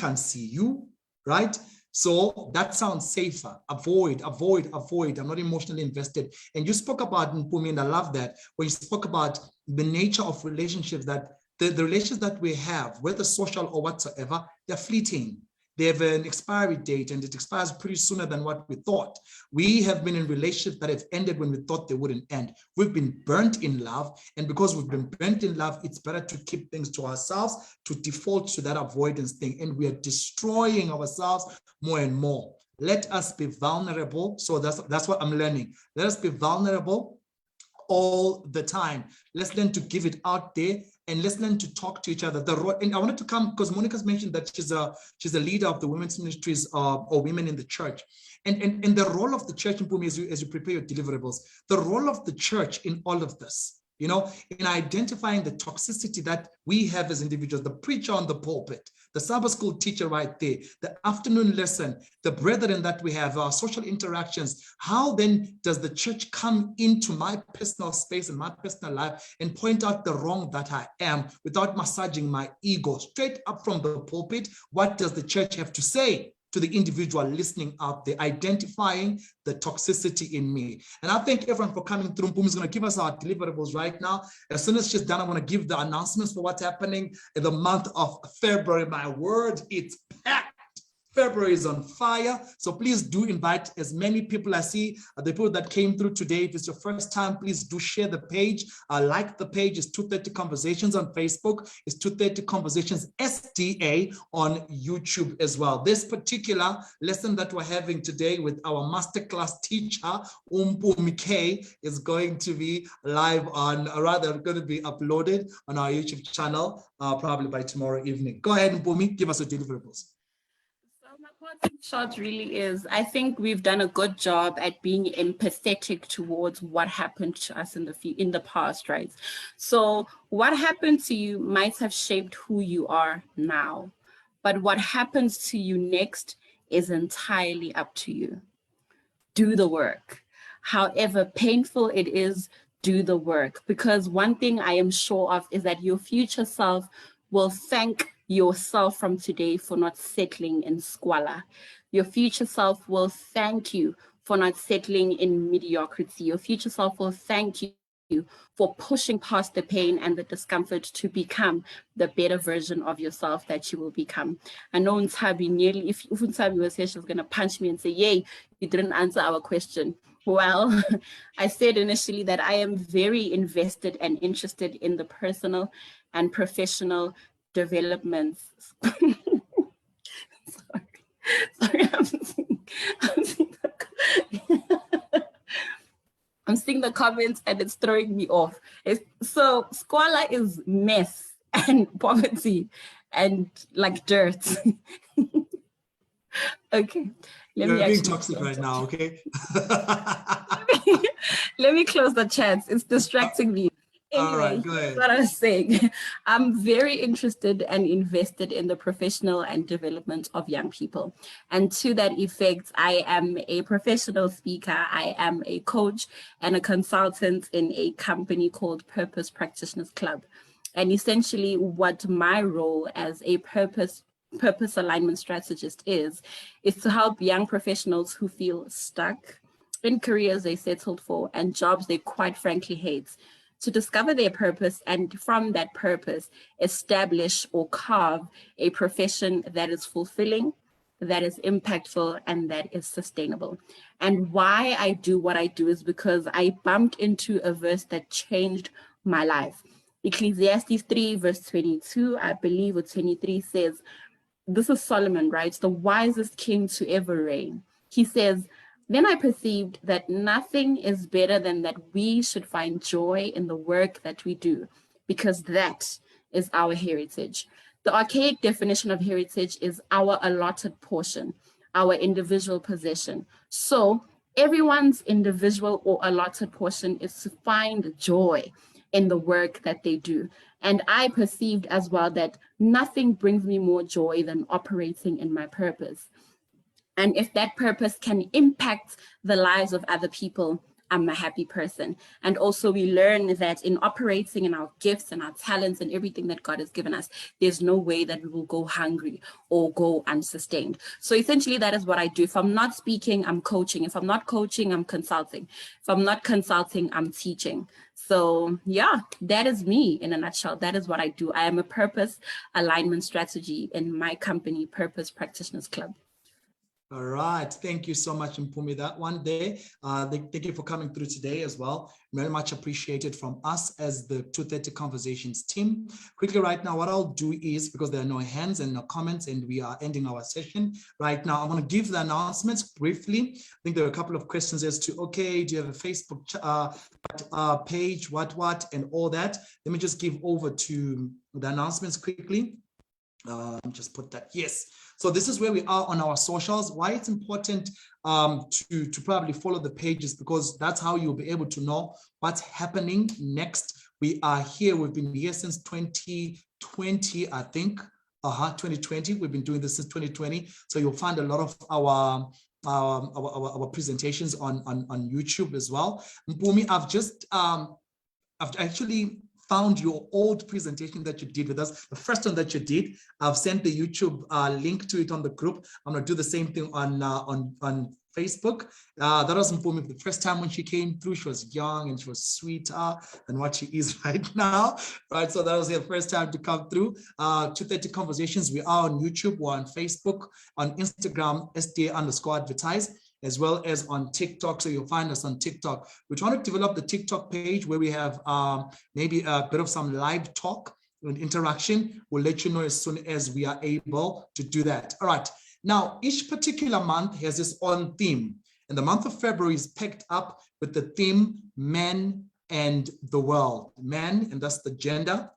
you, right? So that sounds safer. Avoid. I'm not emotionally invested. And you spoke about, Mpumi, and I love that, when you spoke about the nature of relationships, that the relations that we have, whether social or whatsoever, they're fleeting. They have an expiry date and it expires pretty sooner than what we thought. We have been in relationships that have ended when we thought they wouldn't end. We've been burnt in love. And because we've been burnt in love, it's better to keep things to ourselves, to default to that avoidance thing. And we are destroying ourselves more and more. Let us be vulnerable. So that's what I'm learning. Let us be vulnerable all the time. Let's learn to give it out there. And let's learn to talk to each other. And I wanted to come because Monica's mentioned that she's a leader of the women's ministries or women in the church. And the role of the church, Mpumi, as you prepare your deliverables, the role of the church in all of this, you know, in identifying the toxicity that we have as individuals, the preacher on the pulpit, the Sabbath school teacher right there, the afternoon lesson, the brethren that we have, our social interactions. How then does the church come into my personal space and my personal life and point out the wrong that I am without massaging my ego? Straight up from the pulpit, what does the church have to say to the individual listening out there, identifying the toxicity in me? And I thank everyone for coming through. Mpumi is going to give us our deliverables right now. As soon as she's done, I want to give the announcements for what's happening in the month of February. My word, it's packed. February is on fire. So please do invite as many people. I see the people that came through today. If it's your first time, please do share the page. Like the page. It's 230 Conversations on Facebook. It's 230 Conversations SDA on YouTube as well. This particular lesson that we're having today with our masterclass teacher, Mpumi, is going to be live on, or rather going to be uploaded on our YouTube channel probably by tomorrow evening. Go ahead, Mpumi, give us your deliverables. Short really is, I think we've done a good job at being empathetic towards what happened to us in the past, right? So what happened to you might have shaped who you are now, but what happens to you next is entirely up to you. Do the work. However painful it is, do the work, because one thing I am sure of is that your future self will thank yourself from today for not settling in squalor. Your future self will thank you for not settling in mediocrity. Your future self will thank you for pushing past the pain and the discomfort to become the better version of yourself that you will become. I know Ntabi nearly, if Ntabi was here, she was going to punch me and say, yay, you didn't answer our question. Well, I said initially that I am very invested and interested in the personal and professional developments. Sorry, I'm seeing the comments and it's throwing me off. So squalor is mess and poverty and like dirt. Okay. You're being toxic right now, okay? Let me close the chat. It's distracting me. Anyway, that's what I was saying. I'm very interested and invested in the professional and development of young people. And to that effect, I am a professional speaker. I am a coach and a consultant in a company called Purpose Practitioners Club. And essentially what my role as a purpose alignment strategist is to help young professionals who feel stuck in careers they settled for and jobs they quite frankly hate, to discover their purpose, and from that purpose, establish or carve a profession that is fulfilling, that is impactful, and that is sustainable. And why I do what I do is because I bumped into a verse that changed my life. Ecclesiastes 3 verse 22, I believe, or 23 says, this is Solomon, right? The wisest king to ever reign. He says, then I perceived that nothing is better than that we should find joy in the work that we do, because that is our heritage. The archaic definition of heritage is our allotted portion, our individual possession. So everyone's individual or allotted portion is to find joy in the work that they do. And I perceived as well that nothing brings me more joy than operating in my purpose. And if that purpose can impact the lives of other people, I'm a happy person. And also we learn that in operating in our gifts and our talents and everything that God has given us, there's no way that we will go hungry or go unsustained. So essentially that is what I do. If I'm not speaking, I'm coaching. If I'm not coaching, I'm consulting. If I'm not consulting, I'm teaching. So yeah, that is me in a nutshell. That is what I do. I am a purpose alignment strategy in my company, Purpose Practitioners Club. All right. Thank you so much, Mpumi. That one day. Thank you for coming through today as well. Very much appreciated from us as the 230 Conversations team. Quickly right now, what I'll do is, because there are no hands and no comments and we are ending our session right now, I'm going to give the announcements briefly. I think there are a couple of questions as to, okay, do you have a Facebook page, what, and all that. Let me just give over to the announcements quickly. Just put that, yes. So this is where we are on our socials. Why it's important to probably follow the pages, because that's how you'll be able to know what's happening next. We are here. We've been here since 2020, I think. 2020. We've been doing this since 2020. So you'll find a lot of our presentations on YouTube as well. Mpumi, I've actually found your old presentation that you did with us, the first one that you did. I've sent the YouTube link to it on the group. I'm gonna do the same thing on Facebook. That was Mpumi. The first time when she came through, she was young and she was sweeter than what she is right now, right? So that was her first time to come through. 230 Conversations. We are on YouTube, we're on Facebook, on Instagram, SDA_advertise, as well as on TikTok. So you'll find us on TikTok. We're trying to develop the TikTok page where we have maybe a bit of some live talk and interaction. We'll let you know as soon as we are able to do that. All right. Now, each particular month has its own theme. And the month of February is picked up with the theme Men and the World. Men, and that's the gender,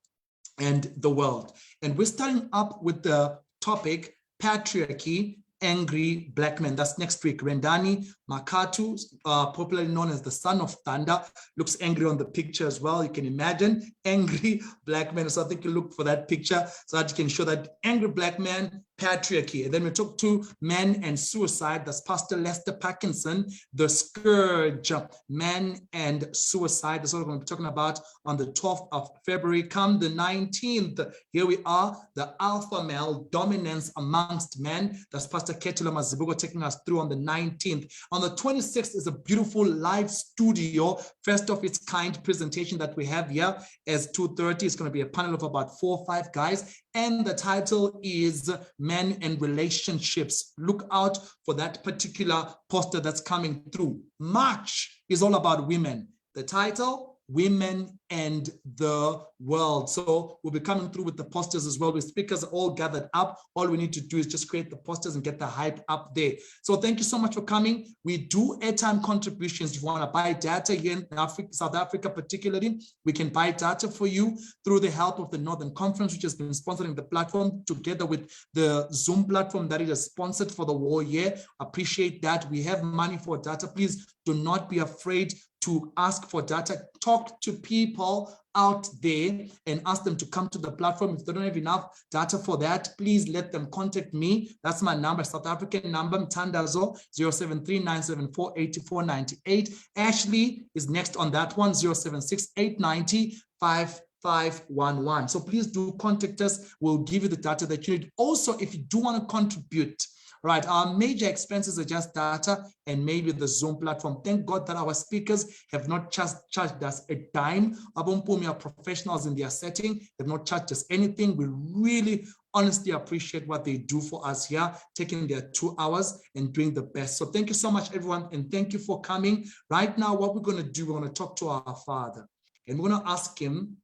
and the world. And we're starting up with the topic Patriarchy, Angry Black Men. That's next week. Rendani Makatu, popularly known as the Son of Thunder, looks angry on the picture as well. You can imagine angry black men. So I think you look for that picture so that you can show that angry black man, patriarchy. And then we took to Men and Suicide. That's Pastor Lester Parkinson, the scourge, Men and Suicide. That's what we're going to be talking about on the 12th of February. Come the 19th, here we are, the alpha male dominance amongst men. That's Pastor Ketula Mazibugo taking us through on the 19th. On the 26th is a beautiful live studio, first of its kind presentation that we have here as 2:30. It's going to be a panel of about 4 or 5 guys. And the title is Men and Relationships. Look out for that particular poster that's coming through. March is all about women. The title, Women and the World. So we'll be coming through with the posters as well. The speakers are all gathered up. All we need to do is just create the posters and get the hype up there. So thank you so much for coming. We do airtime contributions. If you want to buy data here in Africa, South Africa particularly, we can buy data for you through the help of the Northern Conference, which has been sponsoring the platform together with the Zoom platform that it has sponsored for the whole year. Appreciate that. We have money for data. Please do not be afraid to ask for data. Talk to people out there and ask them to come to the platform. If they don't have enough data for that, please let them contact me. That's my number, South African number, Mtandazo, 073-974-8498. Ashley is next on that one, 076-890-5511. So please do contact us. We'll give you the data that you need. Also, if you do want to contribute, right, our major expenses are just data and maybe the Zoom platform. Thank God that our speakers have not charged us a dime. Mpumi are professionals in their setting, have not charged us anything. We really honestly appreciate what they do for us here, taking their 2 hours and doing the best. So thank you so much, everyone, and thank you for coming. Right now, what we're going to do, we're going to talk to our Father, and we're going to ask him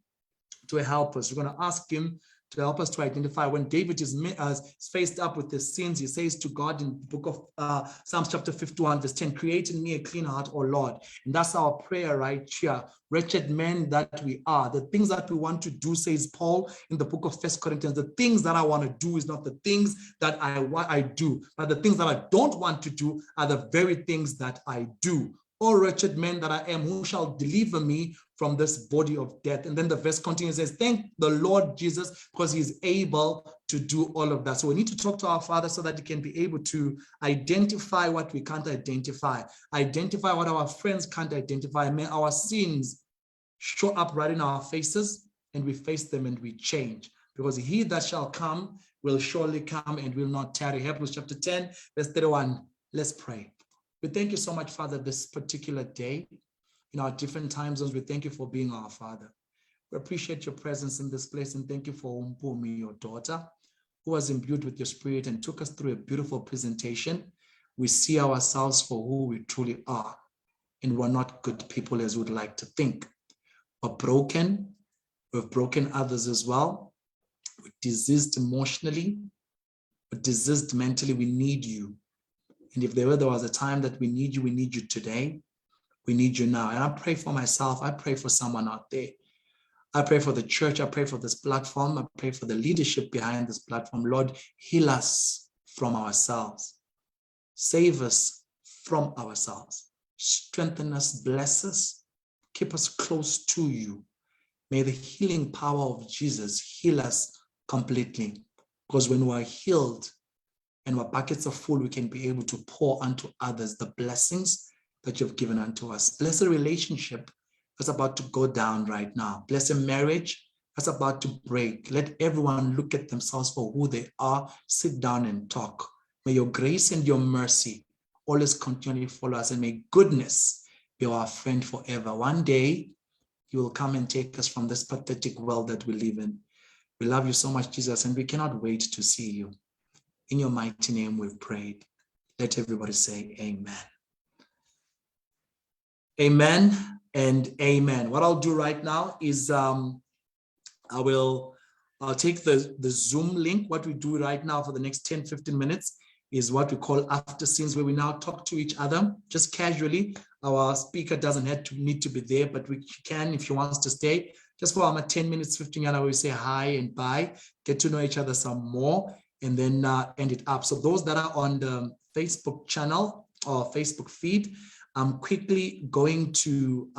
to help us. We're going to ask him to help us to identify when David is faced up with the sins. He says to God in the book of Psalms chapter 51, verse 10, create in me a clean heart, O Lord. And that's our prayer right here. Wretched men that we are. The things that we want to do, says Paul in the book of 1 Corinthians, the things that I want to do is not the things that I do, but the things that I don't want to do are the very things that I do. O wretched man that I am, who shall deliver me from this body of death? And then the verse continues, says, thank the Lord Jesus, because he is able to do all of that. So we need to talk to our Father so that he can be able to identify what we can't identify what our friends can't identify. May our sins show up right in our faces, and we face them and we change. Because he that shall come will surely come and will not tarry. Hebrews chapter 10, verse 31. Let's pray. We thank you so much, Father, this particular day, in our different time zones. We thank you for being our Father. We appreciate your presence in this place, and thank you for Mpumi, your daughter, who was imbued with your spirit and took us through a beautiful presentation. We see ourselves for who we truly are, and we're not good people as we'd like to think. We're broken. We've broken others as well. We're diseased emotionally. We're diseased mentally. We need you. And if there was a time that we need you today. We need you now. And I pray for myself. I pray for someone out there. I pray for the church. I pray for this platform. I pray for the leadership behind this platform. Lord, heal us from ourselves. Save us from ourselves. Strengthen us, bless us, keep us close to you. May the healing power of Jesus heal us completely. Because when we're healed, and our buckets are full, we can be able to pour unto others the blessings that you've given unto us. Bless a relationship that's about to go down right now. Bless a marriage that's about to break. Let everyone look at themselves for who they are. Sit down and talk. May your grace and your mercy always continually follow us, and may goodness be our friend forever. One day, you will come and take us from this pathetic world that we live in. We love you so much, Jesus, and we cannot wait to see you. In your mighty name we've prayed. Let everybody say amen. Amen and amen. What I'll do right now is I'll take the Zoom link. What we do right now for the next 10, 15 minutes is what we call after scenes, where we now talk to each other just casually. Our speaker doesn't need to be there, but we can, if he wants to stay, just for 10 minutes, 15 minutes, we say hi and bye, get to know each other some more, and then end it up. So those that are on the Facebook channel or Facebook feed, I'm quickly going to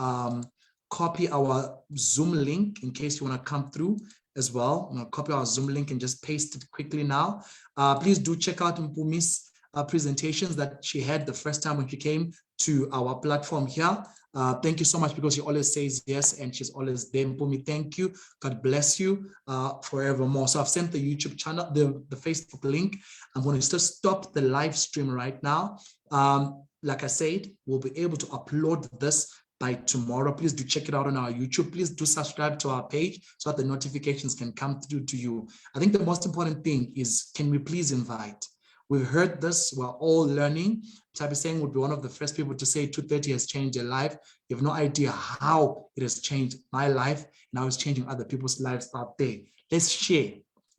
copy our Zoom link in case you want to come through as well. I'm going to copy our Zoom link and just paste it quickly now. Please do check out Mpumi's presentations that she had the first time when she came to our platform here. Thank you so much, because she always says yes and she's always there. Mpumi, thank you. God bless you forevermore. So I've sent the YouTube channel, the Facebook link. I'm going to just stop the live stream right now. Like I said, we'll be able to upload this by tomorrow. Please do check it out on our YouTube. Please do subscribe to our page so that the notifications can come through to you. I think the most important thing is, can we please invite? We've heard this, we're all learning. Tabi saying would be one of the first people to say 230 has changed their life. You have no idea how it has changed my life, and how it's changing other people's lives out there. Let's share.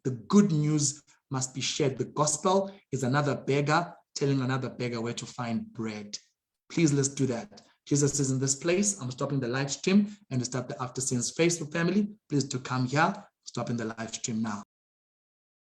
The good news must be shared. The gospel is another beggar telling another beggar where to find bread. Please, let's do that. Jesus is in this place. I'm stopping the live stream and to start the After Scenes Facebook family. Please do come here, stopping the live stream now.